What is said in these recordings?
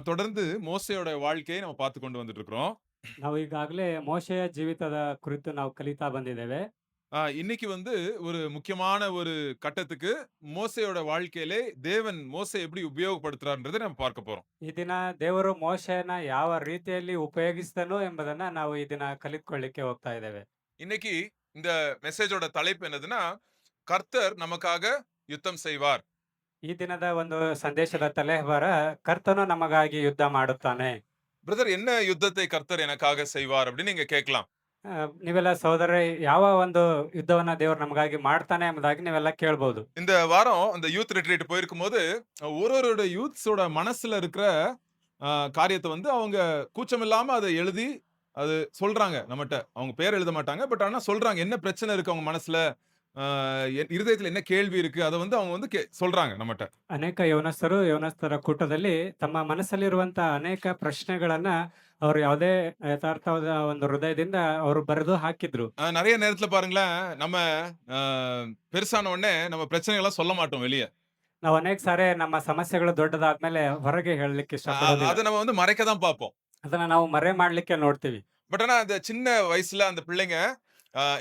தொடர்ந்து மோசேயோட வாழ்க்கையை நம்ம பார்த்து கொண்டு வந்துட்டு இருக்கிறோம். ನಾವು ಈಗಾಗಲೇ ಮೋಶೆಯ ಜೀವಿತದ ಕುರಿತು ನಾವು ಕಲಿತಾ ಬಂದಿದ್ದೇವೆ. இன்னைக்கு வந்து ஒரு முக்கியமான ஒரு கட்டத்துக்கு மோசேயோட வாழ்க்கையிலே தேவன் மோசே எப்படி உபயோகப்படுத்துறார்ன்றதை நம்ம பார்க்க போறோம். ಈ ದಿನ ದೇವರು ಮೋಶೆಯನ್ನ ಯಾವ ರೀತಿಯಲ್ಲಿ ಉಪಯೋಗಿಸಿದನು ಎಂಬುದನ್ನ ನಾವು ಈ ದಿನ ಕಲಿತ್ಕೊಳ್ಳಿಕ್ಕೆ ಹೋಗ್ತಾ ಇದ್ದೇವೆ. இன்னைக்கு இந்த மெசேஜோட தலைப்பு என்னதுன்னா, கர்த்தர் நமக்காக யுத்தம் செய்வார். ಈ ದಿನದ ಒಂದು ಸಂದೇಶದ ತಲೆಬರ ಕರ್ತನು ನಮಗಾಗಿ ಯುದ್ಧ ಮಾಡುತ್ತಾನೆ. பிரதர் என்ன யுத்தத்தை கர்த்தர் எனக்காக செய்வார் அப்படின்னு நீங்க கேட்கலாம். ನೀವೆಲ್ಲ ಸಹೋದರರೇ ಯಾವ ಒಂದು ಯುದ್ಧವನ್ನ ದೇವರು ನಮಗಾಗಿ ಮಾಡ್ತಾನೆ ಎಂಬುದಾಗಿ ನೀವೆಲ್ಲ ಕೇಳ್ಬೋದು. இந்த வாரம் அந்த யூத் ரிட்ரீட் போயிருக்கும்போது, ஒருவரோட யூத்ஸோட மனசுல இருக்கிற காரியத்த வந்து அவங்க கூச்சமில்லாம அத எழுதி, அது சொல்றாங்க நம்மட்ட. அவங்க பேர் எழுத மாட்டாங்க. பட் ஆனா சொல்றாங்க. என்ன பிரச்சனை இருக்கு அவங்க மனசுல? அ இருதயத்துல என்ன கேள்வி இருக்கு? அத வந்து அவங்க வந்து சொல்றாங்க நம்மட்ட. ಅನೇಕ ಯೌವನಸ್ಥರು ಯೌವನಸ್ಥರ ಕೂಟದಲ್ಲಿ ತಮ್ಮ ಮನಸ್ಸಲ್ಲಿರುವಂತಹ ಅನೇಕ ಪ್ರಶ್ನೆಗಳನ್ನ ಅವರು ಯಾವುದೇ ಯಥಾರ್ಥವಾದ ಒಂದು ಹೃದಯದಿಂದ ಅವರು ಬರೆದು ಹಾಕಿದ್ರು. நெறைய நேரத்துல பாருங்களேன், நம்ம அ பெருசான உடனே நம்ம பிரச்சனைகள சொல்ல மாட்டோம் வெளிய. ನಾವು ಅನೇಕ ಸಾರಿ ನಮ್ಮ ಸಮಸ್ಯೆಗಳು ದೊಡ್ಡದಾದ್ಮೇಲೆ ಹೊರಗೆ ಹೇಳಲಿಕ್ಕೆ ಇಷ್ಟಪಡೋದಿಲ್ಲ. அத நம்ம வந்து மறைக்க தான் பார்ப்போம். ಅದನ್ನ ನಾವು ಮರೆ ಮಾಡ್ಲಿಕ್ಕೆ ನೋಡ್ತೀವಿ. பட் ஆனா அந்த சின்ன வயசுல அந்த பிள்ளைங்க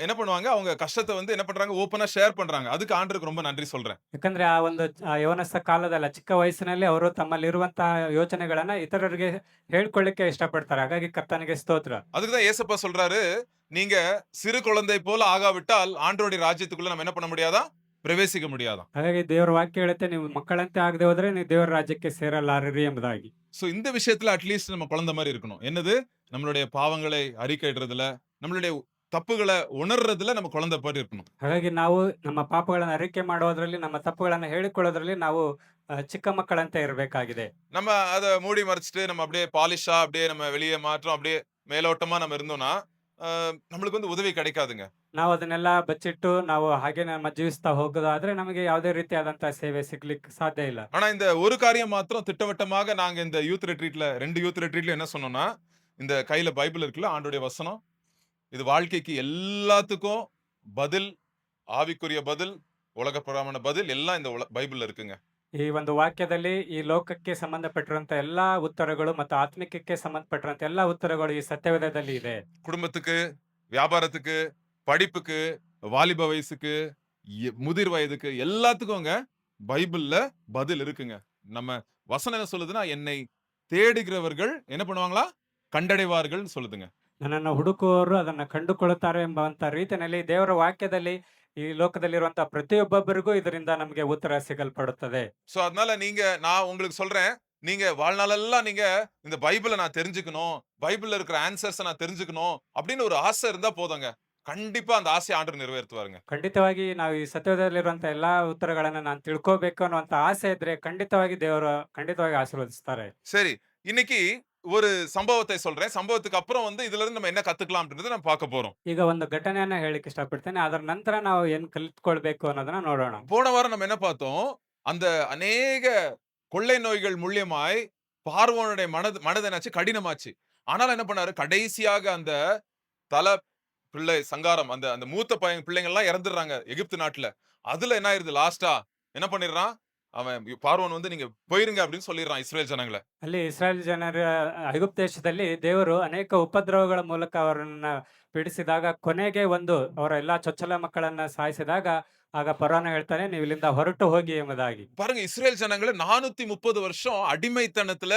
என்ன பண்ணுவாங்க, அவங்க கஷ்டத்த வந்து என்ன பண்றாங்க, ஓப்பனா ஷேர் பண்றாங்க. அதுக்கு ஆண்டவருக்கு ரொம்ப நன்றி சொல்றேன். ಯಾಕಂದ್ರೆ ಆ ಒಂದು ಯೌವನಸ್ಥ ಕಾಲದಲ್ಲ ಚಿಕ್ಕ ವಯಸ್ಸಿನಲ್ಲಿ ಅವರು ತಮ್ಮಲ್ಲಿರುವಂತಹ ಯೋಚನೆಗಳನ್ನ ಇತರರಿಗೆ ಹೇಳ್ಕೊಳ್ಳಿಕ್ಕೆ ಇಷ್ಟಪಡ್ತಾರೆ. ಹಾಗಾಗಿ ಕರ್ತನಿಗೆ ಸ್ತೋತ್ರ. அதுக்கு தான் ஏசப்பா சொல்றாரு, நீங்க சிறு குழந்தை போல ஆகாவிட்டால் ஆண்டவருடைய ராஜ்யத்துக்குள்ள நம்ம என்ன பண்ண முடியாதாம்? பிரவேசிக்க முடியாதாம். ಹಾಗಾಗಿ ದೇವರ ವಾಕ್ಯ ಹೇಳುತ್ತೆ, ನೀವು ಮಕ್ಕಳಂತೆ ಆಗದೆ ಹೋದ್ರೆ ನೀವು ದೇವರ ರಾಜ್ಯಕ್ಕೆ ಸೇರಲಾರಿರಿ ಎಂಬುದಾಗಿ. சோ இந்த விஷயத்துல அட்லீஸ்ட் நம்ம குழந்தை மாரி இருக்கணும். என்னது? நம்மளுடைய பாவங்களை அறிக்கையிடுறதுல, நம்மளுடைய தப்புகள உணர்றதுல நம்ம குழந்தை மாரி இருக்கணும். ಹಾಗಾಗಿ ನಾವು ನಮ್ಮ ಪಾಪಗಳನ್ನು ಅರಿಕೆ ಮಾಡೋದ್ರಲ್ಲಿ, ನಮ್ಮ ತಪ್ಪುಗಳನ್ನು ಹೇಳಿಕೊಳ್ಳೋದ್ರಲ್ಲಿ ನಾವು ಚಿಕ್ಕ ಮಕ್ಕಳಂತೆ ಇರಬೇಕಾಗಿದೆ. நம்ம அத மூடி மறைச்சுட்டு நம்ம அப்படியே பாலிஷா அப்படியே நம்ம வெளிய மாற்றம் அப்படியே மேலோட்டமா நம்ம இருந்தோம்னா, நம்மளுக்கு வந்து உதவி கிடைக்காதுங்க. ನಾವು ಅದನ್ನೆಲ್ಲ ಬಚ್ಚಿಟ್ಟು ನಾವು ಹಾಗೆ ನಮ್ಮ ಜೀವಿಸ್ತಾ ಹೋಗೋದಾದ್ರೆ ನಮಗೆ ಯಾವುದೇ ರೀತಿಯಾದಂತಹ ಸೇವೆ ಸಿಗ್ಲಿಕ್ಕೆ ಸಾಧ್ಯ ಇಲ್ಲ. ஆனா இந்த ஒரு காரியம் மாத்திரம் திட்டவட்டமாக நாங்க இந்த யூத் ரிட்ரீட்ல 2 யூத் ரிட்ரீட்ல என்ன சொன்னோம்னா, இந்த கையில பைபிள் இருக்குல்ல, ஆண்டவருடைய வசனம். இது வாழ்க்கைக்கு எல்லாத்துக்கும் பதில், ஆவிக்குரிய பதில், உலகப்பிரகாரமான பதில் எல்லாம் இந்த பைபிள்ல இருக்குங்க. ಈ ಒಂದು ವಾಕ್ಯದಲ್ಲಿ ಈ ಲೋಕಕ್ಕೆ ಸಂಬಂಧಪಟ್ಟಿರುವಂತ ಎಲ್ಲಾ ಉತ್ತರಗಳು ಮತ್ತು ಆತ್ಮಿಕಕ್ಕೆ ಸಂಬಂಧಪಟ್ಟಿರುವಂತ ಎಲ್ಲಾ ಉತ್ತರಗಳು ಈ ಸತ್ಯವೇದದಲ್ಲಿ ಇದೆ. குடும்பத்துக்கு, வியாபாரத்துக்கு, படிப்புக்கு, வாலிப வயசுக்கு, முதிர் வயதுக்கு எல்லாத்துக்கும்ங்க பைபிள்ல பதில் இருக்குங்க. நம்ம வசனம் என்ன சொல்லுதுன்னா, என்னை தேடுகிறவர்கள் என்ன பண்ணுவாங்களா? கண்டடைவார்கள்ன்னு சொல்லுதுங்க. ನನ್ನನ್ನು ಹುಡುಕುವವರು ಅದನ್ನ ಕಂಡುಕೊಳ್ಳುತ್ತಾರೆ ಎಂಬಂತ ರೀತಿಯಲ್ಲಿ ದೇವರ ವಾಕ್ಯದಲ್ಲಿ ಈ ಲೋಕದಲ್ಲಿರುವಂತಹ ಪ್ರತಿಯೊಬ್ಬೊಬ್ಬರಿಗೂ ಇದರಿಂದ ನಮಗೆ ಉತ್ತರ ಸಿಗಲ್ಪಡುತ್ತದೆ. சோ அதனால நான் உங்களுக்கு சொல்றேன். நீங்க வாழ்நாளெல்லாம் நீங்க இந்த பைபிள நான் தெரிஞ்சுக்கணும். பைபிள்ல இருக்கிற ஆன்சர்ஸ நான் தெரிஞ்சுக்கணும் அப்படின்னு ஒரு ஆசை இருந்தா போதுங்க. கண்டிப்பா அந்த ஆசைய ஆண்டவர் நிறைவேத்துவாருங்க. ಖಂಡಿತವಾಗಿ ನಾವು ಈ ಸತ್ಯದಲ್ಲಿರುವಂತ ಎಲ್ಲಾ ಉತ್ತರಗಳನ್ನ ನಾನು ತಿಳ್ಕೋಬೇಕು ಅನ್ನುವಂತ ಆಸೆ ಇದ್ರೆ ಖಂಡಿತವಾಗಿ ದೇವರು ಖಂಡಿತವಾಗಿ ಆಶೀರ್ವದಿಸ್ತಾರೆ. சரி. இன்னைக்கு ஒரு சம்பவத்தை சொல்றேன். சம்பவத்துக்கு அப்புறம் வந்து இதுல இருந்து நம்ம என்ன கத்துக்கலாம் அப்படின்றத நம்ம பார்க்க போறோம். ಈಗ ಒಂದು ಘಟನೆಯನ್ನ ಹೇಳಿಕ್ಕೆ ಇಷ್ಟಪಡ್ತೇನೆ. ಅದರ ನಂತರ ನಾವು ಏನ್ ಕಲಿತ್ಕೊಳ್ಬೇಕು ಅನ್ನೋದನ್ನ ನೋಡೋಣ. போன வாரம் நம்ம என்ன பார்த்தோம்? அந்த அநேக கொள்ளை நோய்கள் மூலியமாய் பார்வோனுடைய மனது என்னாச்சு? கடினமாச்சு. ஆனாலும் என்ன பண்ணாரு? கடைசியாக அந்த தல பிள்ளை சங்காரம் அந்த அந்த மூத்த பையன் பிள்ளைங்கலாம் இறந்துடுறாங்க எகிப்து நாட்டுல. அதுல என்ன ஆயிருது லாஸ்ட்டா? என்ன பண்ணிடுறான்? அவன் பார்வோன் வந்து நீங்க போயிருங்க அப்படின்னு சொல்லிடுறான் இஸ்ரவேல் ஜனங்கள. ಅಲ್ಲಿ ಇಸ್ರಾಯೇಲ್ ಜನರ ಐಗುಪ್ತ ದೇಶದಲ್ಲಿ ದೇವರು ಅನೇಕ ಉಪದ್ರವಗಳ ಮೂಲಕ ಅವರನ್ನ ಪೀಡಿಸಿದಾಗ ಕೊನೆಗೆ ಒಂದು ಅವರ ಎಲ್ಲಾ ಚೊಚ್ಚಲ ಮಕ್ಕಳನ್ನ ಸಾಯಿಸಿದಾಗ ಆಗ ಫರೋನ ಹೇಳ್ತಾನೆ, ನೀವು ಇಲ್ಲಿಂದ ಹೊರಟು ಹೋಗಿ ಎಂಬುದಾಗಿ. பாருங்க இஸ்ரவேல் ஜனங்கள 430 வருஷம் அடிமைத்தனத்துல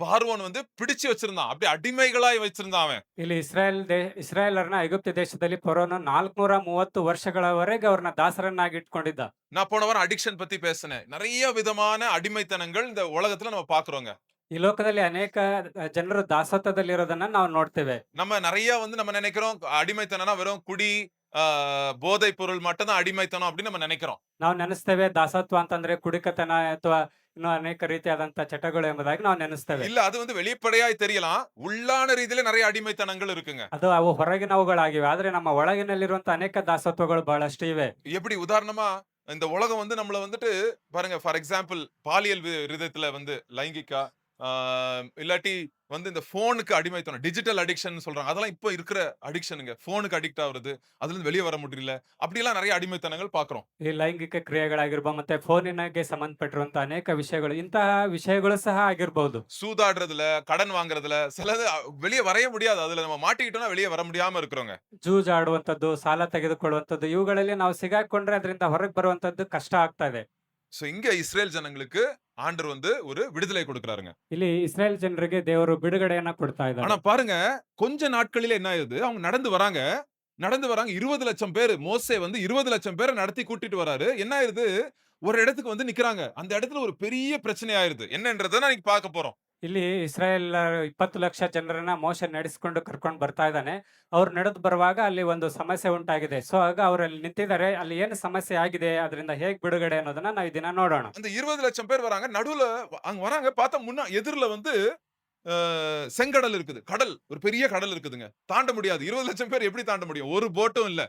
பார்வோன் வந்து பிடிச்சு வச்சிருந்தான். அப்படியே அடிமைகளாய் வச்சிருந்தான் அவன். ಇಲ್ಲಿ ಇಸ್ರಾಯೇಲರನ್ನ ಐಗುಪ್ತ ದೇಶದಲ್ಲಿ ಫರೋನ 430 ವರ್ಷಗಳವರೆಗೆ ಅವ್ರನ್ನ ದಾಸರನ್ನಾಗಿ ಇಟ್ಕೊಂಡಿದ್ದ. நான் போன வாரம் அடிக்ஷன் பத்தி பேசினேன். நிறைய விதமான அடிமைத்தனங்கள் இந்த உலகத்துல நம்ம பாக்குறோங்க. ಈ ಲೋಕದಲ್ಲಿ ಅನೇಕ ಜನರು ದಾಸತ್ವದಲ್ಲಿರೋದನ್ನ ನಾವು ನೋಡ್ತೇವೆ. நம்ம நிறைய வந்து நம்ம நினைக்கிறோம் அடிமைத்தனம்னா வெறும் குடி, போதைப் பொருள் மட்டும் தான் அடிமைத்தனம் அப்படின்னு நம்ம நினைக்கிறோம். ನಾವು ನೆನೆಸ್ತೇವೆ ದಾಸತ್ವ ಅಂತಂದ್ರೆ ಕುಡಿಕತನ ಅಥವಾ ಇನ್ನೂ ಅನೇಕ ರೀತಿಯಾದಂತಹ ಚಟಗಳು ಎಂಬುದಾಗಿ ನಾವು ನೆನೆಸ್ತೇವೆ. இல்ல அது வந்து வெளிப்படையாய் தெரியலாம். உள்ளான ரீதியில நிறைய அடிமைத்தனங்கள் இருக்குங்க. ಅದು ಅವು ಹೊರಗಿನವುಗಳಾಗಿವೆ. ಆದ್ರೆ ನಮ್ಮ ಒಳಗಿನಲ್ಲಿರುವಂತ ಅನೇಕ ದಾಸತ್ವಗಳು ಬಹಳಷ್ಟು ಇವೆ. எப்படி உதாரணமா இந்த உலகம் வந்து நம்மள வந்துட்டு பாருங்க ஃபார் எக்ஸாம்பிள் பாலியல் விதத்துல வந்து லைங்கிக்கா இல்லாட்டி வந்து இந்த போனுக்கு அடிமைத்தனம், டிஜிட்டல் அடிக்ஷன் சொல்றாங்க. அதெல்லாம் இப்ப இருக்கிற அடிக்ஷனுங்க. போனுக்கு அடிக்ட் ஆகுறது, அதுல இருந்து வெளிய வர முடியல. அப்படிலாம் நிறைய ಅಡಿமைத்தನங்கள் பார்க்கிறோம். ಈ ಲೈಂಗಿಕ ಕ್ರಿಯೆಗಳಾಗಿರ್ಬೋದು ಮತ್ತೆ ಫೋನಿನಾಗೆ ಸಂಬಂಧಪಟ್ಟಿರುವಂತ ಅನೇಕ ವಿಷಯಗಳು ಇಂತಹ ವಿಷಯಗಳು ಸಹ ಆಗಿರ್ಬಹುದು. சூதாடுறதுல, கடன் வாங்குறதுல சிலது வெளிய வரவே முடியாது. அதுல நம்ம மாட்டிக்கிட்டோம்னா வெளிய வர முடியாம இருக்கிறோங்க. ಜೂಜಾಡುವಂಥದ್ದು, ಸಾಲ ತೆಗೆದುಕೊಳ್ಳುವಂಥದ್ದು ಇವುಗಳಲ್ಲಿ ನಾವು ಸಿಗಾಕೊಂಡ್ರೆ ಅದರಿಂದ ಹೊರಗೆ ಬರುವಂಥದ್ದು ಕಷ್ಟ ಆಗ್ತಾ ಇದೆ. சோ இங்க இஸ்ரேல் ஜனங்களுக்கு ஆண்டவர் வந்து ஒரு விடுதலை கொடுக்கிறாருங்க. ಇಲ್ಲಿ ಇಸ್ರಾಯೇಲ್ ಜನರಿಗೆ ದೇವರು ಬಿಡುಗಡೆಯನ್ನ ಕೊಡ್ತಾ ஆனா ಇದ್ದಾರೆ. பாருங்க, கொஞ்ச நாட்களிலே என்ன ஆகுது? அவங்க நடந்து வராங்க. நடந்து வராங்க. 20,00,000 பேரு. மோசே வந்து 20,00,000 பேர நடத்தி கூட்டிட்டு வராரு. என்ன ஆயிருது? ஒரு இடத்துக்கு வந்து நிக்கிறாங்க. அந்த இடத்துல ஒரு பெரிய பிரச்சனை ஆயிருது. என்னன்றத நான் இன்னைக்கு பார்க்க போறோம். ಇಲ್ಲಿ ಇಸ್ರಾಯೇಲ್ 20 ಲಕ್ಷ ಜನರನ್ನ ಮೋಶೆ ನಡೆಸಿಕೊಂಡು ಕರ್ಕೊಂಡು ಬರ್ತಾ ಇದ್ದಾನೆ. ಅವ್ರು ನಡೆದು ಬರುವಾಗ ಅಲ್ಲಿ ಒಂದು ಸಮಸ್ಯೆ ಉಂಟಾಗಿದೆ. ಸೊ ಆಗ ಅವ್ರು ಅಲ್ಲಿ ನಿಂತಿದ್ದಾರೆ. ಅಲ್ಲಿ ಏನು ಸಮಸ್ಯೆ ಆಗಿದೆ, ಅದರಿಂದ ಹೇಗ್ ಬಿಡುಗಡೆ ಅನ್ನೋದನ್ನ ನಾವು ಈ ದಿನ ನೋಡೋಣ. அந்த 20,00,000 பேர் வராங்க. நடுவுல அங்க வராங்க. பார்த்தா எதிர்ல வந்து செங்கடல் இருக்குது. கடல். ஒரு பெரிய கடல் இருக்குதுங்க. தாண்ட முடியாது. 20,00,000 பேர் எப்படி தாண்ட முடியும்? ஒரு போட்டும் இல்ல.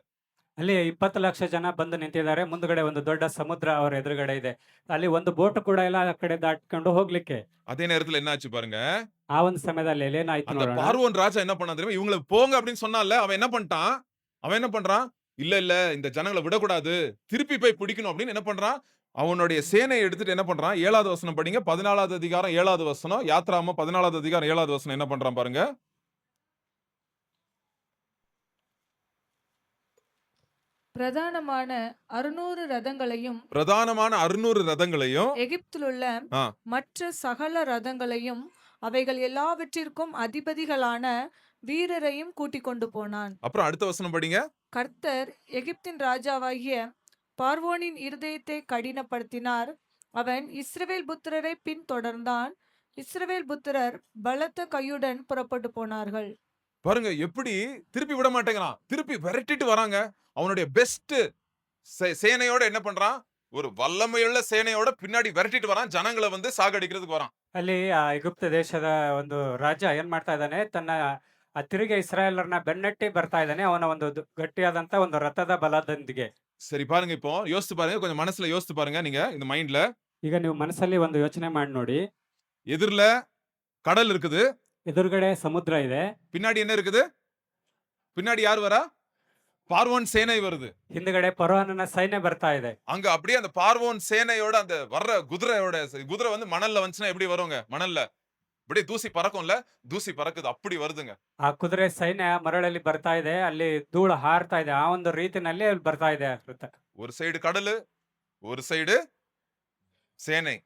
ಅಲ್ಲಿ 20 ಲಕ್ಷ ಜನ ಬಂದು ನಿಂತಿದ್ದಾರೆ. ಮುಂದುಗಡೆ ಒಂದು ದೊಡ್ಡ ಸಮುದ್ರ ಅವರ ಎದುರುಗಡೆ ಇದೆ. ಅಲ್ಲಿ ಒಂದು ಬೋಟ್ ಕೂಡ ಇಲ್ಲ ಆ ಕಡೆ ದಾಟ್ಕೊಂಡು ಹೋಗ್ಲಿಕ್ಕೆ. அதே நேரத்துல என்ன ஆச்சு பாருங்க. ಆ ಒಂದು ಸಮಯದಲ್ಲಿ ಅಲ್ಲಿ ಏನಾಯ್ತು அந்த ನೋಡೋಣ. பார்வோன் ராஜா என்ன பண்ணான் தெரியுமா? இவங்கள போங்க அப்படின்னு சொன்னான்ல, அவன் என்ன பண்ணிட்டான்? அவன் என்ன பண்றான்? இல்ல, இல்ல இந்த ஜனங்கள விடக்கூடாது. திருப்பி போய் பிடிக்கணும் அப்படின்னு என்ன பண்றான்? அவனுடைய சேனைய எடுத்துட்டு என்ன பண்றான்? 7வது வசனம் படிங்க. 14வது அதிகாரம் 7வது வசனம். யாத்ராகமம் 14வது அதிகாரம் 7வது வசனம் என்ன பண்றான் பாருங்க. பிரதானமான 600 ரதங்களையும் பிரதானமான 600 ரதங்களையும் எகிப்திலுள்ள ஆ. மற்ற சகல ரதங்களையும் அவைகள் எல்லாவற்றிற்கும் அதிபதிகளான வீரரையும் கூட்டிக் கொண்டு போனான். அப்புறம் அடுத்த வசனம் படிங்க. கர்த்தர் எகிப்தின் ராஜாவாகிய பார்வோனின் இருதயத்தை கடினப்படுத்தினார். அவன் இஸ்ரவேல் புத்திரரை பின்தொடர்ந்தான். இஸ்ரவேல் புத்திரர் பலத்த கையுடன் புறப்பட்டு போனார்கள். பாருங்க எப்படி திருப்பி விட மாட்டேங்கிறான். திருப்பி விரட்டிட்டு வராங்க. அவனுடைய பெஸ்ட் சேனையோட என்ன பண்றான்? ஒரு வல்லமையுள்ள சேனையோட பின்னாடி விரட்டிட்டு வரான். ஜனங்களை வந்து சாகடிக்கிறதுக்கு வரான். ಅಲ್ಲಿ ಆ ಐಗುಪ್ತ ದೇಶದ ಒಂದು ರಾಜ ಏನ್ ಮಾಡ್ತಾ ಇದ್ದಾನೆ, ತನ್ನ ತಿರುಗಿ ಇಸ್ರಾಯೇಲರನ್ನ ಬೆನ್ನಟ್ಟಿ ಬರ್ತಾ ಇದ್ದಾನೆ. ಅವನ ಒಂದು ಗಟ್ಟಿಯಾದಂತ ಒಂದು ರಥದ ಬಲದೊಂದಿಗೆ. சரி பாருங்க, இப்போ யோசித்து பாருங்க. கொஞ்சம் மனசுல யோசித்து பாருங்க. நீங்க இந்த மைண்ட்ல ಈಗ ನೀವು ಮನಸ್ಸಲ್ಲಿ ಒಂದು ಯೋಚನೆ ಮಾಡಿ ನೋಡಿ. எதிர்ல கடல் இருக்குது. ಎದುರುಗಡೆ ಸಮುದ್ರ ಇದೆ. பின்னாடி என்ன இருக்குது? பின்னாடி யார் வரா? பார்வோன் சேனை வருது. ಹಿಂದ್ಗಡೆ ಫರೋಹನ ಸೈನ್ಯ ಬರ್ತಾ ಇದೆ. அங்க அப்படியே அந்த பார்வோன் சேனையோட அந்த வர்ற குதிரை வந்து மணல்ல வந்துச்சுன்னா எப்படி வருங்க? மணல்ல அப்படியே தூசி பறக்கும்ல, தூசி பறக்குது. அப்படி வருதுங்க. ಆ ಕುದುರೆ ಸೈನ್ಯ ಮರಳಲ್ಲಿ ಬರ್ತಾ ಇದೆ. ಅಲ್ಲಿ ಧೂಳು ಹಾರ್ತಾ ಇದೆ. ಆ ಒಂದು ರೀತಿನಲ್ಲಿ ಅಲ್ಲಿ ಬರ್ತಾ ಇದೆ ರಥ. ஒரு சைடு கடலு, ஒரு சைடு சேனை.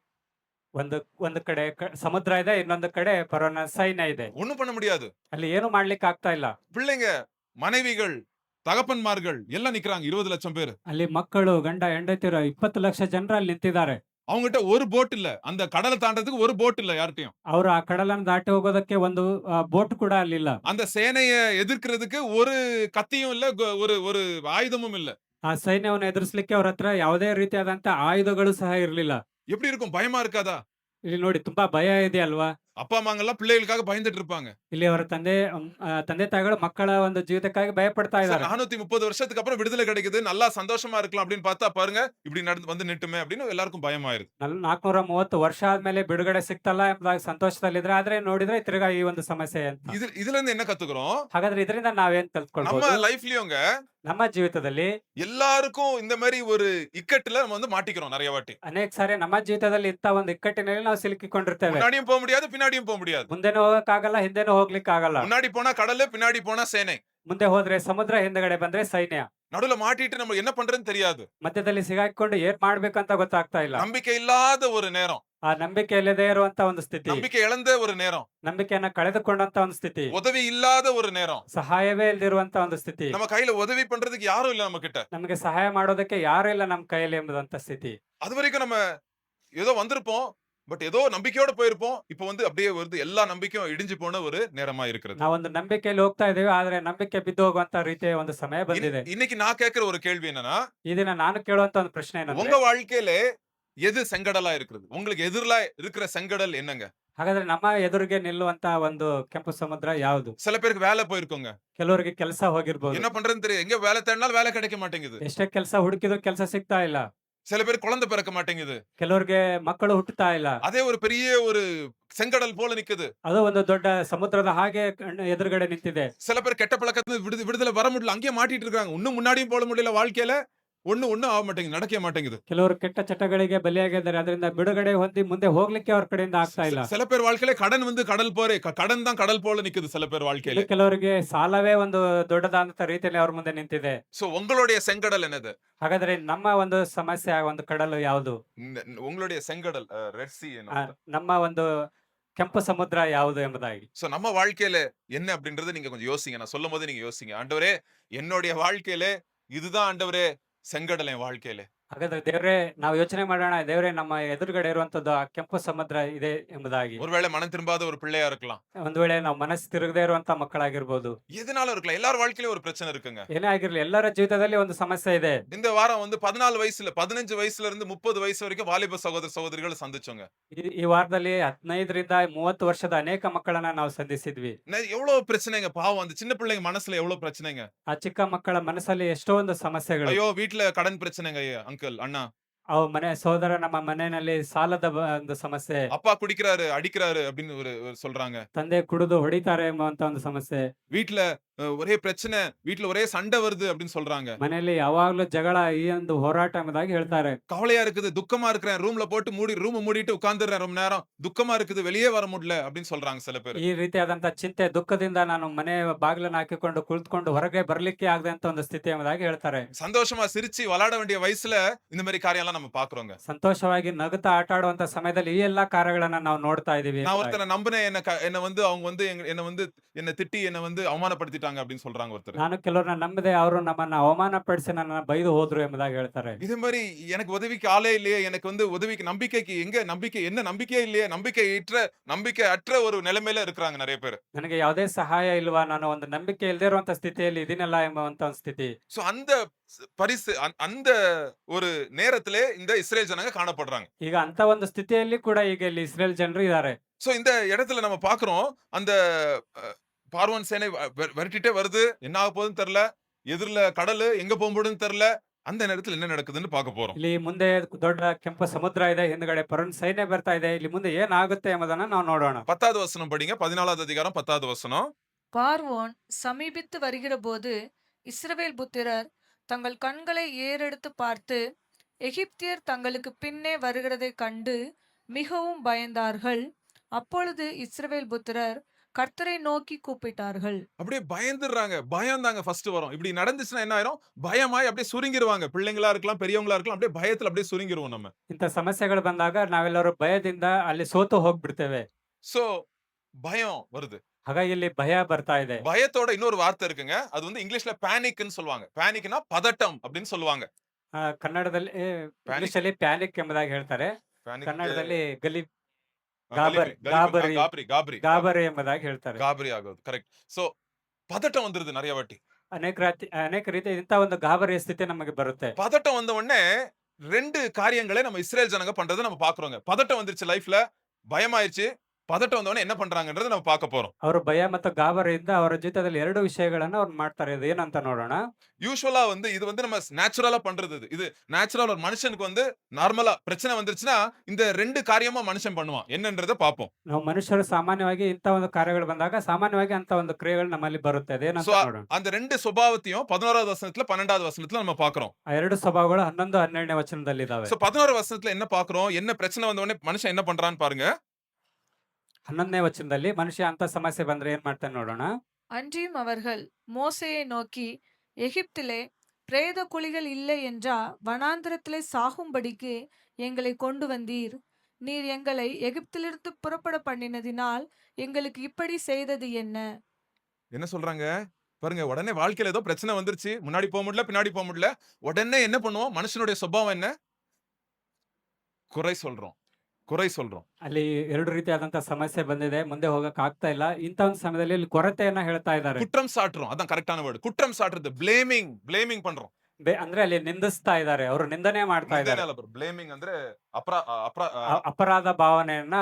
ಒಂದು ಒಂದು ಕಡೆ ಸಮುದ್ರ ಇದೆ, ಇನ್ನೊಂದು ಕಡೆ ಫರೋಹನ ಸೈನ್ಯ ಇದೆ. ஒண்ணும் பண்ண முடியாது. ಅಲ್ಲಿ ಏನು ಮಾಡ್ಲಿಕ್ಕೆ ಆಗ್ತಾ ಇಲ್ಲ. பிள்ளைங்க, மனைவிகள், தகப்பன்மார்கள் எல்லாம் நிக்கிறாங்க. 20,00,000 பேரு. ಅಲ್ಲಿ ಮಕ್ಕಳು, ಗಂಡ ಹೆಂಡತಿರು 20 ಲಕ್ಷ ಜನರು ಅಲ್ಲಿ ನಿಂತಿದ್ದಾರೆ. அவங்ககிட்ட ஒரு போட் இல்ல. அந்த கடலை தாண்டறதுக்கு ஒரு போட் இல்ல யார்கிட்டயும். ಅವರು ಆ ಕಡಲನ್ನು ದಾಟಿ ಹೋಗೋದಕ್ಕೆ ಒಂದು ಬೋಟ್ ಕೂಡ ಅಲ್ಲಿಲ್ಲ. அந்த சேனைய எதிர்க்கிறதுக்கு ஒரு கத்தியும் இல்ல, ஒரு ஒரு ஆயுதமும் இல்ல. ಆ ಸೈನ್ಯವನ್ನು ಎದುರಿಸಲಿಕ್ಕೆ ಅವ್ರ ಹತ್ರ ಯಾವುದೇ ರೀತಿಯಾದಂತ ಆಯುಧಗಳು ಸಹ ಇರಲಿಲ್ಲ. எப்படி இருக்கும்? பயமா இருக்காதா? ಇಲ್ಲಿ ನೋಡಿ ತುಂಬಾ ಭಯ ಇದೆ ಅಲ್ವಾ? அப்பா அம்மாங்கெல்லாம் பிள்ளைகளுக்காக பயந்துட்டு இருப்பாங்க. ಇಲ್ಲಿ ಅವರ ತಂದೆ ತಾಯಿಗಳು ಮಕ್ಕಳ ಒಂದು ಜೀವಿತಕ್ಕಾಗಿ ಭಯ ಪಡ್ತಾ சரி, ಇದ್ದಾರೆ. 430 வருஷத்துக்கு அப்புறம் விடுதலை கிடைக்குது. நல்லா சந்தோஷமா இருக்கலாம் அப்படின்னு பார்த்தா பாருங்க, இப்படி நடந்து வந்து நிட்டுமே அப்படின்னு எல்லாருக்கும் பயமாயிருது. 430 ವರ್ಷ ಆದ್ಮೇಲೆ ಬಿಡುಗಡೆ ಸಿಕ್ತಲ್ಲ ಎಂಬುದಾಗಿ ಸಂತೋಷದಲ್ಲಿದ್ರೆ, ಆದ್ರೆ ನೋಡಿದ್ರೆ ತಿರ್ಗಾ ಈ ಒಂದು ಸಮಸ್ಯೆ ಅಂತ. இதுல இருந்து என்ன கத்துக்கிறோம்? ಹಾಗಾದ್ರೆ ಇದರಿಂದ ನಾವೇನ್ நம்ம ಕಲ್ತ್ಕೊಳ್ಬಹುದು? லைஃப்லயுங்க ನಮ್ಮ ಜೀವಿತದಲ್ಲಿ எல்லாருக்கும் இந்த மாதிரி ஒரு இக்கட்டுல நம்ம வந்து மாட்டிக்கிறோம் நிறைய வாட்டி. ಅನೇಕ ಸಾರಿ ನಮ್ಮ ಜೀವಿತದಲ್ಲಿ ಇಂತ ಒಂದು ಇಕ್ಕಟ್ಟಿನಲ್ಲಿ ನಾವು ಸಿಲುಕಿಕೊಂಡಿರ್ತೇವೆ. முன்னாடியும் போக முடியாது, பின்னாடியும் போக முடியாது. ಮುಂದೆನೂ ಹೋಗಕ್ಕಾಗಲ್ಲ, ಹಿಂದೆನೂ ಹೋಗ್ಲಿಕ್ಕೆ ಆಗಲ್ಲ. முன்னாடி போனா கடலு, பின்னாடி போனா சேனை. ಮುಂದೆ ಹೋದ್ರೆ ಸಮುದ್ರ, ಹಿಂದಗಡೆ ಬಂದ್ರೆ ಸೈನ್ಯ. நடுவுல மாட்டிட்டு நம்ம என்ன பண்றதுன்னு தெரியாது. ಮಧ್ಯದಲ್ಲಿ ಸಿಗಾಕೊಂಡು ಏನ್ ಮಾಡ್ಬೇಕಂತ ಗೊತ್ತಾಗ್ತಾ ಇಲ್ಲ. நம்பிக்கை இல்லாத ஒரு நேரம். ಆ ನಂಬಿಕೆ ಇಲ್ಲದೆ ಇರುವಂತ ಒಂದು ಸ್ಥಿತಿ, நம்பிக்கை இழந்த ஒரு நேரம். ನಂಬಿಕೆಯನ್ನ ಕಳೆದುಕೊಂಡಂತ ಒಂದು ಸ್ಥಿತಿ, உதவி இல்லாத ஒரு நேரம். ಸಹಾಯವೇ ಇಲ್ದಿರುವಂತ ಒಂದು ಸ್ಥಿತಿ, நம்ம கையில உதவி பண்றதுக்கு யாரும் இல்ல நம்ம கிட்ட. ನಮಗೆ ಸಹಾಯ ಮಾಡೋದಕ್ಕೆ ಯಾರು ಇಲ್ಲ ನಮ್ಮ ಕೈಯಲ್ಲಿ ಎಂಬುದಂತ ಸ್ಥಿತಿ. அது வரைக்கும் நம்ம ஏதோ வந்திருப்போம், பட் ஏதோ நம்பிக்கையோட போயிருப்போம். இப்போ வந்து அப்படியே வருது, எல்லா நம்பிக்கையும் இடிஞ்சு போன ஒரு நேரமா இருக்கிறது. ನಾವೊಂದು ನಂಬಿಕೆಯಲ್ಲಿ ಹೋಗ್ತಾ ಇದೀವಿ, ಆದ್ರೆ ನಂಬಿಕೆ ಬಿದ್ದು ಹೋಗುವಂತ ರೀತಿಯ ಒಂದು ಸಮಯ ಬಂದಿದೆ. இன்னைக்கு நான் கேட்கிற ஒரு கேள்வி என்னன்னா, ಈ ದಿನ ನಾನು ಕೇಳುವಂತ ಒಂದು ಪ್ರಶ್ನೆ ಏನಂದ್ರೆ, உங்க வாழ்க்கையில எது செங்கடலா இருக்குது? உங்களுக்கு எதிரில இருக்கிற செங்கடல் என்னங்க? ಹಾಗಾದ್ರೆ ನಮ್ಮ ಎದುರಿಗೆ ನಿಲ್ಲುವಂತ ಒಂದು ಕೆಂಪು ಸಮುದ್ರ ಯಾವುದು? சில பேருக்கு வேலை போயிருக்கோங்க. ಕೆಲವರಿಗೆ ಕೆಲಸ ಹೋಗಿರ್ಬೋದು. என்ன பண்றதுன்னு தெரியும். எங்க வேலை தேடினாலும் வேலை கிடைக்க மாட்டேங்குது. ಎಷ್ಟೇ ಕೆಲಸ ಹುಡುಕಿದ್ರು ಕೆಲಸ ಸಿಗ್ತಾ ಇಲ್ಲ. சில பேர் குழந்தை பிறக்க மாட்டேங்குது. ಕೆಲವ್ರಿಗೆ ಮಕ್ಕಳು ಹುಟ್ಟುತ್ತಾ ಇಲ್ಲ. அதே ஒரு பெரிய ஒரு செங்கடல் போல நிக்குது. ಅದು ಒಂದು ದೊಡ್ಡ ಸಮುದ್ರದ ಹಾಗೆ ಎದುರುಗಡೆ ನಿಂತಿದೆ. சில பேர் கெட்ட பழக்கத்துல விடுதலை வர முடியல. அங்கேயே மாட்டிட்டு இருக்காங்க. இன்னும் முன்னாடியும் போட முடியல வாழ்க்கையில. ஒண்ணும் ஆக மாட்டேங்குது. நடக்கவே மாட்டேங்குது. ಕೆಲವರು ಕೆಟ್ಟ ಚಟಗಳಿಗೆ ಬಲಿಯಾಗಿದ್ದಾರೆ. ಅದರಿಂದ ಬಿಡುಗಡೆ ಹೊಂದಿ ಮುಂದೆ ಹೋಗ್ಲಿಕ್ಕೆ ಅವ್ರ ಕಡೆಯಿಂದ ಆಗ್ತಾ ಇಲ್ಲ. சில பேர் வாழ்க்கையில கடன் வந்து கடல் போரே கடன் தான் கடல் போல நிக்குது சில பேர் வாழ்க்கையில. ಇನ್ನು ಕೆಲವರಿಗೆ ಸಾಲವೇ ಒಂದು ದೊಡ್ಡದಾದಂತ ರೀತಿಯಲ್ಲಿ ಅವ್ರ ಮುಂದೆ ನಿಂತಿದೆ. சோ உங்களுடைய செங்கடல் என்னது? ಹಾಗಾದ್ರೆ ನಮ್ಮ ಒಂದು ಸಮಸ್ಯೆ ಒಂದು ಕಡಲು ಯಾವುದು? உங்களுடைய செங்கடல் ரெட் சி ಆ, ನಮ್ಮ ಒಂದು ಕೆಂಪು ಸಮುದ್ರ ಯಾವುದು ಎಂಬುದಾಗಿ. சோ நம்ம வாழ்க்கையில என்ன அப்படின்றது நீங்க கொஞ்சம் யோசிங்க. நான் சொல்லும்போது நீங்க யோசிங்க. ஆண்டவரே என்னுடைய வாழ்க்கையில இதுதான் ஆண்டவரே செங்கடல் என் வாழ்க்கையில. ಹಾಗಾದ್ರೆ ದೇವರೇ ನಾವು ಯೋಚನೆ ಮಾಡೋಣ, ದೇವರೇ ನಮ್ಮ ಎದುರುಗಡೆ ಇರುವಂತದ್ದು ಆ ಕೆಂಪು ಸಮುದ್ರ ಇದೆ ಎಂಬುದಾಗಿ. ஒருவேளை மனம் திரும்பாத ஒரு பிள்ளையா இருக்கலாம். ಒಂದು ವೇಳೆ ನಾವು ಮನಸ್ಸು ತಿರುಗದೇ ಇರುವಂತ ಮಕ್ಕಳಾಗಿರ್ಬೋದು. எதனால இருக்கலாம். எல்லார் வாழ்க்கையிலும் ஒரு பிரச்சனை இருக்குங்க. ಏನೇ ಆಗಿರ್ಲಿ, ಎಲ್ಲರ ಜೀವಿತದಲ್ಲಿ ಒಂದು ಸಮಸ್ಯೆ ಇದೆ. இந்த வாரம் வந்து 14 வயசுல 15 வயசுல இருந்து 30 வயசு வரைக்கும் வாலிப சகோதர சகோதரிகளை சந்திச்சோங்க. ಈ ವಾರದಲ್ಲಿ 15 ರಿಂದ 30 ವರ್ಷದ ಅನೇಕ ಮಕ್ಕಳನ್ನ ನಾವು ಸಂಧಿಸಿದ್ವಿ. எவ்வளவு பிரச்சனைங்க பாவம். அந்த சின்ன பிள்ளைங்க மனசுல எவ்வளவு பிரச்சனைங்க. ಆ ಚಿಕ್ಕ ಮಕ್ಕಳ ಮನಸ್ಸಲ್ಲಿ ಎಷ್ಟೋ ಒಂದು ಸಮಸ್ಯೆಗಳು. ஐயோ வீட்ல கடன் பிரச்சனைங்க அங்கிள் அண்ணா. ಅವು ಮನೆ ಸೋದರ ನಮ್ಮ ಮನೆಯಲ್ಲಿ ಸಾಲದ ಒಂದು ಸಮಸ್ಯೆ. அப்பா குடிக்கிறாரு அடிக்கிறாரு அப்படின்னு சொல்றாங்க. ತಂದೆ ಕುಡಿದು ಹೊಡಿತಾರೆ ಎಂಬಂತ ಒಂದು ಸಮಸ್ಯೆ. வீட்ல ஒரே பிரச்சனை, வீட்ல ஒரே சண்டை வருது அப்படின்னு சொல்றாங்க. ಮನೆಯಲ್ಲಿ ಯಾವಾಗ್ಲೂ ಜಗಳ, ಈ ಒಂದು ಹೋರಾಟ ಎಂಬುದಾಗಿ ಹೇಳ್ತಾರೆ. கவலையா இருக்குது, துக்கமா இருக்கிறேன், ரூம்ல போட்டு ரூம் மூடிட்டு உட்கார்ந்துடுறேன் ரொம்ப நேரம், துக்கமா இருக்குது, வெளியே வர முடியல அப்படின்னு சொல்றாங்க சில பேர். ಈ ರೀತಿಯಾದಂತ ಚಿಂತೆ, ದುಃಖದಿಂದ ನಾನು ಮನೆ ಬಾಗಿಲನ್ನು ಹಾಕಿಕೊಂಡು ಕುಳಿತುಕೊಂಡು ಹೊರಗೆ ಬರ್ಲಿಕ್ಕೆ ಆಗದೆ ಅಂತ ಒಂದು ಸ್ಥಿತಿ ಎಂಬುದಾಗಿ ಹೇಳ್ತಾರೆ. சந்தோஷமா சிரிச்சு விளையாட வேண்டிய வயசுல இந்த மாதிரி காரியம் எல்லாம் நம்ம பாக்குறோங்க. ಸಂತೋಷವಾಗಿ ನಗುತ್ತಾ ಆಟ ಆಡುವಂತ ಸಮಯದಲ್ಲಿ ಈ ಎಲ್ಲಾ ಕಾರ್ಯಗಳನ್ನ ನಾವು ನೋಡ್ತಾ ಇದೀವಿ. நான் ஒருத்தனை நம்பினேன், என்ன வந்து அவங்க வந்து என்ன திட்டி என்ன வந்து அவமானப்படுத்திட்டாங்க அப்படின்னு சொல்றாங்க ஒருத்தர். ನಾನು ಕೆಲವ್ರನ್ನ ನಂಬದೆ, ಅವರು ನಮ್ಮನ್ನ ಅವಮಾನ ಪಡಿಸಿ ನನ್ನನ್ನ ಬೈದು ಹೋದ್ರು ಎಂಬುದಾಗಿ ಹೇಳ್ತಾರೆ. இது மாதிரி எனக்கு உதவிக்கு ஆளே இல்லையே, எனக்கு வந்து உதவிக்கு நம்பிக்கைக்கு எங்க நம்பிக்கை, என்ன நம்பிக்கையே இல்லையே, நம்பிக்கை அற்ற ஒரு நிலைமையில இருக்கிறாங்க நிறைய பேர். ನನಗೆ ಯಾವುದೇ ಸಹಾಯ ಇಲ್ವಾ, ನಾನು ಒಂದು ನಂಬಿಕೆ ಇಲ್ಲದೆ ಇರುವಂತ ಸ್ಥಿತಿಯಲ್ಲಿ ಇದೀನಲ್ಲ ಎಂಬಂತ ಒಂದು ಸ್ಥಿತಿ. சோ அந்த அந்த ஒரு நேரத்திலே இந்த இஸ்ரேல் ஜனங்க காணப்படுறாங்க. ಈಗ ಅಂತ ಒಂದು ಸ್ಥಿತಿಯಲ್ಲಿ ಕೂಡ ಈಗ ಇಲ್ಲಿ ಇಸ್ರೇಲ್ ಜನರು ಇದ್ದಾರೆ. சோ இந்த இடத்துல நம்ம பாக்குறோம், அந்த பார்வோன் சேனை விரட்டிட்டே வருது. என்ன ஆக போகுதுன்னு தெரியல. எதிரில கடல் எங்க போகும்போதுன்னு தெரியல. அந்த நேரத்துல என்ன நடக்குதுன்னு பார்க்க போறோம். ಇಲ್ಲಿ ಮುಂದೆ ದೊಡ್ಡ ಕೆಂಪು ಸಮುದ್ರ ಇದೆ, ಹಿಂದ್ಗಡೆ ಪರನ್ ಸೈನ್ಯ ಬರ್ತಾ ಇದೆ. ಇಲ್ಲಿ ಮುಂದೆ ಏನಾಗುತ್ತೆ ಎಂಬುದನ್ನ ನಾವು ನೋಡೋಣ. 10வது வசனம் படிங்க. 14வது அதிகாரம் 10வது வசனம். பார்வோன் சமீபித்து வருகிறபோது இஸ்ரவேல் புத்திரர் தங்கள் கண்களை ஏறெடுத்து பார்த்து எகிப்தியர் தங்களுக்கு பின்னே வருகிறதைக் கண்டு மிகவும் பயந்தார்கள். அப்பொழுது இஸ்ரவேல் புத்திரர் கர்த்தரை நோக்கி கூப்பிட்டார்கள். அப்படியே பயந்துடுறாங்க. பயம் தாங்க ஃபர்ஸ்ட் வரும். இப்படி நடந்துச்சுன்னா என்ன ஆயிரும்? பயமாய் அப்படியே சுருங்கிருவாங்க. பிள்ளைங்களா இருக்கலாம், பெரியவங்களா இருக்கலாம். அப்படியே பயத்துல அப்படியே சுருங்கிருவோம் நம்ம. ಇಂಥ ಸಮಸ್ಯೆಗಳು ಬಂದಾಗ ನಾವೆಲ್ಲರೂ ಭಯದಿಂದ ಅಲ್ಲಿ ಸೋತು ಹೋಗ್ಬಿಡ್ತೇವೆ. சோ பயம் வருது. ಹಾಗಾಗಿ ಇಲ್ಲಿ ಭಯ ಬರ್ತಾ ಇದೆ. பயத்தோட இன்னொரு வார்த்தை இருக்குங்க. அது வந்து இங்கிலீஷ்ல பேனிக்னு சொல்லுவாங்க. பேனிக்னா பதட்டம் அப்படின்னு சொல்லுவாங்க. ಕನ್ನಡದಲ್ಲಿ ಇಂಗ್ಲಿಷ್ ಅಲ್ಲಿ ಪ್ಯಾನಿಕ್ ಎಂಬುದಾಗಿ ಹೇಳ್ತಾರೆ. பேனிக் ಕನ್ನಡದಲ್ಲಿ ಗಾಬರಿ ಗಾಬರಿ ಎಂಬುದಾಗಿ ಹೇಳ್ತಾರೆ. ಗಾಬರಿ ಆಗೋದು ಕರೆಕ್ಟ್. சோ பதட்டம் வந்துருது நிறைய வாட்டி. ಅನೇಕ ರೀತಿ ಇಂಥ ಒಂದು ಗಾಬರಿಯ ಸ್ಥಿತಿ ನಮಗೆ ಬರುತ್ತೆ. பதட்டம் வந்த உடனே ரெண்டு காரியங்களை நம்ம இஸ்ரேல் ஜனங்க பண்றதை நம்ம பாக்குறோங்க. பதட்டம் வந்துருச்சு லைஃப்ல, பயமாயிருச்சு. பதட்டம் வந்தவொடனே என்ன பண்றாங்கன்றதை நம்ம பார்க்க போறோம். ಅವರು ಭಯ ಮತ್ತು ಗಾಬರಿಯಿಂದ ಅವರ ಜೀವಿತದಲ್ಲಿ ಎರಡು ವಿಷಯಗಳನ್ನ ಅವ್ರು ಮಾಡ್ತಾರೆ. ಇದು ಏನಂತ ನೋಡೋಣ. யூசுவலா வந்து இது வந்து நம்ம நேச்சுரலா பண்றது. இது நேச்சுரல். ஒரு மனுஷனுக்கு வந்து நார்மலா பிரச்சனை வந்துருச்சுன்னா இந்த ரெண்டு காரியமா மனுஷன் பண்ணுவான். என்னன்றதை பார்ப்போம். ನಾವು ಮನುಷ್ಯರು ಸಾಮಾನ್ಯವಾಗಿ ಇಂಥ ಒಂದು ಕಾರ್ಯಗಳು ಬಂದಾಗ ಸಾಮಾನ್ಯವಾಗಿ ಅಂತ ಒಂದು ಕ್ರಿಯೆಗಳು ನಮ್ಮಲ್ಲಿ ಬರುತ್ತೆ. ಅದೇನಂತ ನೋಡೋಣ. அந்த ரெண்டு சுபாவத்தையும் 11வது வசனத்துல 12வது வசனத்துல நம்ம பார்க்கிறோம். ಆ ಎರಡು ಸ್ವಭಾವಗಳು 11, 12ನೇ ವಚನದಲ್ಲಿ ಇದಾವೆ. சோ 11வது வசனத்துல என்ன பார்க்கிறோம்? என்ன பிரச்சனை வந்த உடனே மனுஷன் என்ன பண்றான்னு பாருங்க. 11ನೇ ವಚನದಲ್ಲಿ ಮನುಷ್ಯ ಅಂತ ಸಮಸ್ಯೆ ಬಂದ್ರೆ ಏನ್ ಮಾಡ್ತಾನೆ ನೋಡೋಣ. அன்றியும் அவர்கள் மோசேயை நோக்கி, எகிப்திலே பிரேத குழிகள் இல்லை என்றா வனாந்திரத்திலே சாகும்படிக்கு எங்களை கொண்டு வந்தீர். நீர் எங்களை எகிப்திலிருந்து புறப்பட பண்ணினதினால் எங்களுக்கு இப்படி செய்தது என்ன? என்ன சொல்றாங்க பாருங்க. உடனே வாழ்க்கையில ஏதோ பிரச்சனை வந்துருச்சு. முன்னாடி போக முடியல, பின்னாடி போக முடியல. உடனே என்ன பண்ணுவோம்? மனுஷனுடைய சுபாவம் என்ன? குறை சொல்றோம். ಅಲ್ಲಿ ಎರಡು ರೀತಿಯಾದಂತ ಸಮಸ್ಯೆ ಬಂದಿದೆ, ಮುಂದೆ ಹೋಗಕ್ ಆಗ್ತಾ ಇಲ್ಲ. ಇಂಥ ಒಂದು ಸಮಯದಲ್ಲಿ ಇಲ್ಲಿ ಕೊರತೆಯನ್ನ ಹೇಳ್ತಾ ಇದ್ದಾರೆ. குற்றம் சாட்டுறோம். அதான் கரெக்டான வேர்டு. குற்றம் சாட்டுறது. ಬ್ಲೇಮಿಂಗ್ பண்றோம். ಅಂದ್ರೆ ಅಲ್ಲಿ ನಿಂದಿಸ್ತಾ ಇದ್ದಾರೆ, ಅವರು ನಿಂದನೆ ಮಾಡ್ತಾ ಇದ್ದಾರೆ. ಬ್ಲೇಮಿಂಗ್ ಅಂದ್ರೆ ಅಪರಾಧ ಭಾವನೆಯನ್ನ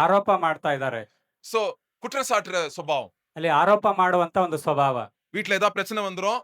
ಆರೋಪ ಮಾಡ್ತಾ ಇದ್ದಾರೆ. சோ குற்றம் சாட்டுற சுபாவம். ಅಲ್ಲಿ ಆರೋಪ ಮಾಡುವಂತ ಒಂದು ಸ್ವಭಾವ. வீட்ல ஏதாவது பிரச்சனை வந்துரும்.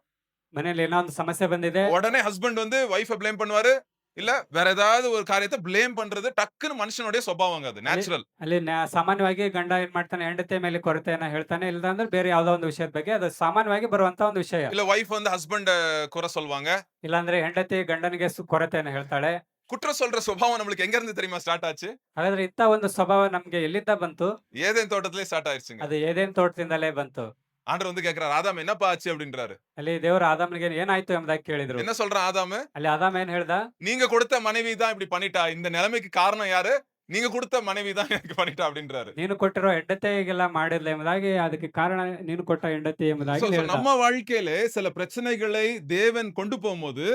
ಮನೇಲಿ ಏನೋ ಒಂದು ಸಮಸ್ಯೆ ಬಂದಿದೆ. உடனே ஹஸ்பண்ட் வந்து வைஃப ப்ளேம் பண்ணுவாரு. இல்ல வேற ஏதாவது ஒரு காரியத்த ப்ளேம் பண்றது டக்குன்னு மனுஷனுடைய சுபாவங்க அது. ಅಲ್ಲಿ நேச்சுரல். ಅಲ್ಲಿ ಸಾಮಾನ್ಯವಾಗಿ ಗಂಡ ಏನ್ ಮಾಡ್ತಾನೆ, ಹೆಂಡತಿಯ ಮೇಲೆ ಕೊರತೆಯನ್ನ ಹೇಳ್ತಾನೆ, ಇಲ್ಲಾಂದ್ರೆ ಬೇರೆ ಯಾವ್ದೋ ಒಂದು ವಿಷಯದ ಬಗ್ಗೆ. ಅದು ಸಾಮಾನ್ಯವಾಗಿ ಬರುವಂತ ಒಂದು ವಿಷಯ. இல்ல வைஃப் வந்து ஹஸ்பண்ட குறை சொல்வாங்க. ಇಲ್ಲಾಂದ್ರೆ ಹೆಂಡತಿ ಗಂಡನಿಗೆ ಕೊರತೆಯನ್ನ ಹೇಳ್ತಾಳೆ. குற்றம் சொல்ற சுபாவம் நம்மளுக்கு எங்க இருந்து தெரியுமா ஸ்டார்ட் ஆச்சு? ಹಾಗಾದ್ರೆ ಇಂಥ ಒಂದು ಸ್ವಭಾವ ನಮ್ಗೆ ಎಲ್ಲಿಂದ ಬಂತು? ஏதேன் தோட்டத்திலே ஸ்டார்ட் ஆயிருச்சுங்க. ಅದು ಏದೇನ್ ತೋಟದಿಂದಲೇ ಬಂತು. ஆண்டவர் வந்து கேக்குறாரு, ஆதாம் என்னப்பா ஆச்சு அப்படின்றாரு. ಅಲ್ಲಿ ದೇವರು ಆದಾಮನಿಗೆ ಏನಾಯ್ತು ಎಂಬುದಾಗಿ ಕೇಳಿದ್ರು. என்ன சொல்றான் ஆதாம்? ಅಲ್ಲಿ ಆದಾಮ ಏನ್ ಹೇಳ್ದ? நீங்க கொடுத்த மனைவி தான் இப்படி பண்ணிட்டா. இந்த நிலைமைக்கு காரணம் யாரு? நீங்க கொடுத்த மனைவி தான் எனக்கு பண்ணிட்டா அப்படின்றாரு. ನೀನು ಕೊಟ್ಟಿರೋ ಹೆಂಡತಿ ಹೀಗೆಲ್ಲ ಮಾಡಿದ್ಲ ಎಂಬುದಾಗಿ, ಅದಕ್ಕೆ ಕಾರಣ ನೀನು ಕೊಟ್ಟ ಹೆಂಡತಿ ಎಂಬುದಾಗಿ ಹೇಳ್ದ. நம்ம வாழ்க்கையில சில பிரச்சனைகளை தேவன் கொண்டு போகும்போது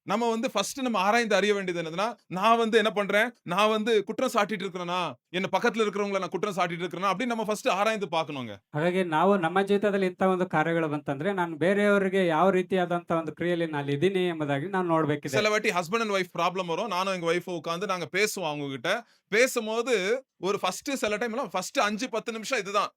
நம்ம வந்து ஃபர்ஸ்ட் நம்ம ஆராய்ந்து அறிய வேண்டியது என்னதுன்னா, நான் வந்து என்ன பண்றேன்? நான் வந்து குற்றம் சாட்டிட்டு இருக்கிறேனா? என்ன பக்கத்துல இருக்கிறவங்கள நான் குற்றம் சாட்டிட்டு இருக்கிறேனா? அப்படின்னு நம்ம ஃபர்ஸ்ட் ஆராய்ந்து பார்க்கணுங்க. ಹಾಗಾಗಿ ನಾವು ನಮ್ಮ ಜೀವಿತದಲ್ಲಿ ಇಂಥ ಒಂದು ಕಾರ್ಯಗಳು ಬಂತಂದ್ರೆ, ನಾನು ಬೇರೆಯವರಿಗೆ ಯಾವ ರೀತಿಯಾದಂತ ಒಂದು ಕ್ರಿಯೆಯಲ್ಲಿ ನಾನು ಇದ್ದೀನಿ ಎಂಬುದಾಗಿ ನಾವು ನೋಡ್ಬೇಕಿದೆ. சில வாட்டி ஹஸ்பண்ட் அண்ட் ஒய்ஃப் ப்ராப்ளம் வரும். நானும் எங்க ஒய்ஃபும் உட்கார்ந்து நாங்க பேசுவோம் அவங்க கிட்ட. பேசும்போது ஒரு ஃபர்ஸ்ட் சில டைம்லாம் ஃபர்ஸ்ட் 5-10 நிமிஷம் இதுதான்.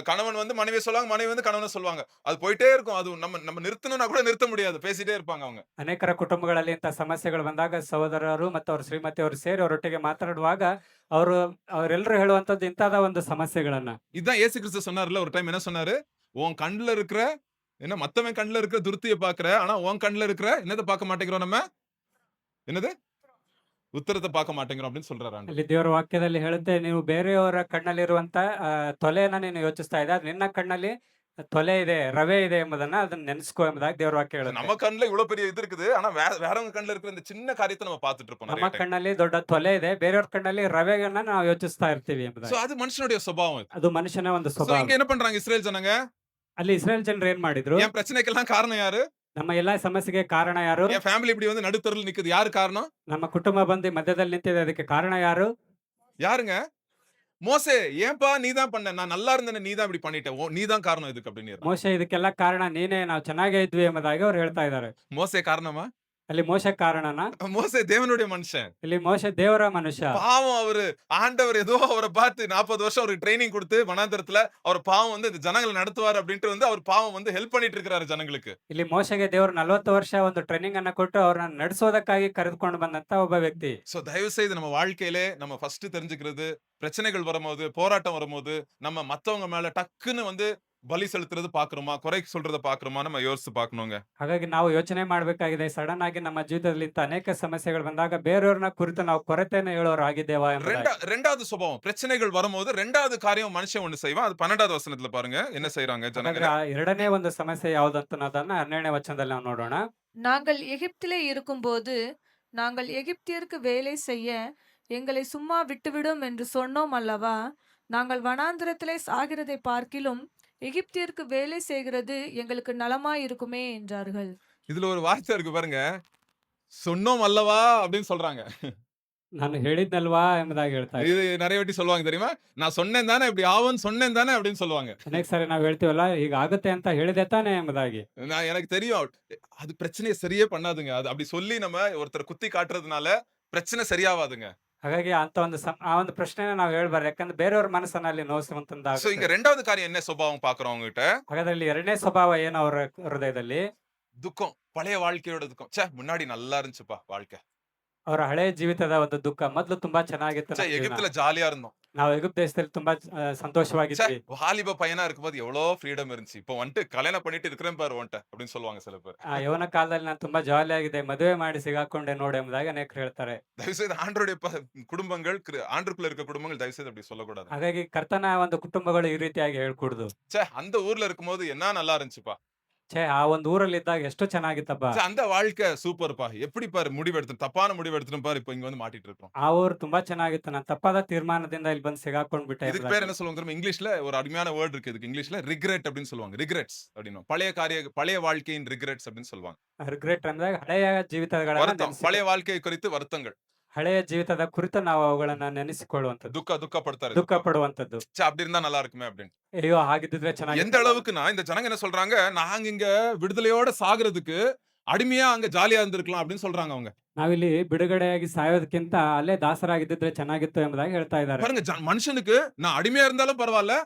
கணவன் வந்து மனைவியை சொல்லுவாங்க, மனைவி வந்து கணவனை சொல்லுவாங்க. அது போயிட்டே இருக்கும். அது நம்ம நிறுத்தணும்னா கூட நிறுத்த முடியாது. பேசிட்டே இருப்பாங்க அவங்க. ಅನೇಕರ ಕುಟುಂಬಗಳಲ್ಲಿ ಇಂಥ ಸಮಸ್ಯೆಗಳು ಬಂದಾಗ ಸಹೋದರರು ಮತ್ತು ಅವ್ರ ಶ್ರೀಮತಿಯವರು ಸೇರಿ ಅವರೊಟ್ಟಿಗೆ ಮಾತನಾಡುವಾಗ ಅವರೆಲ್ಲರೂ ಹೇಳುವಂತದ್ದು ಇಂಥದ ಒಂದು ಸಮಸ್ಯೆಗಳನ್ನ. இதுதான் இயேசு கிறிஸ்து சொன்னார்ல, ஒரு டைம் என்ன சொன்னாரு? உன் கண்ணுல இருக்கிற என்ன மத்தவன் கண்ணுல இருக்கிற துருத்திய பாக்குற, ஆனா உன் கண்ணுல இருக்கிற என்னத பார்க்க மாட்டேங்கிறோம் நம்ம? என்னது? உத்தரத்தை பார்க்க மாட்டேங்கிறோம் அப்படின்னு சொல்றாரு ஆண்டவர். ಅಲ್ಲಿ ದೇವರ ವಾಕ್ಯದಲ್ಲಿ ಹೇಳುತ್ತೆ, ನೀವು ಬೇರೆಯವರ ಕಣ್ಣಲ್ಲಿರುವಂತ ತೊಲೆಯನ್ನ ನೀನು ಯೋಚಿಸ್ತಾ ಇದ್ದ, ನಿನ್ನ ಕಣ್ಣಲ್ಲಿ ತೊಲೆ ಇದೆ, ರವೆ ಇದೆ ಎಂಬುದನ್ನ ಅದನ್ನ ನೆನೆಸ್ಕೋ ಎಂಬುದಾಗಿ ದೇವರ ವಾಕ್ಯ ಹೇಳುತ್ತೆ. நம்ம கண்ணுல இவ்வளவு பெரிய இது இருக்குது. ஆனா வேறவங்க கண்ணுல இருக்கிற இந்த சின்ன காரியத்தை நம்ம பார்த்துட்டு இருப்போம் ನಮ್ಮ நிறைய டைம். ಕಣ್ಣಲ್ಲಿ ದೊಡ್ಡ ತೊಲೆ ಇದೆ, ಬೇರೆಯವ್ರ ಕಣ್ಣಲ್ಲಿ ರವೆಯನ್ನ ನಾವು ಯೋಚಿಸ್ತಾ ಇರ್ತೀವಿ சோ ಎಂಬುದಾಗಿ. அது மனுஷனுடைய சுபாவம் இது. ಅದು ಮನುಷ್ಯನ ಒಂದು சோ ಸ್ವಭಾವ. இங்க என்ன பண்றாங்க இஸ்ரேல் ஜனங்க? ಅಲ್ಲಿ ಇಸ್ರೇಲ್ ಜನರು ಏನ್ ಮಾಡಿದ್ರು? என் பிரச்சனைக்கெல்லாம் காரணம் யாரு? ನಮ್ಮ ಎಲ್ಲಾ ಸಮಸ್ಯೆಗೆ ಕಾರಣ ಯಾರು? என் ஃபேமிலி இப்படி வந்து நடுத்தருல நிக்குது. யாரு காரணம்? ನಮ್ಮ ಕುಟುಂಬ ಬಂದು ಮಧ್ಯದಲ್ಲಿ ನಿಂತಿದೆ, ಅದಕ್ಕೆ ಕಾರಣ ಯಾರು? யாருங்க? மோசே, ஏன்பா நீ தான் பண்ண? நான் நல்லா இருந்தேனே, நீ தான் இப்படி பண்ணிட்ட. நீ தான் காரணம் இதுக்கு அப்படின்னு. ಮೋಶೆ, ಇದಕ್ಕೆಲ್ಲ ಕಾರಣ ನೀನೇ, ನಾವು ಚೆನ್ನಾಗೇ ಇದ್ವಿ ಎಂಬುದಾಗಿ ಅವ್ರು ಹೇಳ್ತಾ ಇದ್ದಾರೆ. மோசே காரணமா? ಅಲ್ಲಿ ಮೋಶೆ ಕಾರಣನಾ? மோசே தேவனுடைய மனுஷன். ಇಲ್ಲಿ ಮೋಶೆ ದೇವರ ಮನುಷ್ಯ. பாவம் அவரு ஆண்டவர் ஏதோ அவரை பார்த்து 40 வருஷம் அவருக்கு ட்ரைனிங் கொடுத்து வனாந்தரத்துல அவர் பாவம் வந்து இந்த ஜனங்களை நடத்துவார் அப்படின்ட்டு வந்து அவர் பாவம் வந்து ஹெல்ப் பண்ணிட்டு இருக்காரு ಜನங்களுக்கு. ಇಲ್ಲಿ ಮೋಶೆಗೆ ದೇವರು 40 ವರ್ಷ ಒಂದು ಟ್ರೈನಿಂಗ್ ಅನ್ನ ಕೊಟ್ಟು ಅವ್ರನ್ನ ನಡೆಸೋದಕ್ಕಾಗಿ ಕರೆದುಕೊಂಡು ಬಂದಂತ ಒಬ್ಬ ವ್ಯಕ್ತಿ. சோ தயவு செய்து நம்ம வாழ்க்கையிலே நம்ம ஃபர்ஸ்ட் தெரிஞ்சுக்கிறது, பிரச்சனைகள் வரும்போது, போராட்டம் வரும்போது நம்ம மத்தவங்க மேல டக்குன்னு வந்து பலி செலுத்துறது பாக்குறோமா, குறை சொல்றத பாக்குறோமா நம்ம யோசிச்சு பார்க்கணுங்க. ಹಾಗಾಗಿ ನಾವು ಯೋಚನೆ ಮಾಡಬೇಕಾಗಿದೆ, ಸಡನ್ ಆಗಿ ನಮ್ಮ ಜೀವಿತದಲ್ಲಿ ಇಂಥ ಅನೇಕ ಸಮಸ್ಯೆಗಳು ಬಂದಾಗ ಬೇರೆಯವ್ರನ್ನ ಕುರಿತು ನಾವು ಕೊರತೆಯನ್ನು ಹೇಳೋರು ಆಗಿದ್ದೇವಾ ಎಂಬುದಾಗಿ. ரெண்டாவது சுபாவம், பிரச்சனைகள் வரும்போது ரெண்டாவது காரியம் மனுஷன் ஒண்ணு செய்வான். அது 12வது வசனத்துல பாருங்க என்ன செய்றாங்க ಹಾಗಾದ್ರೆ ஜனங்க. ಆ ಎರಡನೇ ಒಂದು ಸಮಸ್ಯೆ ಯಾವ್ದಂತ ಅನ್ನೋದನ್ನ 12ನೇ ವಚನದಲ್ಲಿ ನಾವು ನೋಡೋಣ. நாங்கள் எகிப்திலே இருக்கும்போது நாங்கள் எகிப்தியருக்கு வேலை செய்ய எங்களை சும்மா விட்டுவிடும் என்று சொன்னோம் அல்லவா? நாங்கள் வனாந்திரத்திலே சாகிறதை பார்க்கிலும் எகிப்தியருக்கு வேலை செய்கிறது எங்களுக்கு நலமாயிருக்குமே என்றார்கள். இதுல ஒரு வார்த்தை இருக்கு பாருங்க. சொன்னோம் அல்லவா அப்படின்னு சொல்றாங்க. ನಾನು ಹೇಳಿದ್ನಲ್ವಾ ಎಂಬುದಾಗಿ ಹೇಳ್ತಾ ಇದ್ದಾರೆ. இது நிறைய வாட்டி சொல்லுவாங்க தெரியுமா? நான் சொன்னேன் தானே இப்படி ஆவும்னு சொன்னேன் தானே அப்படின்னு சொல்லுவாங்க. ಅನೇಕ ಸಾರಿ ನಾವು ಹೇಳ್ತೀವಲ್ಲ, ಈಗ ಆಗುತ್ತೆ ಅಂತ ಹೇಳಿದೆ ತಾನೇ ಎಂಬುದಾಗಿ. எனக்கு தெரியும். அது பிரச்சனையை சரியே பண்ணாதுங்க. அது அப்படி சொல்லி நம்ம ஒருத்தர் குத்தி காட்டுறதுனால பிரச்சனை சரியாவாதுங்க. ಹಾಗಾಗಿ ಅಂತ ಒಂದು ಆ ಒಂದು ಪ್ರಶ್ನೆನ ನಾವು ಹೇಳ್ಬಾರ್ದು, ಯಾಕಂದ್ರೆ ಬೇರೆಯವ್ರ ಮನಸ್ಸನ್ನ ಅಲ್ಲಿ சோ ನೋಯಿಸುವಂತದ್ದಾಗುತ್ತೆ. இங்க ரெண்டாவது காரியம் என்ன சுபாவம் பாக்குறோம் அவங்க கிட்ட? ಹಾಗಾದ್ರೆ ಇಲ್ಲಿ ಎರಡನೇ ಸ್ವಭಾವ ಏನು ಅವರ ಹೃದಯದಲ್ಲಿ? துக்கம். பழைய வாழ்க்கையோட துக்கம். ச்சே முன்னாடி நல்லா இருந்துச்சுப்பா வாழ்க்கை. ಅವರ ಹಳೆ ಜೀವಿತದ ಒಂದು ದುಃಖ. ಮೊದಲು ತುಂಬಾ ಚೆನ್ನಾಗಿತ್ತು ச்சே ನಮ್ಮ ಜೀವನ. எகிப்துல ஜாலியா இருந்தோம். ನಾವು ಎಗಿಪ್ತ ದೇಶದಲ್ಲಿ ತುಂಬಾ ச்சே ಸಂತೋಷವಾಗಿದ್ವಿ. வாலிப பையனா இருக்கும்போது எவ்வளோ ஃப்ரீடம் இருந்துச்சு. இப்போ வந்துட்டு கல்யாணம் பண்ணிட்டு இருக்கிறேன் பாரு உன்ட்ட அப்படின்னு சொல்லுவாங்க சில பேர். ಆ ಯೌವನ ಕಾಲದಲ್ಲಿ ನಾನು ತುಂಬಾ ಜಾಲಿ ಆಗಿದೆ, ಮದುವೆ ಮಾಡಿ ಸಿಗಾಕೊಂಡೆ ನೋಡಿ ಎಂಬುದಾಗಿ ಅನೇಕರು ಹೇಳ್ತಾರೆ. தயவுசெய்து ஆண்டருடைய குடும்பங்கள் ஆண்டுக்குள்ள இருக்க குடும்பங்கள் தயவுசெய்து அப்படி சொல்லக்கூடாது. ಹಾಗಾಗಿ ಕರ್ತನ ಒಂದು ಕುಟುಂಬಗಳು ಈ ರೀತಿಯಾಗಿ ಹೇಳ್ಕೊಡುದು. ச்சே அந்த ஊர்ல இருக்கும்போது என்ன நல்லா இருந்துச்சுப்பா. ಛೇ, ಆ ಒಂದು ಊರಲ್ಲಿ ಇದ್ದಾಗ ಎಷ್ಟು ಚೆನ್ನಾಗಿತ್ತಪ್ಪ. ச்சே அந்த வாழ்க்கை சூப்பர்ப்பா. எப்படி பாரு முடிவெடுத்து தப்பான முடிவெடுத்துட்டு பாரு இப்போ இங்க வந்து மாட்டிட்டு இருக்கோம். ಆ ಊರು ತುಂಬಾ ಚೆನ್ನಾಗಿತ್ತು, ನಾನು ತಪ್ಪಾದ ತೀರ್ಮಾನದಿಂದ ಇಲ್ಲಿ ಬಂದು ಸಿಗಾಕೊಂಡ್ಬಿಟ್ಟೆ இதுக்கு பேர் என்ன சொல்லுவாங்க தெரியுமா? இங்கிலீஷ்ல ஒரு அருமையான வேர்ட் இருக்கு இதுக்கு. இங்கிலீஷ்ல ரிக்ரெட் அப்படின்னு சொல்லுவாங்க. ரிக்ரெட்ஸ் அப்படின்னு. பழைய வாழ்க்கையின் ரிக்ரெட்ஸ் அப்படின்னு சொல்லுவாங்க. ರಿಗ್ರೆಟ್ ಅಂದ್ರೆ ಹಳೆಯ ಜೀವಿತಗಳನ್ನ வருத்தம். பழைய வாழ்க்கை குறித்து வருத்தங்கள். ಹಳೆಯ ಜೀವಿತದ ಕುರಿತು ನಾವು ಅವುಗಳನ್ನ ನೆನೆಸಿಕೊಳ್ಳುವಂಥದ್ದು, துக்கப்படுத்தாரு. ದುಃಖ ಪಡುವಂಥದ್ದು. ச்சே அப்படி இருந்தா நல்லா இருக்குமே அப்படின்னு. ಅಯ್ಯೋ ಹಾಗಿದ್ದಿದ್ರೆ எந்த ಚೆನ್ನಾಗಿತ್ತು. அளவுக்குன்னா இந்த ஜனங்க என்ன சொல்றாங்க? நாங்க இங்க விடுதலையோட சாகுறதுக்கு அடிமையா அங்க ஜாலியா இருந்திருக்கலாம் அப்படின்னு சொல்றாங்க அவங்க. ನಾವಿಲ್ಲಿ ಬಿಡುಗಡೆಯಾಗಿ ಸಾಯೋದಕ್ಕಿಂತ ಅಲ್ಲೇ ದಾಸರಾಗಿದ್ದಿದ್ರೆ ಚೆನ್ನಾಗಿತ್ತು ಎಂಬುದಾಗಿ ಹೇಳ್ತಾ ಇದ್ದಾರೆ. பாருங்க மனுஷனுக்கு நான் அடிமையா இருந்தாலும் பரவாயில்ல,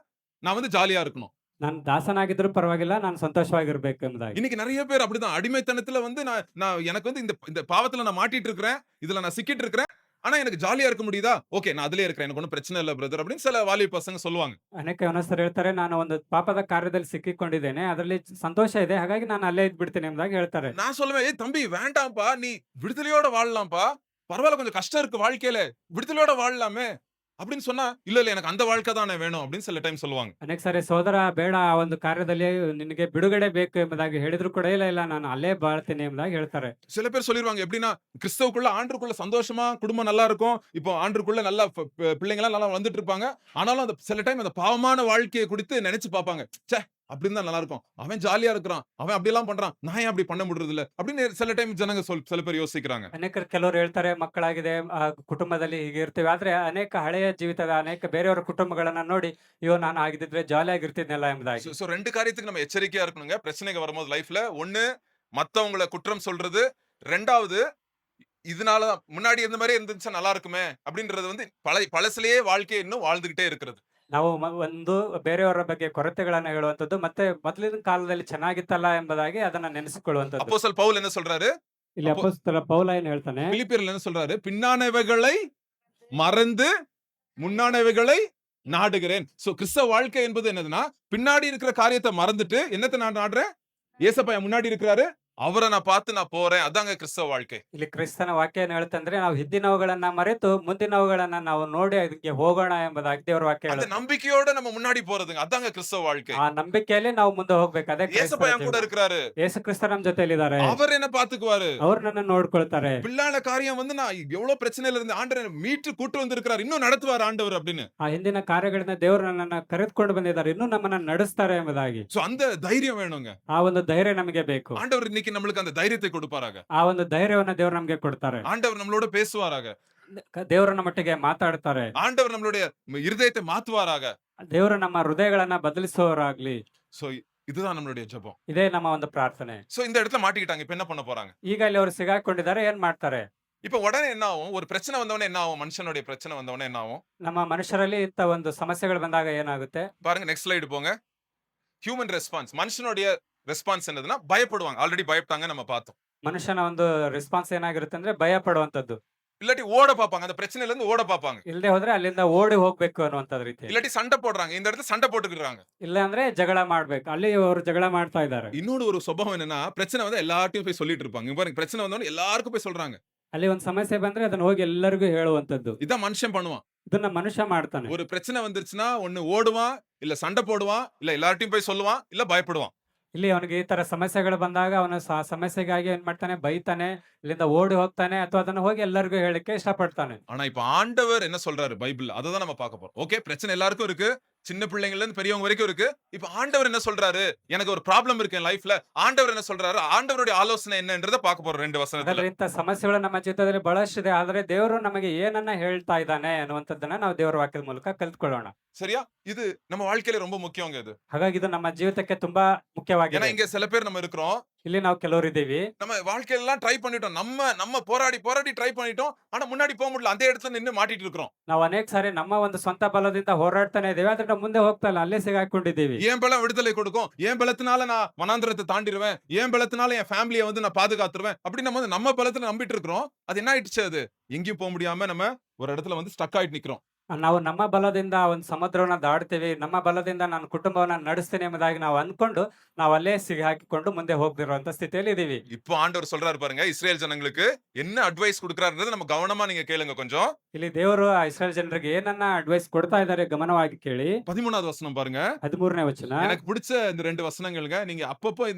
நான் வந்து ஜாலியா இருக்கணும். ನಾನು ದಾಸನಾಗಿದ್ರು ಪರವಾಗಿಲ್ಲ, ನಾನು ಸಂತೋಷವಾಗಿರ್ಬೇಕು ಎಂಬುದಾಗಿ. இன்னைக்கு நிறைய பேர் அப்படிதான் அடிமைத்தனத்துல வந்து நான் நான் எனக்கு வந்து இந்த இந்த பாவத்துல நான் மாட்டிட்டு இருக்கிறேன், இதுல நான் சிக்கிட்டு இருக்கிறேன், ஆனா எனக்கு ஜாலியா இருக்க முடியுதா? ஓகே, நான் அதிலேயே இருக்கிறேன், எனக்கு ஒன்றும் பிரச்சனை இல்ல பிரதர் அப்படின்னு சில வாலிப பசங்க சொல்லுவாங்க. ಅನೇಕ ಯೌವನಸ್ಥರು ಹೇಳ್ತಾರೆ, ನಾನು ಒಂದು ಪಾಪದ ಕಾರ್ಯದಲ್ಲಿ ಸಿಕ್ಕಿಕೊಂಡಿದ್ದೇನೆ, ಅದರಲ್ಲಿ ಸಂತೋಷ ಇದೆ, ಹಾಗಾಗಿ ನಾನು ಅಲ್ಲೇ ಇದ್ಬಿಡ್ತೇನೆ ಎಂಬುದಾಗಿ ಹೇಳ್ತಾರೆ. நான் சொல்லுவேன், ஏய் தம்பி வேண்டாம்ப்பா, நீ விடுதலையோட வாழலாம்ப்பா, பரவாயில்ல கொஞ்சம் கஷ்டம் இருக்கு வாழ்க்கையில, விடுதலையோட வாழலாமே அப்படின்னு சொன்னா, இல்ல இல்ல எனக்கு அந்த வாழ்க்கை தானே வேணும் அப்படின்னு சில டைம் சொல்லுவாங்க. ಅನೇಕ ಸಾರಿ ಸಹೋದರ ಬೇಡ ಆ ಒಂದು ಕಾರ್ಯದಲ್ಲಿ ನಿನಗೆ ಬಿಡುಗಡೆ ಬೇಕು ಎಂಬುದಾಗಿ ಹೇಳಿದ್ರು ಕೂಡ ಇಲ್ಲ ಇಲ್ಲ ನಾನು ಅಲ್ಲೇ ಬಾಳ್ತೀನಿ ಎಂಬುದಾಗಿ ಹೇಳ್ತಾರೆ. சில பேர் சொல்லிருவாங்க எப்படின்னா, கிறிஸ்தவுக்குள்ள ஆண்டருக்குள்ள சந்தோஷமா குடும்பம் நல்லா இருக்கும், இப்போ ஆண்டருக்குள்ள நல்லா பிள்ளைங்க எல்லாம் நல்லா வந்துட்டு இருப்பாங்க, ஆனாலும் அந்த சில டைம் அந்த பாவமான வாழ்க்கையை குறித்து நினைச்சு பார்ப்பாங்க, ச்சே அப்படின்னு தான் நல்லா இருக்கும், அவன் ஜாலியா இருக்கிறான், அவன் அப்படி எல்லாம் பண்றான், நான் ஏன் அப்படி பண்ண முடியறது இல்ல அப்படின்னு சில டைம் ஜனங்க சில பேர் யோசிக்கிறாங்க. ಅನೇಕರು ಕೆಲವರು ಹೇಳ್ತಾರೆ ಮಕ್ಕಳಾಗಿದೆ ಕುಟುಂಬದಲ್ಲಿ ಹೀಗೆ ಇರ್ತೀವಿ, ಆದ್ರೆ ಅನೇಕ ಹಳೆಯ ಜೀವಿತದ ಅನೇಕ ಬೇರೆಯವರ ಕುಟುಂಬಗಳನ್ನ ನೋಡಿ ಅಯ್ಯೋ ನಾನು ಆಗಿದ್ದಿದ್ರೆ ಜಾಲಿಯಾಗಿ ಇರ್ತಿದ್ನಲ್ಲ ಎಂಬುದಾಗಿ. சோ ரெண்டு காரியத்துக்கு நம்ம எச்சரிக்கையா இருக்கணுங்க பிரச்சனைக்கு வரும்போது லைஃப்ல. ஒண்ணு, மத்தவங்கள குற்றம் சொல்றது. ரெண்டாவது, இதனால முன்னாடி இருந்த மாதிரி இருந்துச்சா நல்லா இருக்குமே அப்படின்றது வந்து பழசுலயே வாழ்க்கையை இன்னும் வாழ்ந்துகிட்டே இருக்கிறது. ನಾವು ಒಂದು ಬೇರೆಯವರ ಬಗ್ಗೆ ಕೊರತೆಗಳನ್ನ ಹೇಳುವಂತದ್ದು, ಮತ್ತೆ ಮೊದಲಿನ ಕಾಲದಲ್ಲಿ ಚೆನ್ನಾಗಿತ್ತಲ್ಲ ಎಂಬುದಾಗಿ ಅದನ್ನ ನೆನೆಸಿಕೊಳ್ಳುವಂತದ್ದು. அப்போஸ்தலர் பவுல் என்ன சொல்றாரு? ಇಲ್ಲಿ ಅಪೊಸ್ತಲ ಪೌಲ ಏನ್ ಹೇಳ್ತಾನೆ, பிலிப்பியர்ல என்ன சொல்றாரு? பின்னானவைகளை மறந்து முன்னானவைகளை நாடுகிறேன். சோ கிறிஸ்தவ வாழ்க்கை என்பது என்னதுன்னா, பின்னாடி இருக்கிற காரியத்தை மறந்துட்டு என்னத்தை நான் நாடுறேன்? ஏசப்பா முன்னாடி இருக்கிறாரு, அவரை நான் பார்த்து நான் போறேன். அதாங்க கிறிஸ்தவ வாழ்க்கை. ಇಲ್ಲಿ ಕ್ರಿಸ್ತನ ವಾಕ್ಯ ಏನ್ ಹೇಳ್ತಂದ್ರೆ, ನಾವು ಹಿಂದಿನವುಗಳನ್ನ ಮರೆತು ಮುಂದಿನವುಗಳನ್ನ ನಾವು ನೋಡಿ ಅದಕ್ಕೆ ಹೋಗೋಣ ಎಂಬುದಾಗಿ ದೇವರ ವಾಕ್ಯ அந்த ಹೇಳುತ್ತೆ. நம்பிக்கையோட நம்ம முன்னாடி போறதுங்க, அதாங்க கிறிஸ்தவ வாழ்க்கை. ಆ ನಂಬಿಕೆಯಲ್ಲಿ ನಾವು ಮುಂದೆ ಹೋಗ್ಬೇಕು. ಅದೇ ஏசப்பா என் கூட இருக்கிறாரு, ಯೇಸು ಕ್ರಿಸ್ತ ನಮ್ ಜೊತೆಲಿದ್ದಾರೆ, அவர் என்ன பாத்துக்குவாரு. ಅವ್ರು ನನ್ನ ನೋಡ್ಕೊಳ್ತಾರೆ. பிள்ளான காரியம் வந்து நான் எவ்வளவு பிரச்சனையில இருந்து ஆண்டவர் மீட்டு கூட்டு வந்திருக்கிறார், இன்னும் நடத்துவார் ஆண்டவர் அப்படின்னு. ಆ ಹಿಂದಿನ ಕಾರ್ಯಗಳಿಂದ ದೇವರು ನನ್ನನ್ನ ಕರೆದುಕೊಂಡು ಬಂದಿದ್ದಾರೆ, ಇನ್ನೂ ನಮ್ಮನ್ನ ನಡೆಸ್ತಾರೆ ಎಂಬುದಾಗಿ. சோ அந்த தைரியம் வேணுங்க. ಆ ಒಂದು ಧೈರ್ಯ ನಮಗೆ ಬೇಕು. ஆண்டவர் இன்னைக்கு நம்மளுக்கு அந்த தைரியத்தை கொடுப்பாராக. ಆ ಒಂದು ಧೈರ್ಯವನ್ನ ದೇವರು ನಮಗೆ ಕೊಡ್ತಾರೆ. ஆண்டவர் நம்மளோட பேசுவாராக. ದೇವರು ನಮ್ಮೊಟ್ಟಿಗೆ ಮಾತಾಡ್ತಾರೆ. ஆண்டவர் நம்மளுடைய இருதயத்தை மாத்துவாராக. ದೇವರು ನಮ್ಮ ಹೃದಯಗಳನ್ನ ಬದಲಿಸುವವರಾಗ್ಲಿ. சோ இதுதான் நம்மளுடைய ஜெபம். ಇದೇ ನಮ್ಮ ಒಂದು ಪ್ರಾರ್ಥನೆ. சோ இந்த இடத்துல மாட்டிக்கிட்டாங்க, இப்ப என்ன பண்ண போறாங்க? ಈಗ ಇಲ್ಲಿ ಅವರು ಸಿಗಾಕೊಂಡಿದ್ದಾರೆ, ಏನ್ ಮಾಡ್ತಾರೆ? இப்ப உடனே என்ன ஆகும்? ஒரு பிரச்சனை வந்தவனே என்ன ஆகும்? மனுஷனுடைய பிரச்சனை வந்தவனே என்ன ஆகும்? ನಮ್ಮ ಮನುಷ್ಯರಲ್ಲಿ ಇಂಥ ಒಂದು ಸಮಸ್ಯೆಗಳು ಬಂದಾಗ ಏನಾಗುತ್ತೆ? பாருங்க, நெக்ஸ்ட் ஸ்லைடு போங்க. Human response. மனுஷனுடைய ரெஸ்பான்ஸ் என்னதுன்னா பயப்படுவாங்க. ஆல்ரெடி பயப்பட்டாங்க, நம்ம பார்த்தோம். ಮನುಷ್ಯನ ಒಂದು ರೆಸ್ಪಾನ್ಸ್ ಏನಾಗಿರುತ್ತೆ ಅಂದ್ರೆ ಭಯ ಪಡುವಂತದ್ದು. இல்லாட்டி ஓட பாப்பாங்க, அந்த பிரச்சனையில இருந்து ஓட பாப்பாங்க. ಇಲ್ಲದೆ ಹೋದ್ರೆ ಅಲ್ಲಿಂದ ಓಡಿ ಹೋಗ್ಬೇಕು ಅನ್ನುವಂತ ರೀತಿ. இல்லாட்டி சண்டை போடுறாங்க, இந்த இடத்துல சண்டை போட்டுக்கிறாங்க. ಇಲ್ಲ ಅಂದ್ರೆ ಜಗಳ ಮಾಡ್ಬೇಕು, ಅಲ್ಲಿ ಅವರು ಜಗಳ ಮಾಡ್ತಾ ಇದ್ದಾರೆ. இன்னொரு ஒரு சுபாவம் என்னன்னா, பிரச்சனை வந்து எல்லார்ட்டையும் போய் சொல்லிட்டு இருப்பாங்க. இங்க பாருங்க, பிரச்சனை வந்தவொடனே எல்லாருக்கும் போய் சொல்றாங்க. ಅಲ್ಲಿ ಒಂದು ಸಮಸ್ಯೆ ಬಂದ್ರೆ ಅದನ್ನ ಹೋಗಿ ಎಲ್ಲರಿಗೂ ಹೇಳುವಂತದ್ದು. இதான் மனுஷன் பண்ணுவான். ಇದನ್ನ ಮನುಷ್ಯ ಮಾಡ್ತಾನೆ. ஒரு பிரச்சனை வந்துருச்சுன்னா ஒண்ணு ஓடுவான், இல்ல சண்டை போடுவான், இல்ல எல்லார்ட்டையும் போய் சொல்லுவான், இல்ல பயப்படுவான். ಇಲ್ಲಿ ಅವನಿಗೆ ಈ ತರ ಸಮಸ್ಯೆಗಳು ಬಂದಾಗ ಅವನ ಸಮಸ್ಯೆಗಾಗಿ ಏನ್ ಮಾಡ್ತಾನೆ, ಬೈತಾನೆ, ಇಲ್ಲಿಂದ ಓಡಿ ಹೋಗ್ತಾನೆ, ಅಥವಾ ಅದನ್ನ ಹೋಗಿ ಎಲ್ಲರಿಗೂ ಹೇಳಿಕ್ಕೆ ಇಷ್ಟಪಡ್ತಾನೆ. ஆனா இப்ப ஆண்டவர் என்ன சொல்றாரு பைபிள்ல, அதை தான் நம்ம பார்க்க போறோம். ஓகே, பிரச்சனை எல்லாருக்கும் இருக்கு, சின்ன பிள்ளைங்கள்ல இருந்து பெரியவங்க வரைக்கும் இருக்கு. இப்ப ஆண்டவர் என்ன சொல்றாரு? எனக்கு ஒரு ப்ராப்ளம் இருக்கு என் லைஃப்ல, ஆண்டவர் என்ன சொல்றாரு, ஆண்டவருடைய ஆலோசனை என்னன்றதை பார்க்க போறோம் ரெண்டு வசனத்துல. ಅದರಲ್ಲಿ ಇಂಥ ಸಮಸ್ಯೆಗಳು ನಮ್ಮ ಜೀವಿತದಲ್ಲಿ ಬಹಳಷ್ಟಿದೆ, ಆದ್ರೆ ದೇವರು ನಮಗೆ ಏನನ್ನ ಹೇಳ್ತಾ ಇದ್ದಾನೆ ಅನ್ನುವಂಥದ್ದನ್ನ ನಾವು ದೇವರ ವಾಕ್ಯದ ಮೂಲಕ ಕಲ್ತ್ಕೊಳ್ಳೋಣ. சரியா? இது நம்ம வாழ்க்கையில ரொம்ப முக்கியங்க. இது ಹಾಗಾಗಿ ಇದು ನಮ್ಮ ಜೀವಿತಕ್ಕೆ ತುಂಬಾ ஏன்னா ಮುಖ್ಯವಾಗಿದೆ. இங்க சில பேர் நம்ம இருக்கிறோம், ಇಲ್ಲಿ ನಾವು ಕೆಲವರು ಇದ್ದೀವಿ, நம்ம வாழ்க்கையில எல்லாம் ட்ரை பண்ணிட்டோம், நம்ம போராடி ட்ரை பண்ணிட்டோம், ஆனா முன்னாடி போக முடியல, அந்த இடத்துல நின்னு மாட்டிட்டு இருக்கிறோம். ನಾವು ಅನೇಕ ಸಾರಿ ನಮ್ಮ ಒಂದು ಸ್ವಂತ ಬಲದಿಂದ ಹೋರಾಡ್ತಾನೆ ಇದ್ದೇವೆ, ಆದ್ರೆ ನಾವು ಮುಂದೆ ಹೋಗ್ತಾ ಇಲ್ಲ, ಅಲ್ಲೇ ಸಿಗಾಕೊಂಡಿದ್ದೀವಿ. ஏன் பலம் விடுதலை கொடுக்கும், ஏன் பலத்தினால நான் வனாந்திரத்தை தாண்டிடுவேன், ஏன் பலத்தினால என் ஃபேமிலியை வந்து நான் பாதுகாத்துருவேன் அப்படி நம்ம வந்து நம்ம பலத்துல நம்பிட்டு இருக்கிறோம். அது என்ன ஆயிடுச்சு? அது எங்கேயும் போக முடியாம நம்ம ஒரு இடத்துல வந்து ஸ்டக் ஆயிட்டு நிக்கிறோம். ನಾವು ನಮ್ಮ ಬಲದಿಂದ ಒಂದು ಸಮುದ್ರವನ್ನ ದಾಡ್ತೀವಿ, ನಮ್ಮ ಬಲದಿಂದ ನಾನು ಕುಟುಂಬವನ್ನ ನಡೆಸ್ತೀನಿ ಎಂಬುದಾಗಿ ನಾವು ಅನ್ಕೊಂಡು ನಾವು ಅಲ್ಲೇ ಸಿಗಿ ಹಾಕಿಕೊಂಡು ಮುಂದೆ ಹೋಗ್ತಿರುವಂತ ಸ್ಥಿತಿಯಲ್ಲಿ ಇದೀವಿ. இப்போ ஆண்டவர் சொல்றாரு பாருங்க, இஸ்ரேல் ஜனங்களுக்கு என்ன அட்வைஸ் கொடுக்கறாருன்றது நம்ம கவனமா நீங்க கேளுங்க கொஞ்சம். ಇಲ್ಲಿ ದೇವರು ಆ ಇಸ್ರಾಯೇಲ್ ಜನರಿಗೆ ಏನನ್ನ ಅಡ್ವೈಸ್ ಕೊಡ್ತಾ ಇದ್ದಾರೆ ಗಮನವಾಗಿ ಕೇಳಿ. 13வது வசனம் பாருங்க. 13ನೇ ವಚನ. எனக்கு பிடிச்ச இந்த ரெண்டு வசனங்கள்ங்க. நீங்க அப்பப்போ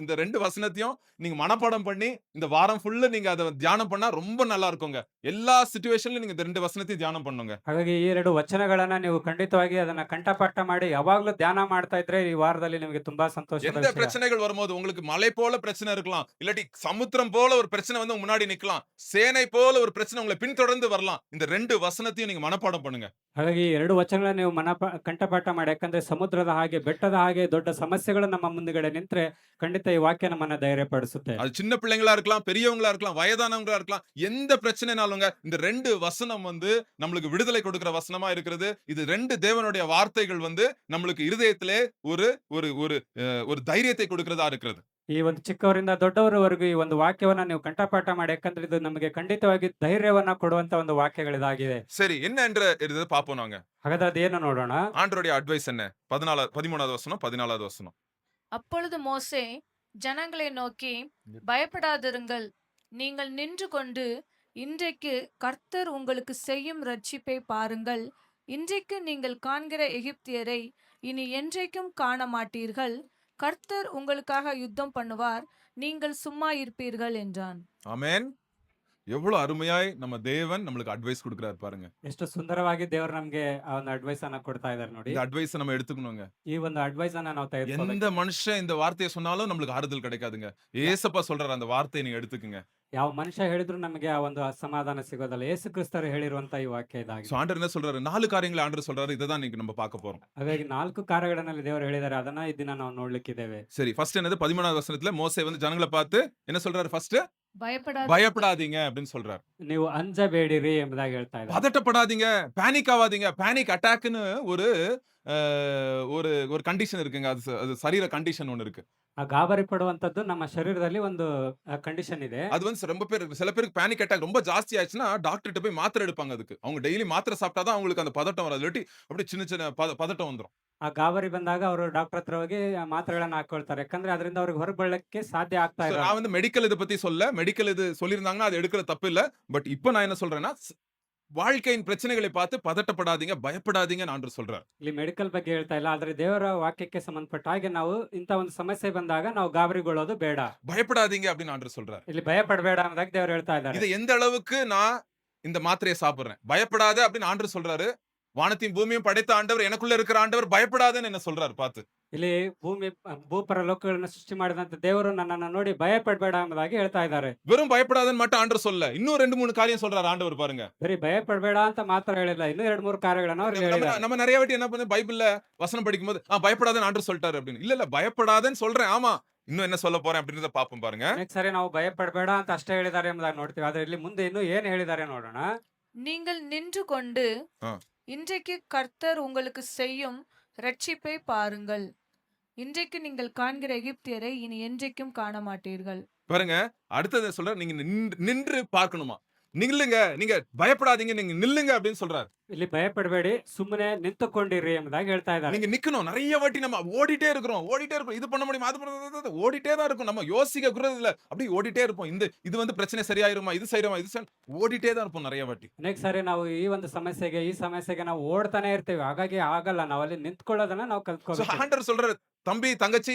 இந்த ரெண்டு வசனத்தையும் நீங்க மனப்பாடம் பண்ணி இந்த வாரம் ஃபுல்லா நீங்க அதை தியானம் பண்ணா ரொம்ப நல்லா இருக்குங்க. எல்லா சிச்சுவேஷன்லயும் நீங்க இந்த ரெண்டு வசனத்தையும் தியானம் பண்ணுங்க. ಹಾಗಾಗಿ ಈ ಎರಡು ವಚನಗಳನ್ನ ನೀವು ಖಂಡಿತವಾಗಿ ಅದನ್ನ ಕಂಠಪಾಠ ಮಾಡಿ ಯಾವಾಗ್ಲೂ ಧ್ಯಾನ ಮಾಡ್ತಾ ಇದ್ರೆ ಈ ವಾರದಲ್ಲಿ ನಿಮಗೆ ತುಂಬಾ ಸಂತೋಷದ எந்த ವಿಷಯ. பிரச்சனைகள் வரும்போது உங்களுக்கு மலை போல பிரச்சனை இருக்கலாம், இல்லாட்டி சமுத்திரம் போல ஒரு பிரச்சனை வந்து உங்க முன்னாடி நிக்கலாம், சேனை போல ஒரு பிரச்சனை உங்களை பின்தொடர்ந்து வரலாம். இந்த ரெண்டு வசனத்தையும் நீங்க மனப்பாடம் பண்ணுங்க. ಹಾಗಾಗಿ ಈ ಎರಡು ವಚನಗಳನ್ನ ನೀವು ಕಂಠಪಾಠ ಮಾಡಿ, ಯಾಕಂದ್ರೆ ಸಮುದ್ರದ ಹಾಗೆ ಬೆಟ್ಟದ ಹಾಗೆ ದೊಡ್ಡ ಸಮಸ್ಯೆಗಳು ನಮ್ಮ ಮುಂದುಗಡೆ ನಿಂತ್ರೆ ಖಂಡಿತ ಈ ವಾಕ್ಯ ನಮ್ಮನ್ನ ಧೈರ್ಯ ಪಡಿಸುತ್ತೆ. அது சின்ன பிள்ளைங்களா இருக்கலாம், பெரியவங்களா இருக்கலாம், வயதானவங்களா இருக்கலாம், எந்த பிரச்சனைனாலுங்க இந்த ரெண்டு வசனம் வந்து நம்மளுக்கு விடுதலை கொடுக்கிற இருக்கிற வசனமா இருக்கிறது. இது 2 தேவனுடைய வார்த்தைகள் வந்து நம்மளுக்கு இருதயத்திலே ஒரு ஒரு ஒரு ஒரு தைரியத்தை கொடுக்கிறதா இருக்கிறது. ಈ ಒಂದು ಚಿಕ್ಕವರಿಂದ ದೊಡ್ಡವರವರೆಗೂ ಈ ಒಂದು ವಾಕ್ಯವನ್ನ ನೀವು ಕಂಠಪಾಠ ಮಾಡಿ, ಯಾಕಂದ್ರೆ ಇದು ನಮಗೆ ಖಂಡಿತವಾಗಿ ಧೈರ್ಯವನ್ನ ಕೊಡುವಂತ ಒಂದು ವಾಕ್ಯಗಳಿದಾಗಿದೆ. சரி, என்ன என்று இருக்கிறது பார்ப்போம் நாங்க. ಹಾಗಾದ್ರೆ ಅದೇನು ನೋಡೋಣ. ஆண்டவருடைய அட்வைஸ் என்ன? 13வது வசனம், 14வது வசனம். அப்பொழுது மோசே ஜனங்களை நோக்கி, பயப்படாதிருங்கள், நீங்கள் நின்று கொண்டு இன்றைக்கு கர்த்தர் உங்களுக்கு செய்யும் ரட்சிப்பை பாருங்கள். இன்றைக்கு நீங்கள் காண்கிற எகிப்தியரை இனி என்றைக்கும் காண மாட்டீர்கள். கர்த்தர் உங்களுக்காக யுத்தம் பண்ணுவார், நீங்கள் சும்மா இருப்பீர்கள் என்றான். ஆமென். எவ்வளவு அருமையாய் நம்ம தேவன் நம்மளுக்கு அட்வைஸ் கொடுக்கிறார் பாருங்க. ಎಷ್ಟು ಸುಂದರವಾಗಿ ದೇವರು ನಮ್ಗೆ ಆ ಒಂದು ಅಡ್ವೈಸ್ ಅನ್ನ ಕೊಡ್ತಾ ಇದ್ದಾರೆ ನೋಡಿ. இந்த அட்வைஸ் நம்ம எடுத்துக்கணுங்க. ಈ ಒಂದು ಅಡ್ವೈಸ್ ಅನ್ನ ನಾವು ತೆಗೆದುಕೊಳ್ಳಬೇಕು. எந்த மனுஷன் இந்த வார்த்தையை சொன்னாலும் நம்மளுக்கு ஆறுதல் கிடைக்காதுங்க. ஏசப்பா சொல்றாரு அந்த வார்த்தையை நீங்க எடுத்துக்கங்க. ಯಾವ ಮನುಷ್ಯ ಹೇಳಿದ್ರು ನಮಗೆ ಆ ಒಂದು ಸಮಾಧಾನ ಸಿಗೋದಲ್ಲ. ಯೇಸು ಕ್ರಿಸ್ತರು ಹೇಳಿರುವಂತ ಈ ವಾಕ್ಯ சோ ಇದಾಗಿದೆ. ஆண்டவர் என்ன சொல்றாரு? 4 காரியங்களை ஆண்டவர் சொல்றாரு. இததான் இன்னைக்கு நம்ம பார்க்க போறோம். ಹಾಗಾಗಿ 4 ಕಾರ್ಯಗಳಲ್ಲಿ ದೇವರು ಹೇಳಿದ್ದಾರೆ, ಅದನ್ನ ಈ ದಿನ ನಾವು ನೋಡ್ಲಿಕ್ಕಿದ್ದೇವೆ. சரி, ஃபர்ஸ்ட் என்னது? 13வது வசனத்துல மோசே வந்து ஜனங்களை பார்த்து என்ன சொல்றாரு? ஃபர்ஸ்ட் பயப்படாத பயப்படாதீங்க அப்படின்னு சொல்றாரு. ನೀವು ಅಂಜಬೇಡಿರಿ ಎಂಬುದಾಗಿ ಹೇಳ್ತಾ ಇದ್ದಾರೆ. பதட்டப்படாதீங்க, பேனிக் ஆகாதீங்க. பேனிக் அட்டாக்னு ஒரு ஒரு ஒரு கண்டிஷன் இருக்குங்க. அது சரீர கண்டிஷன் ஒன்னு இருக்கு. ಆ ಗಾಬರಿ ಪಡುವಂತದ್ದು ನಮ್ಮ ಶರೀರದಲ್ಲಿ ಒಂದು ಕಂಡೀಷನ್ ಇದೆ. அது வந்து ரொம்ப பேர், சில பேருக்கு பேனிக் அட்டாக் ரொம்ப ஜாஸ்தி ஆயிடுச்சுன்னா டாக்டர்கிட்ட போய் மாத்திரை எடுப்பாங்க. அதுக்கு அவங்க டெய்லி மாத்திரை சாப்பிட்டாதான் அவங்களுக்கு அந்த பதட்டம் வராது. இல்லாட்டி அப்படியே சின்ன சின்ன பதட்டம் வந்துரும். ಆ ಗಾಬರಿ ಬಂದಾಗ ಅವರು ಡಾಕ್ಟರ್ ಹತ್ರ ಹೋಗಿ ಆ ಮಾತ್ರೆಗಳನ್ನ ಹಾಕೊಳ್ತಾರೆ. ಯಾಕಂದ್ರೆ ಅದರಿಂದ ಅವ್ರಿಗೆ ಹೊರಬಳ್ಳಕ್ಕೆ ಸಾಧ್ಯ ಆಗ್ತಾ So, ಇಲ್ಲ. நான் வந்து மெடிக்கல் இதை பத்தி சொல்ல, மெடிக்கல் இது சொல்லியிருந்தாங்கன்னா அது எடுக்கிறது தப்பு இல்ல. பட் இப்போ நான் என்ன சொல்றேன்னா, வாழ்க்கையின் பிரச்சனைகளை பார்த்து பதட்டப்படாதீங்க, பயப்படாதீங்கன்னு ஆண்டவர் சொல்றார். ಇಲ್ಲಿ ಮೆಡಿಕಲ್ ಬಗ್ಗೆ ಹೇಳ್ತಾ ಇಲ್ಲ, ಆದ್ರೆ ದೇವರ ವಾಕ್ಯಕ್ಕೆ ಸಂಬಂಧಪಟ್ಟ ಹಾಗೆ ನಾವು ಇಂಥ ಒಂದು ಸಮಸ್ಯೆ ಬಂದಾಗ ನಾವು ಗಾಬರಿಗೊಳ್ಳೋದು ಬೇಡ. பயப்படாதீங்க அப்படின்னு ஆண்டவர் சொல்றார். ಇಲ್ಲಿ ಭಯ ಪಡಬೇಡ ಅನ್ನೋದಾಗಿ ದೇವರು ಹೇಳ್ತಾ ಇದ್ದಾರೆ. இதை எந்த அளவுக்கு நான் இந்த மாத்திரையை சாப்பிடுறேன், பயப்படாத அப்படின்னு ஆண்டவர் சொல்றாரு. வானத்தையும் பூமியும் படைத்த ஆண்டவர், எனக்குள்ள இருக்கிற ஆண்டவர் பயப்படாதன்னு என்ன சொல்றாரு பார்த்து. ಇಲ್ಲಿ ಭೂಪರ ಲೋಕಗಳನ್ನ ಸೃಷ್ಟಿ ಮಾಡಿದಂತ ದೇವರು ನನ್ನನ್ನು ನೋಡಿ ಭಯ ಪಡಬೇಡ ಎಂಬುದಾಗಿ ಹೇಳ್ತಾ ಇದ್ದಾರೆ. வெறும் பயப்படாதன்னு மட்டும் ஆண்டவர் சொல்ல, இன்னும் 2-3 காரியம் சொல்றாரு ஆண்டவர் பாருங்க. ಬರೀ ಭಯ ಪಡಬೇಡ ಅಂತ ಮಾತ್ರ ಹೇಳಿಲ್ಲ, ಇನ್ನೂ 2-3 ಕಾರ್ಯಗಳನ್ನ ಅವ್ರಿಗೆ ಹೇಳಿದ್ದಾರೆ. நம்ம நிறைய வாட்டி என்ன பண்ண, பைபிள்ல வசனம் படிக்கும்போது பயப்படாதன்னு ஆண்டவர் சொல்லிட்டாரு அப்படின்னு. இல்ல பயப்படாதன்னு சொல்றேன், ஆமா, இன்னும் என்ன சொல்ல போறேன் அப்படின்றத பாப்போம் பாருங்க. ನೆಕ್ಸ್ಟ್ ಸರಿ ನಾವು ಭಯ ಪಡಬೇಡ ಅಂತ ಅಷ್ಟೇ ಹೇಳಿದ್ದಾರೆ ಎಂಬುದಾಗಿ ನೋಡ್ತೀವಿ. ಆದ್ರೆ ಇಲ್ಲಿ ಮುಂದೆ ಇನ್ನೂ ಏನ್ ಹೇಳಿದ್ದಾರೆ ನೋಡೋಣ. நீங்கள் நின்று கொண்டு இன்றைக்கு கர்த்தர் உங்களுக்கு செய்யும் ரட்சிப்பை பாருங்கள். இன்றைக்கு நீங்கள் காண்கிற எகிப்தியரை இனி என்றைக்கும் காண மாட்டீர்கள். பாருங்க, அடுத்தது சொல்ற, நீங்க நின்று பார்க்கணுமா. நில்லுங்க, நீங்க பயப்படாதீங்க, நீங்க நில்லுங்க அப்படின்னு சொல்றாரு. ಇಲ್ಲಿ ಭಯ ಪಡಬೇಡಿ, ಸುಮ್ಮನೆ ನಿಂತುಕೊಂಡಿರಿ ಎಂಬುದಾಗಿ ಹೇಳ್ತಾ ಇದ್ದಾರೆ. நீங்க நிக்கணும். நிறைய வாட்டி நம்ம ஓடிட்டே இருக்கிறோம். இது பண்ண முடியுமா, அது பண்ண, ஓடிட்டே தான் இருக்கும். நம்ம யோசிக்க கூடாது இல்ல, அப்படி ஓடிட்டே இருப்போம். இது வந்து பிரச்சனை சரியாயிருமா, இது செய்யறோமா, ஓடிட்டே தான் இருப்போம் நிறைய வாட்டி. ಅನೇಕ ಸಾರಿ ನಾವು ಈ ಒಂದು ಸಮಸ್ಯೆಗೆ ನಾವು ಓಡ್ತಾನೆ ಇರ್ತೀವಿ. ಹಾಗಾಗಿ ಆಗಲ್ಲ, ನಾವು ಅಲ್ಲಿ ನಿಂತ್ಕೊಳ್ಳೋದನ್ನ ನಾವು ಕಲ್ತ್ಕೋಬೇಕು. ஆண்டவர் சொல்றாரு, தம்பி தங்கச்சி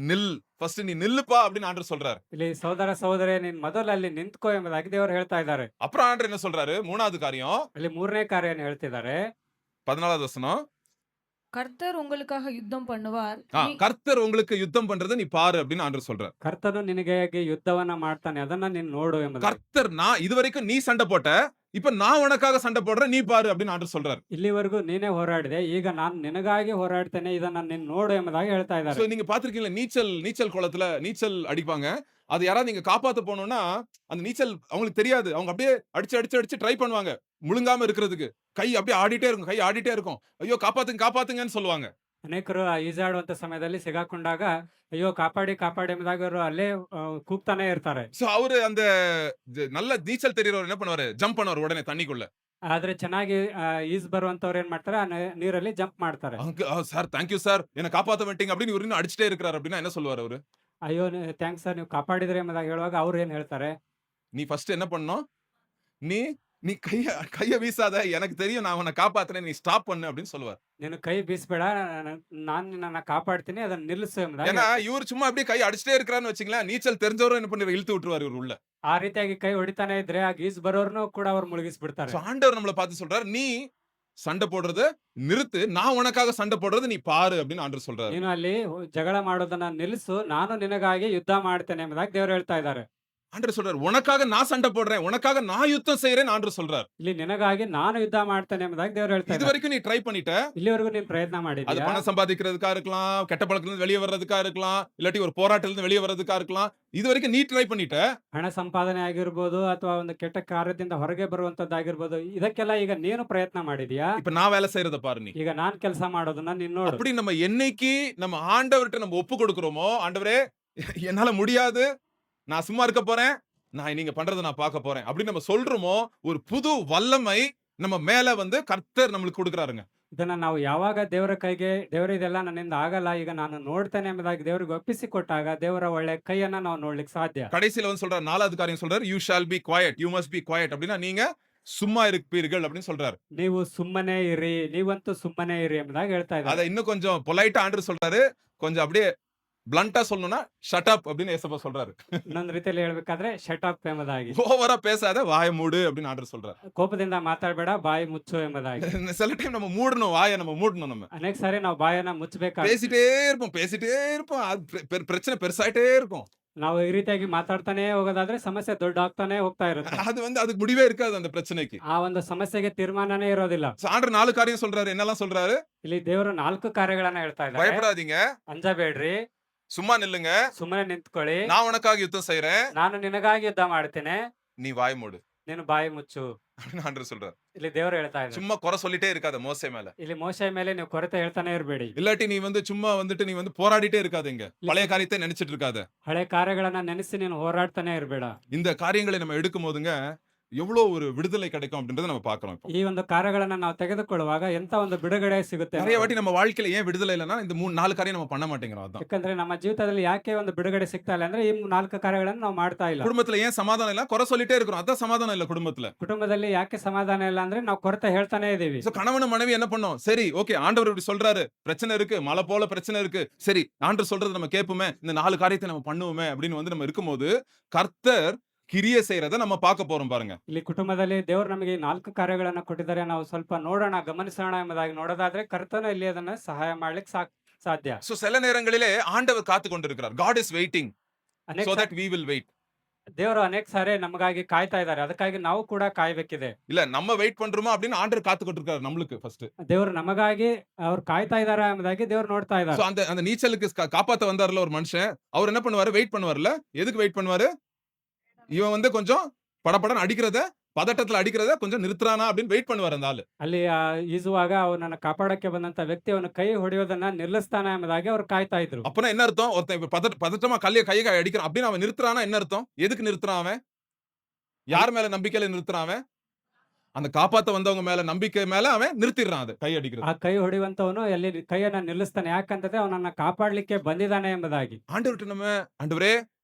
நில், ஃபர்ஸ்ட் நீ நில்லுப்பா அப்படின்னு ஆண்டவர் சொல்றாரு. ಇಲ್ಲಿ ಸಹೋದರ ಸಹೋದರಿ, ನೀನ್ ಮೊದಲು ಅಲ್ಲಿ ನಿಂತ್ಕೋ ಎಂಬುದಾಗಿ ದೇವರು ಹೇಳ್ತಾ ಇದ್ದಾರೆ. அப்புறம் ஆண்டவர் என்ன சொல்றாரு? 3வது காரியம், ಇಲ್ಲಿ 3ನೇ ಕಾರ್ಯನ ಹೇಳ್ತಿದ್ದಾರೆ. 14வது வசனம். கர்த்தர் உங்களுக்காக யுத்தம் பண்ணுவார், கர்த்தர் உங்களுக்கு யுத்தம் பண்றதை நீ பாரு அப்படின்னு ஆண்டவர் சொல்றாரு. ಕರ್ತನು ನಿನಗಾಗಿ ಯುದ್ಧವನ್ನ ಮಾಡ್ತಾನೆ, ಅದನ್ನ ನೀನು ನೋಡು ಎಂಬುದಾಗಿ. கர்த்தர், நான் இதுவரைக்கும் நீ சண்டை போட்ட, இப்ப நான் உனக்காக சண்டை போடுறேன், நீ பாரு அப்படின்னு ஆண்டவர் சொல்றாரு. ಇಲ್ಲಿವರೆಗೂ ನೀನೇ ಹೋರಾಡಿದೆ, ಈಗ ನಾನು ನಿನಗಾಗಿ ಹೋರಾಡ್ತೇನೆ, ಇದನ್ನ ನೀನು ನೋಡು ಎಂಬುದಾಗಿ ಹೇಳ್ತಾ So, ಇದ್ದಾರೆ. நீங்க பாத்திருக்கீங்களா, நீச்சல் குளத்துல நீச்சல் அடிப்பாங்க. அது யாராவது நீங்க காப்பாத்த போனோம்னா, அந்த நீச்சல் அவங்களுக்கு தெரியாது. அவங்க அப்படியே அடிச்சு ட்ரை பண்ணுவாங்க முழுங்காம இருக்கிறதுக்கு. கை அப்படியே ஆடிட்டே இருக்கும். ஐயோ காப்பாத்துங்கன்னு சொல்லுவாங்க. ಅನೇಕರು ಆ ಈಜಾಡುವಂತ ಸಮಯದಲ್ಲಿ ಸಿಗಾಕೊಂಡಾಗ ಅಯ್ಯೋ ಕಾಪಾಡಿ ಎಂಬುದಾಗಿ ಅವರು ಅಲ್ಲೇ ಕೂಗ್ತಾನೆ ಇರ್ತಾರೆ. சோ அவரு அந்த நல்ல நீச்சல் தெரியறவர் என்ன பண்ணுவாரு? ஜம்ப் பண்ணுவார் உடனே தண்ணிக்குள்ள. ಆದ್ರೆ ಚೆನ್ನಾಗಿ ಈಜ್ ಬರುವಂತವ್ರು ಏನ್ ಮಾಡ್ತಾರೆ, ಆ ನೀರಲ್ಲಿ ಜಂಪ್ ಮಾಡ್ತಾರೆ. சார் தேங்க்யூ சார், என்ன காப்பாத்த மாட்டீங்க அப்படின்னு இவரு இன்னும் அடிச்சிட்டே இருக்கிறார் அப்படின்னா என்ன சொல்லுவாரு அவரு? ಅಯ್ಯೋ ಥ್ಯಾಂಕ್ಸ್ ಸರ್, ನೀವು ಕಾಪಾಡಿದ್ರಿ ಎಂಬುದಾಗಿ ಹೇಳುವಾಗ ಅವ್ರು ಏನ್ ಹೇಳ್ತಾರೆ, நீ ஃபர்ஸ்ட் என்ன பண்ணணும், நீ கைய வீசாத, எனக்கு தெரியும் நான் உன்னை காப்பாத்துறேன், நீ ஸ்டாப் பண்ணு அப்படின்னு சொல்லுவார். ನೀನು ಕೈ ಬೀಸ್ಬೇಡ, ನಾನು ನಿನ್ನನ್ನ ಕಾಪಾಡ್ತೀನಿ, ಅದನ್ನ ನಿಲ್ಲಿಸು ಎಂಬುದಾಗಿ. ஏன்னா இவர் சும்மா அப்படியே கை அடிச்சிட்டே இருக்கிறான்னு வச்சுங்களேன், நீச்சல் தெரிஞ்சவரும் என்ன பண்ணி இழுத்து விட்டுருவாரு இவர் உள்ள. ಆ ರೀತಿಯಾಗಿ ಕೈ ಹೊಡಿತಾನೆ ಇದ್ರೆ ಆ ಈಜ್ ಬರೋರ್ನು ಕೂಡ ಅವ್ರು ಮುಳುಗಿಸ್ಬಿಡ್ತಾರೆ. ஆண்டவர் நம்மளை பார்த்து சொல்றாரு, நீ சண்டை போடுறத நிறுத்து, நான் உனக்காக சண்டை போடுறது நீ பாரு அப்படின்னு ஆண்டவர் சொல்றாரு. ನೀನು ಅಲ್ಲಿ ಜಗಳ ಮಾಡೋದನ್ನ ನಿಲ್ಲಿಸು, ನಾನು ನಿನಗಾಗಿ ಯುದ್ಧ ಮಾಡ್ತೇನೆ ಎಂಬುದಾಗಿ ದೇವರು ಹೇಳ್ತಾ ಇದ್ದಾರೆ. ஆண்டவர் சொல்றாரு, உனக்காக நான் சண்டை போடுறேன், உனக்காக நான் யுத்தம் செய்றேன்னு ஆண்டவர் சொல்றார். ಇಲ್ಲಿ ನಿನಗಾಗಿ ನಾನು ಯುದ್ಧ ಮಾಡ್ತೇನೆ ಎಂಬುದಾಗಿ ದೇವರು ಹೇಳ್ತಾ ಇದ್ದಾರೆ. இதுவரைக்கும் நீ ட்ரை பண்ணிட்ட. ಇಲ್ಲಿವರೆಗೂ ನೀನು ಪ್ರಯತ್ನ அது ಮಾಡಿದ್ಯಾ? பணம் சம்பாதிக்கிறதுக்கா இருக்கலாம், கெட்ட பழக்கத்துல இருந்து வெளிய வர்றதுக்கா இருக்கலாம், இல்லாட்டி ஒரு போராட்டத்துல இருந்து வெளிய வர்றதுக்கா இருக்கலாம். இதுவரைக்கும் நீ ட்ரை பண்ணிட்ட. ಹಣ ಸಂಪಾದನೆ ಆಗಿರ್ಬೋದು ಅಥವಾ ಒಂದು ಕೆಟ್ಟ ಕಾರ್ಯದಿಂದ ಹೊರಗೆ ಬರುವಂತದ್ದಾಗಿರ್ಬೋದು, ಇದಕ್ಕೆಲ್ಲ ಈಗ ನೀನು ಪ್ರಯತ್ನ ಮಾಡಿದ್ಯಾ? இப்ப நான் வேலை செய்யறத பாரு நீ. ಈಗ ನಾನ್ ಕೆಲಸ ಮಾಡೋದನ್ನ ನೀನ್ ನೋಡು. அப்படி நம்ம என்னைக்கு நம்ம ஆண்டவர்ட்ட நம்ம ஒப்பு கொடுக்கிறோமோ, ஆண்டவரே என்னால முடியாது, நான் சும்மா இருக்க போறேன், நான் நீங்க பண்றத நான் பார்க்க போறேன் அப்படின்னு நம்ம சொல்றோமோ, ஒரு புது வல்லமை நம்ம மேல வந்து கர்த்தர் நம்மளுக்கு கொடுக்குறாருங்க. ಇದನ್ನ ನಾವು ಯಾವಾಗ ದೇವರ ಕೈಗೆ ದೇವರು ಇದೆಲ್ಲ ನನ್ನಿಂದ ಆಗಲ್ಲ ಈಗ ನಾನು ನೋಡ್ತೇನೆ ಎಂಬುದಾಗಿ ದೇವರಿಗೆ ಒಪ್ಪಿಸಿಕೊಟ್ಟಾಗ ದೇವರ ಒಳ್ಳೆ ಕೈಯನ್ನ ನಾವು ನೋಡ್ಲಿಕ್ಕೆ ಸಾಧ್ಯ. கடைசியில வந்து சொல்றாரு, 4வது காரியம் சொல்றாரு, you shall be quiet, you must be quiet அப்படின்னா நீங்க சும்மா இருப்பீர்கள் அப்படின்னு சொல்றாரு. ನೀವು ಸುಮ್ಮನೆ ಇರಿ, ನೀವಂತೂ ಸುಮ್ಮನೆ ಇರಿ ಎಂಬುದಾಗಿ ಹೇಳ್ತಾ அத ಇದ್ದಾರೆ. இன்னும் கொஞ்சம் பொலைட்டா ஆண்டவர் சொல்றாரு, கொஞ்சம் அப்படியே பிளண்டா சொல்லணும்னா ஷட் அப் அப்படின்னு ஏசப்பா சொல்றாரு. ಇನ್ನೊಂದು ರೀತಿಯಲ್ಲಿ ಹೇಳ್ಬೇಕಾದ್ರೆ ಶಟ್ ಅಪ್ ಎಂಬುದಾಗಿ. ஓவரா பேசாத, வாய மூடு அப்படின்னு ஆண்டவர் சொல்றாரு. ಕೋಪದಿಂದ ಮಾತಾಡಬೇಡ, ಬಾಯಿ ಮುಚ್ಚು ಎಂಬುದಾಗಿ. சில டைம் நம்ம மூடணும், வாயை நம்ம மூடணும். நம்ம ಅನೇಕ ಸಾರಿ ನಾವು ಬಾಯನ್ನ ಮುಚ್ಚಬೇಕಾಗುತ್ತೆ. பேசிட்டே இருப்போம் அது பிரச்சனை பெருசாயிட்டே இருக்கும். ನಾವು ಈ ರೀತಿಯಾಗಿ ಮಾತಾಡ್ತಾನೆ ಹೋಗೋದಾದ್ರೆ ಸಮಸ್ಯೆ ದೊಡ್ಡ ಆಗ್ತಾನೆ ಹೋಗ್ತಾ ಇರುತ್ತೆ. அது வந்து அதுக்கு முடிவே இருக்காது அந்த பிரச்சனைக்கு. ಆ ಒಂದು ಸಮಸ್ಯೆಗೆ ತೀರ್ಮಾನನೇ ಇರೋದಿಲ್ಲ. ஆண்டவர் 4 காரியம் சொல்றாரு. என்னெல்லாம் சொல்றாரு? ಇಲ್ಲಿ ದೇವರು 4 ಕಾರ್ಯಗಳನ್ನ ಹೇಳ್ತಾ ಇದ್ದಾರೆ. பயப்படாதீங்க, ಅಂಜಬೇಡ್ರಿ, சும்மா நில்லுங்க, ಸುಮ್ಮನೆ ನಿಂತ್ಕೊಳ್ಳಿ, நான் உனக்காக யுத்தம் செய்றேன், ನಾನು ನಿನಗಾಗಿ ಯುದ್ಧ ಮಾಡ್ತೇನೆ, நீ வாய் மூடு ನೀನು ಬಾಯಿ ಮುಚ್ಚು. அப்படின்னு ஆண்டவர் சொல்றாரு. ಇಲ್ಲಿ ದೇವರು ಹೇಳ್ತಾ ಇದ್ದಾರೆ. சும்மா குறை சொல்லிட்டே இருக்காத மோசே மேல. ಇಲ್ಲಿ ಮೋಶೆ ಮೇಲೆ ನೀವು ಕೊರತೆ ಹೇಳ್ತಾನೆ ಇರಬೇಡಿ. இல்லாட்டி நீ வந்து சும்மா வந்துட்டு நீ வந்து போராடிட்டே இருக்காதீங்க, பழைய காரியத்தை நினைச்சிட்டு இருக்காத. ಹಳೆ ಕಾರ್ಯಗಳನ್ನ ನೆನೆಸಿ ನೀನು ಹೋರಾಡ್ತಾನೆ ಇರಬೇಡ. இந்த காரியங்களை நம்ம எடுக்கும் போதுங்க எவ்வளவு ஒரு விடுதலை கிடைக்கும் அப்படின்றத நம்ம பார்க்கிறோம். இப்போ ಈ ಒಂದು ಕಾರ್ಯಗಳನ್ನ ನಾವು ತೆಗೆದುಕೊಳ್ಳುವಾಗ ಎಂತ ಒಂದು ಬಿಡುಗಡೆ ಸಿಗುತ್ತೆ. நிறைய வாட்டி நம்ம வாழ்க்கையில ஏன் விடுதலை இல்லைன்னா இந்த 4 காரியம் நம்ம பண்ண மாட்டேங்கிறோம். அதான் ಯಾಕಂದ್ರೆ ನಮ್ಮ ಜೀವಿತದಲ್ಲಿ ಯಾಕೆ ಒಂದು ಬಿಡುಗಡೆ ಸಿಗ್ತಾ ಇಲ್ಲ ಅಂದ್ರೆ ಈ 4 ಕಾರ್ಯಗಳನ್ನು ನಾವು ಮಾಡ್ತಾ ಇಲ್ಲ. குடும்பத்துல ஏன் சமாதானம் இல்ல, குறை சொல்லிட்டே இருக்கிறோம். அதான் சமாதானம் இல்ல குடும்பத்துல. ಕುಟುಂಬದಲ್ಲಿ ಯಾಕೆ ಸಮಾಧಾನ ಇಲ್ಲ ಅಂದ್ರೆ ನಾವು ಕೊರತೆ ಹೇಳ್ತಾನೆ ಇದೀವಿ. சோ கணவனும் மனைவி என்ன பண்ணோம், சரி ஓகே ஆண்டவர் இப்படி சொல்றாரு, பிரச்சனை இருக்கு, மலை போல பிரச்சனை இருக்கு, சரி ஆண்டவர் சொல்றது நம்ம கேட்போமே, இந்த 4 காரியத்தை நம்ம பண்ணுவோமே அப்படின்னு வந்து நம்ம இருக்கும்போது கர்த்தர் கிரியை செய்யறத நம்ம பார்க்க போறோம் பாருங்க. ಇಲ್ಲಿ ಕುಟುಂಬದಲ್ಲಿ ದೇವರು ನಮಗೆ ಈ 4 ಕಾರ್ಯಗಳನ್ನ ಕೊಟ್ಟಿದ್ದಾರೆ, ನಾವು ಸ್ವಲ್ಪ ನೋಡೋಣ, ಗಮನಿಸೋಣ ಎಂಬುದಾಗಿ ನೋಡೋದಾದ್ರೆ ಕರ್ತನು ಇಲ್ಲಿ ಅದನ್ನ ಸಹಾಯ ಮಾಡ್ಲಿಕ್ಕೆ ಸಾಧ್ಯ. சோ சில நேரங்களிலே ஆண்டவர் காத்து கொண்டிருக்கிறார். God is waiting ಅನೇಕ so that we will wait. ದೇವರು ಅನೇಕ ಸಾರಿ ನಮಗಾಗಿ ಕಾಯ್ತಾ ಇದ್ದಾರೆ, ಅದಕ್ಕಾಗಿ ನಾವು ಕೂಡ ಕಾಯ್ಬೇಕಿದೆ. இல்ல நம்ம வெயிட் பண்றோமா அப்படின்னு ஆண்டவர் காத்து கொண்டிருக்காரு நம்மளுக்கு ஃபர்ஸ்ட். ದೇವರು ನಮಗಾಗಿ ಅವ್ರು ಕಾಯ್ತಾ ಇದಾರ ಎಂಬುದಾಗಿ ದೇವರು ನೋಡ್ತಾ சோ ಇದ್ದಾರೆ. அந்த நீச்சலுக்கு காப்பாத்த வந்தார்ல ஒரு மனுஷன், அவர் என்ன பண்ணுவாரு, வெயிட் பண்ணுவார்ல. எதுக்கு வெயிட் பண்ணுவாரு? இவன் வந்து கொஞ்சம் படபடன்னு அடிக்கிறத, பதட்டத்துல அடிக்கிறத கொஞ்சம் நிறுத்துறானா அப்படின்னு வெயிட் பண்ணுவார் அந்த ஆளு. ಅಲ್ಲಿ ಈಜುವಾಗ ಅವನನ್ನ ಕಾಪಾಡಕ್ಕೆ ಬಂದಂತ ವ್ಯಕ್ತಿ ಅವನ ಕೈ ಹೊಡೆಯೋದನ್ನ ನಿಲ್ಲಿಸ್ತಾನ ಎಂಬುದಾಗಿ ಅವ್ರು ಕಾಯ್ತಾ ಇದ್ರು. அப்பனா என்ன அர்த்தம்? ஒருத்தன் இப்ப பதட்டமா கையை அடிக்கிறான் அப்படின்னு அவன் நிறுத்துறானா என்ன அர்த்தம்? எதுக்கு நிறுத்துறான் அவன்? யார் மேல நம்பிக்கையில நிறுத்துறான் அவன்? அந்த காப்பாத்த வந்தவங்க மேல நம்பிக்கை மேல அவன் நிறுத்திடுறான் அது கை அடிக்கிறது. ಆ ಕೈ ಹೊಡೆಯುವಂತವನು ಎಲ್ಲಿ ಕೈಯನ್ನ ನಿಲ್ಲಿಸ್ತಾನೆ, ಯಾಕಂತಂದ್ರೆ ಅವನನ್ನ ಕಾಪಾಡ್ಲಿಕ್ಕೆ ಬಂದಿದ್ದಾನೆ ಎಂಬುದಾಗಿ. ஆண்டவர்ட்ட நம்ம, ஆண்டவரே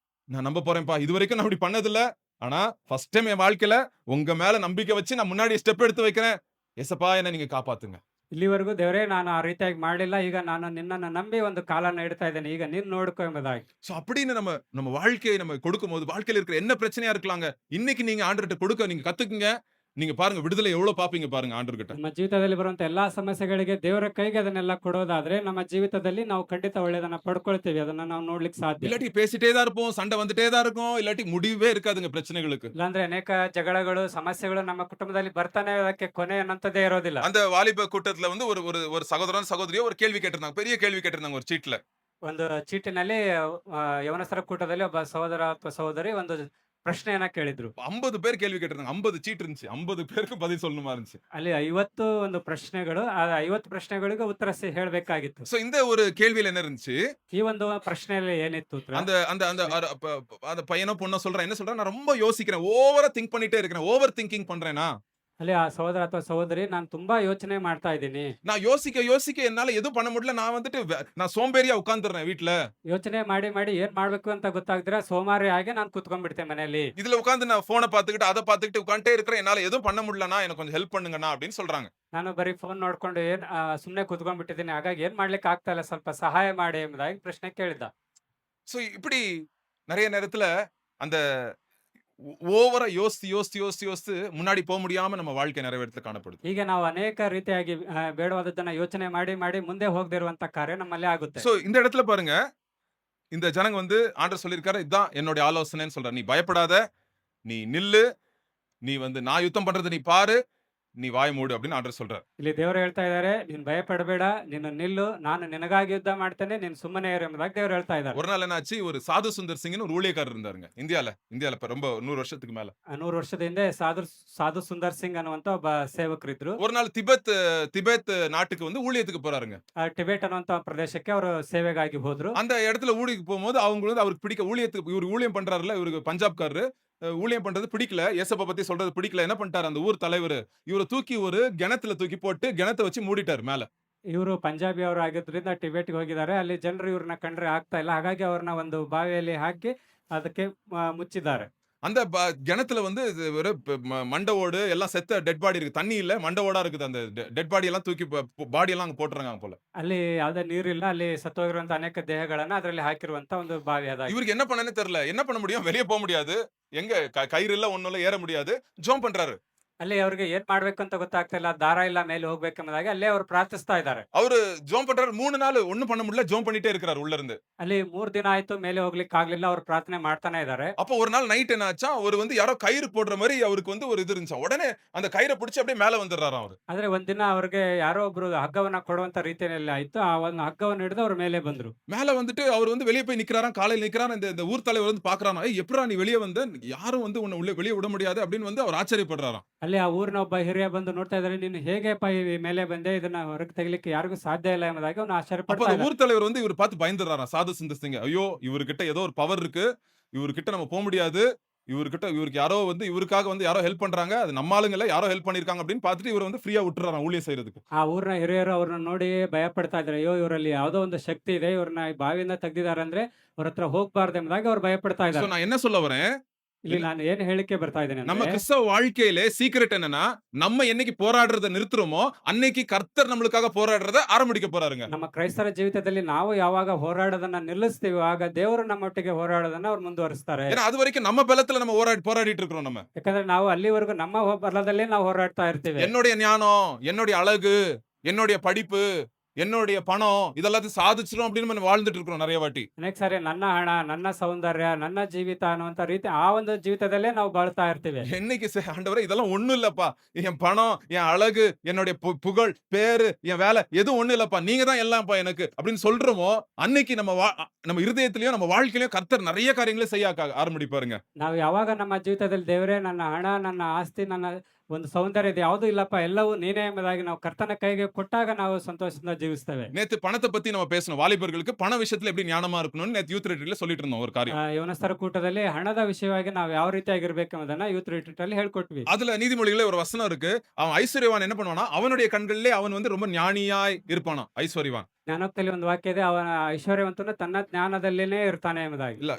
நான் நம்ப போறேன்ப்பா, இது வரைக்கும் நான் அப்படி பண்ணதில்ல, ஆனா ஃபர்ஸ்ட் டைம் என் வாழ்க்கையில உங்க மேல நம்பிக்கை வச்சு நான் முன்னாடி ஸ்டெப் எடுத்து வைக்கிறேன், ஏசப்பா என்ன நீங்க காப்பாத்துங்க. ಇಲ್ಲಿವರೆಗೂ ದೇವರೇ ನಾನು ಆ ರೀತಿಯಾಗಿ ಮಾಡಲಿಲ್ಲ, ಈಗ ನಾನು ನಿನ್ನನ್ನು ನಂಬಿ ಒಂದು ಕಾಲನ್ನ ಇಡ್ತಾ ಇದ್ದೇನೆ, ಈಗ ನೀನ್ ನೋಡ್ಕೋ ಎಂಬುದಾಗಿ. சோ அப்படின்னு நம்ம வாழ்க்கையை நம்ம கொடுக்கும்போது வாழ்க்கையில இருக்கிற என்ன பிரச்சனையா இருக்கலாங்க, இன்னைக்கு நீங்க ஆண்டவர்ட்ட கொடுக்க நீங்க கத்துக்குங்க. நீங்க பாருங்க விடுதலை எவ்வளவு பாப்பீங்க பாருங்க ஆண்டவர்கிட்ட. ನಮ್ಮ ಜೀವಿತದಲ್ಲಿ ಬರುವಂತ ಎಲ್ಲಾ ಸಮಸ್ಯೆಗಳಿಗೆ ದೇವರ ಕೈಗೆ ಅದನ್ನೆಲ್ಲ ಕೊಡೋದಾದ್ರೆ ನಮ್ಮ ಜೀವಿತದಲ್ಲಿ ನಾವು ಖಂಡಿತ ಒಳ್ಳೆಯದನ್ನ ಪಡ್ಕೊಳ್ತೀವಿ, ಅದನ್ನ ನಾವು ನೋಡ್ಲಿಕ್ಕೆ ಸಾಧ್ಯ. இல்லாட்டி பேசிட்டே தான் இருப்போம், சண்டை வந்துட்டே தான் இருக்கும், இல்லாட்டி முடிவே இருக்காதுங்க பிரச்சனைகளுக்கு. ಇಲ್ಲಾಂದ್ರೆ ಅನೇಕ ಜಗಳಗಳು ಸಮಸ್ಯೆಗಳು ನಮ್ಮ ಕುಟುಂಬದಲ್ಲಿ ಬರ್ತಾನೆ, ಅದಕ್ಕೆ ಕೊನೆ ಅನ್ನಂತದೇ ಇರೋದಿಲ್ಲ. அந்த வாலிப கூட்டத்துல வந்து ஒரு சகோதரன் சகோதரியோ ஒரு கேள்வி கேட்டிருந்தாங்க, பெரிய கேள்வி கேட்டிருந்தாங்க ஒரு சீட்ல. ಒಂದು ಚೀಟಿನಲ್ಲಿ ಯವನಸ್ಥರ ಕೂಟದಲ್ಲಿ ಒಬ್ಬ ಸಹೋದರ ಅಥವಾ ಸಹೋದರಿ ಒಂದು ಪ್ರಶ್ನೆಯನ್ನ ಕೇಳಿದ್ರು. 50 பேர் கேள்வி கேட்டிருந்தாங்க. 50 சீட் இருந்துச்சு, 50 பேருக்கு பதில் சொல்லணுமா இருந்துச்சு. ಅಲ್ಲಿ 50 ಒಂದು ಪ್ರಶ್ನೆಗಳು, ಆ 50 ಪ್ರಶ್ನೆಗಳಿಗೆ ಉತ್ತರ ಹೇಳ್ಬೇಕಾಗಿತ್ತು. சோ இந்த ஒரு கேள்வியில என்ன இருந்துச்சு, ಈ ಒಂದು ಪ್ರಶ್ನೆಯಲ್ಲಿ ಏನಿತ್ತು ಉತ್ತರ? அந்த அந்த அந்த அந்த பையனோ பொண்ணோ சொல்றான், என்ன சொல்றான், நான் ரொம்ப யோசிக்கிறேன், ஓவரா திங்க் பண்ணிட்டே இருக்கிறேன், ஓவர் திங்கிங் பண்றேனா. ಅಲ್ಲಿ ಆ ಸಹೋದರ ಅಥವಾ ಸಹೋದರಿ, ನಾನು ತುಂಬಾ ಯೋಚನೆ ಮಾಡ್ತಾ ಇದ್ದೀನಿ, நான் யோசிக்க என்னால எதுவும் பண்ண முடியல, நான் வந்துட்டு நான் சோம்பேறியா உட்கார்ந்துறேன் வீட்ல. ಯೋಚನೆ ಮಾಡಿ ಏನ್ ಮಾಡ್ಬೇಕು ಅಂತ ಗೊತ್ತಾಗ್ದಿರ ಸೋಮಾರಿ ಆಗಿ ನಾನು ಕುತ್ಕೊಂಡ್ಬಿಡ್ತೇನೆ ಮನೆಯಲ್ಲಿ. இதுல உட்கார்ந்து நான் போனை பாத்துக்கிட்டு அதை பாத்துக்கிட்டு உட்காந்துட்டே இருக்கிறேன், என்னால எதுவும் பண்ண முடியலனா, எனக்கு கொஞ்சம் ஹெல்ப் பண்ணுங்கண்ணா அப்படின்னு சொல்றாங்க. ನಾನು ಬರೀ ಫೋನ್ ನೋಡ್ಕೊಂಡು ಸುಮ್ನೆ ಕುತ್ಕೊಂಡ್ಬಿಟ್ಟಿದ್ದೀನಿ, ಹಾಗಾಗಿ ಏನ್ ಮಾಡ್ಲಿಕ್ಕೆ ಆಗ್ತಾ ಇಲ್ಲ, ಸ್ವಲ್ಪ ಸಹಾಯ ಮಾಡಿ ಎಂಬುದಾಗಿ ಪ್ರಶ್ನೆ ಕೇಳಿದ. சோ இப்படி நிறைய நேரத்துல அந்த ஓவரா யோசித்து முன்னாடி போக முடியாம நம்ம வாழ்க்கை நிறைவேறத்துல காணப்படுது. ಹೀಗೆ ನಾವು ಅನೇಕ ರೀತಿಯಾಗಿ ಬೇಡವಾದದ್ದನ್ನ ಯೋಚನೆ ಮಾಡಿ ಮುಂದೆ ಹೋಗದೇ ಇರುವಂತ ಕಾರ್ಯ ನಮ್ಮಲ್ಲಿ ಆಗುತ್ತೆ. சோ இந்த இடத்துல பாருங்க, இந்த ஜனங்க வந்து ஆண்டவர் சொல்லியிருக்காரு, இதான் என்னுடைய ஆலோசனைன்னு சொல்றாரு. நீ பயப்படாத, நீ நில்லு, நீ வந்து நான் யுத்தம் பண்றத நீ பாரு, நீ வாய மூடு அப்படின்னு ஆண்டவர் சொல்றாரு. ಇಲ್ಲಿ ದೇವರು ಹೇಳ್ತಾ ಇದ್ದಾರೆ, "ನೀನು ಭಯಪಡಬೇಡ, ನೀನು ನಿಲ್ಲು, ನಾನು ನಿನಗಾಗಿ ಯುದ್ಧ ಮಾಡ್ತೇನೆ, ನೀನು ಸುಮ್ಮನೆ ಇರು" ಎಂಬುದಾಗಿ ದೇವರು ಹೇಳ್ತಾ ಇದ್ದಾರೆ. ஒரு நாள் என்னாச்சு, ஒரு சாது சுந்தர் சிங்னு ஒரு ஊழியக்காரர் இருந்தாருங்க. இந்தியால இப்ப ரொம்ப 100 வருஷத்துக்கு மேல. 100 ವರ್ಷದ ಹಿಂದೆ ಸಾಧು ಸುಂದರ್ ಸಿಂಗ್ ಅನ್ನುವಂತ ಒಬ್ಬ ಸೇವಕರಿದ್ರು. ஒரு நாள் திபெத் நாட்டுக்கு வந்து ஊழியத்துக்கு போறாருங்க. ಟಿಬೆಟ್ ಅನ್ನುವಂತ ಪ್ರದೇಶಕ್ಕೆ ಅವರು ಸೇವೆಗಾಗಿ ಹೋದ್ರು. அந்த இடத்துல ஊழியத்துக்கு போகும்போது அவங்க வந்து அவருக்கு பிடிக்க ஊழியத்துக்கு இவரு ஊழியம் பண்றாருல்ல, இவருக்கு பஞ்சாப்காரரு. ஊழியம் பண்றது பிடிக்கல. இயேசப்ப பத்தி சொல்றது பிடிக்கல. என்ன பண்ணிட்டாரு அந்த ஊர் தலைவரு, இவர தூக்கி ஒரு கிணத்துல தூக்கி போட்டு கிணத்த வச்சு மூடிட்டாரு மேல. ಇವರು ಪಂಜಾಬಿ ಅವರು ಆಗಿದ್ರಿಂದ ಟಿಬೆಟ್‌ಗೆ ಹೋಗಿದ್ದಾರೆ. ಅಲ್ಲಿ ಜನರು ಇವ್ರನ್ನ ಕಂಡ್ರೆ ಆಗ್ತಾ ಇಲ್ಲ. ಹಾಗಾಗಿ ಅವ್ರನ್ನ ಒಂದು ಬಾವಿಯಲ್ಲಿ ಹಾಕಿ ಅದಕ್ಕೆ ಮುಚ್ಚಿದ್ದಾರೆ. அந்த கிணத்துல வந்து இது ஒரு மண்ட ஓடு எல்லாம் செத்த டெட் பாடி இருக்கு. தண்ணி இல்ல, மண்ட ஓடா இருக்குது. அந்த டெட் பாடி எல்லாம் தூக்கி பாடி எல்லாம் அங்க போட்டுறாங்க போல. ಅಲ್ಲಿ ಯಾವುದೇ ನೀರಿಲ್ಲ. ಅಲ್ಲಿ ಸತ್ತೋಗಿರುವಂತ ಅನೇಕ ದೇಹಗಳನ್ನ ಅದರಲ್ಲಿ ಹಾಕಿರುವಂತ ಒಂದು ಬಾವಿ ಅದಾಗಿದೆ. இவருக்கு என்ன பண்ணனே தெரியல. என்ன பண்ண முடியும்? வெளிய போ முடியாது. எங்க கயிறு இல்ல, ஒண்ணும் இல்ல, ஏற முடியாது. ஜெபம் பண்றாரு. ಅಲ್ಲಿ ಅವ್ರಿಗೆ ಏನ್ ಮಾಡ್ಬೇಕು ಅಂತ ಗೊತ್ತಾಗ್ತಾ ಇಲ್ಲ. ದಾರ ಇಲ್ಲ, ಮೇಲೆ ಹೋಗ್ಬೇಕೆಂಬುದಾಗಿ ಅಲ್ಲೇ ಅವರು ಪ್ರಾರ್ಥಿಸ್ತಾ ಇದ್ದಾರೆ. அவரு ஜெபம் பண்றாரு. 3 நாள் ஒண்ணும் பண்ண முடியல. ஜெபம் பண்ணிட்டே இருக்கிறாரு உள்ள இருந்து. ಅಲ್ಲಿ 3 ದಿನ ಆಯ್ತು, ಮೇಲೆ ಹೋಗ್ಲಿಕ್ಕೆ ಆಗ್ಲಿಲ್ಲ. ಅವರು ಪ್ರಾರ್ಥನೆ ಮಾಡ್ತಾನೆ ಇದ್ದಾರೆ. அப்ப ஒரு நாள் நைட் என்ன ஆச்சா, அவரு வந்து யாரோ கயிறு போடுற மாதிரி அவருக்கு வந்து ஒரு இது இருந்துச்சா. உடனே அந்த கயிறை பிடிச்சு அப்படியே மேல வந்துடுறாராம் அவரு. ಆದ್ರೆ ಒಂದಿನ ಅವ್ರಿಗೆ ಯಾರೋ ಒಬ್ರು ಹಗ್ಗವನ್ನ ಕೊಡುವಂತ ರೀತಿಯಲ್ಲಿ ಆಯ್ತು. ಆ ಒಂದು ಹಗ್ಗವನ್ನು ಹಿಡಿದು ಅವ್ರು ಮೇಲೆ ಬಂದ್ರು. மேல வந்துட்டு அவர் வந்து வெளிய போய் நிக்கிறாராம். காலையில நிக்கிறாராம். இந்த ஊர் தலைவர் வந்து பார்க்கறாராம். "ஏய் எப்புட்றா நீ வெளிய வந்த? யாரும் வந்து உன்ன உள்ள வெளிய விட முடியாது" அப்படின்னு வந்து அவர் ஆச்சரியப்படுறாராம். ಅಲ್ಲಿ ಆ ಊರಿನ ಒಬ್ಬ ಹಿರಿಯ ಬಂದು ನೋಡ್ತಾ ಇದ್ದಾರೆ. ನೀನು ಹೇಗೆಪ್ಪ ಈ ಮೇಲೆ ಬಂದೆ? ಇದನ್ನ ಹೊರಗೆ ತೆಗಿಲಿಕ್ಕೆ ಯಾರಿಗೂ ಸಾಧ್ಯ ಇಲ್ಲ ಎಂಬುದಾಗಿ ಅವನು அப்ப ಆಶ್ಚರ್ಯಪಡ್ತಾ அந்த ಇದ್ದಾನೆ. ஊர் தலைவர் வந்து இவர பார்த்து பயந்துடுறாராம். சாது சுந்தர் சிங். ஐயோ! இவர்கிட்ட ஏதோ ஒரு பவர் இருக்கு. இவர்கிட்ட நம்ம போ முடியாது. இவருக்கு யாரோ வந்து இவருக்காக வந்து யாரோ ஹெல்ப் பண்றாங்க. அது நம்ம ஆளுங்க இல்ல, யாரோ ஹெல்ப் பண்ணியிருக்காங்க அப்படின்னு பார்த்துட்டு இவர வந்து ஃப்ரீயா விட்டுறாராம் ஊழியம் செய்றதுக்கு. ಆ ಊರಿನ ಹಿರಿಯರು ಅವ್ರನ್ನ ನೋಡಿ ಭಯ ಪಡ್ತಾ ಇದ್ದಾರೆ. ಅಯ್ಯೋ, ಇವರಲ್ಲಿ ಯಾವುದೋ ಒಂದು ಶಕ್ತಿ ಇದೆ. ಇವ್ರನ್ನ ಈ ಬಾವಿಯಿಂದ ತೆಗ್ದಿದ್ದಾರೆ ಅಂದ್ರೆ ಅವ್ರ ಹತ್ರ ಹೋಗ್ಬಾರ್ದು ಎಂಬುದಾಗಿ ಅವ್ರು ಭಯ ಪಡ್ತಾ சோ ಇದ್ದಾರೆ. நான் என்ன சொல்ல வரேன்? ಇಲ್ಲಿ ನಾನು ಏನ್ ಹೇಳಿಕೆ ಬರ್ತಾ ಇದ್ದೇನೆ நம்ம ಅಂದ್ರೆ, கிறிஸ்தவ வாழ்க்கையில சீக்ரெட் என்னன்னா, நம்ம என்னைக்கு போராடுறத நிறுத்துறோமோ, அன்னைக்கு கர்த்தர் நம்மளுக்காக போராடுறத ஆரம்பிக்க போறாருங்க. ನಮ್ಮ ಕ್ರೈಸ್ತರ ಜೀವಿತದಲ್ಲಿ ನಾವು ಯಾವಾಗ ಹೋರಾಡೋದನ್ನ ನಿಲ್ಲಿಸ್ತೀವಿ, ಆಗ ದೇವರು ನಮ್ಮೊಟ್ಟಿಗೆ ಹೋರಾಡೋದನ್ನ ಅವ್ರು ಮುಂದುವರಿಸ್ತಾರೆ. ஏன்னா அது வரைக்கும் நம்ம பலத்துல நம்ம போராடிட்டு இருக்கிறோம் நம்ம. ಯಾಕಂದ್ರೆ ನಾವು ಅಲ್ಲಿವರೆಗೂ ನಮ್ಮ ಬಲದಲ್ಲಿ ನಾವು ಹೋರಾಡ್ತಾ ಇರ್ತೀವಿ. என்னுடைய ஞானம், என்னுடைய அழகு, என்னுடைய படிப்பு, என்னுடைய பணம் இதெல்லாத்தையும் சாதிச்சிரும் அப்படின்னு நம்ம வாழ்ந்துட்டு இருக்கிறோம் நிறைய வாட்டி. ಅನೇಕ ಸಾರಿ ನನ್ನ ಹಣ, ನನ್ನ ಸೌಂದರ್ಯ, ನನ್ನ ಜೀವಿತ ಅನ್ನುವಂತ ರೀತಿ ಆ ಒಂದು ಜೀವಿತದಲ್ಲೇ ನಾವು ಬಾಳ್ತಾ ಇರ್ತೀವಿ. என்னைக்கு ஆண்டவரே இதெல்லாம் ஒண்ணும் இல்லப்பா. என் பணம், என் அழகு, என்னுடைய புகழ், பேரு, என் வேலை எதுவும் ஒண்ணும் இல்லப்பா. நீங்க தான் எல்லாம்ப்பா எனக்கு அப்படின்னு சொல்றோமோ, அன்னைக்கு நம்ம இருதயத்திலயும் நம்ம வாழ்க்கையிலயும் கர்த்தர் நிறைய காரியங்களை செய்ய ஆரம்பிப்பாருங்க. ನಾವು ಯಾವಾಗ ನಮ್ಮ ಜೀವಿತದಲ್ಲಿ ದೇವರೇ ನನ್ನ ಹಣ, ನನ್ನ ಆಸ್ತಿ, ನನ್ನ ಒಂದು ಸೌಂದರ್ಯ ಇದು ಯಾವುದೂ ಇಲ್ಲಪ್ಪ, ಎಲ್ಲವೂ ನೀನೇ ಎಂಬುದಾಗಿ ನಾವು ಕರ್ತನ ಕೈಗೆ ಕೊಟ್ಟಾಗ ನಾವು ಸಂತೋಷದಿಂದ ಜೀವಿಸ್ತೇವೆ. நேத்து பணத்தை பத்தி நம்ம பேசணும். வாலிபர்களுக்கு பண விஷயத்துல எப்படி ஞானமா இருக்கணும்னு நேத்து யூத் ரிட்ரீட்ல சொல்லிட்டு இருந்தோம் ஒரு காரியம். ಯವನಸ್ಥರ ಕೂಟದಲ್ಲಿ ಹಣದ ವಿಷಯವಾಗಿ ನಾವು ಯಾವ ರೀತಿಯಾಗಿರ್ಬೇಕೆಂಬುದನ್ನ ಯೂತ್ ರಿಟ್ರೀಟ್ ಅಲ್ಲಿ ಹೇಳ್ಕೊಟ್ವಿ. அதுல நீதிமொழிகளே ஒரு வசனம் இருக்கு. அவன் ஐஸ்வர்யவான் என்ன பண்ணுவானா, அவனுடைய கண்களிலே அவன் வந்து ரொம்ப ஞானியாய் இருப்பானா. ஐஸ்வர்யவான் ಜ್ಞಾನೋಕ್ತಿಯಲ್ಲಿ ಒಂದು ವಾಕ್ಯ ಇದೆ, ಅವನ ಐಶ್ವರ್ಯವಂತನು ತನ್ನ ಜ್ಞಾನದಲ್ಲಿನೇ ಇರ್ತಾನೆ ಎಂಬುದಾಗಿ. ಇಲ್ಲ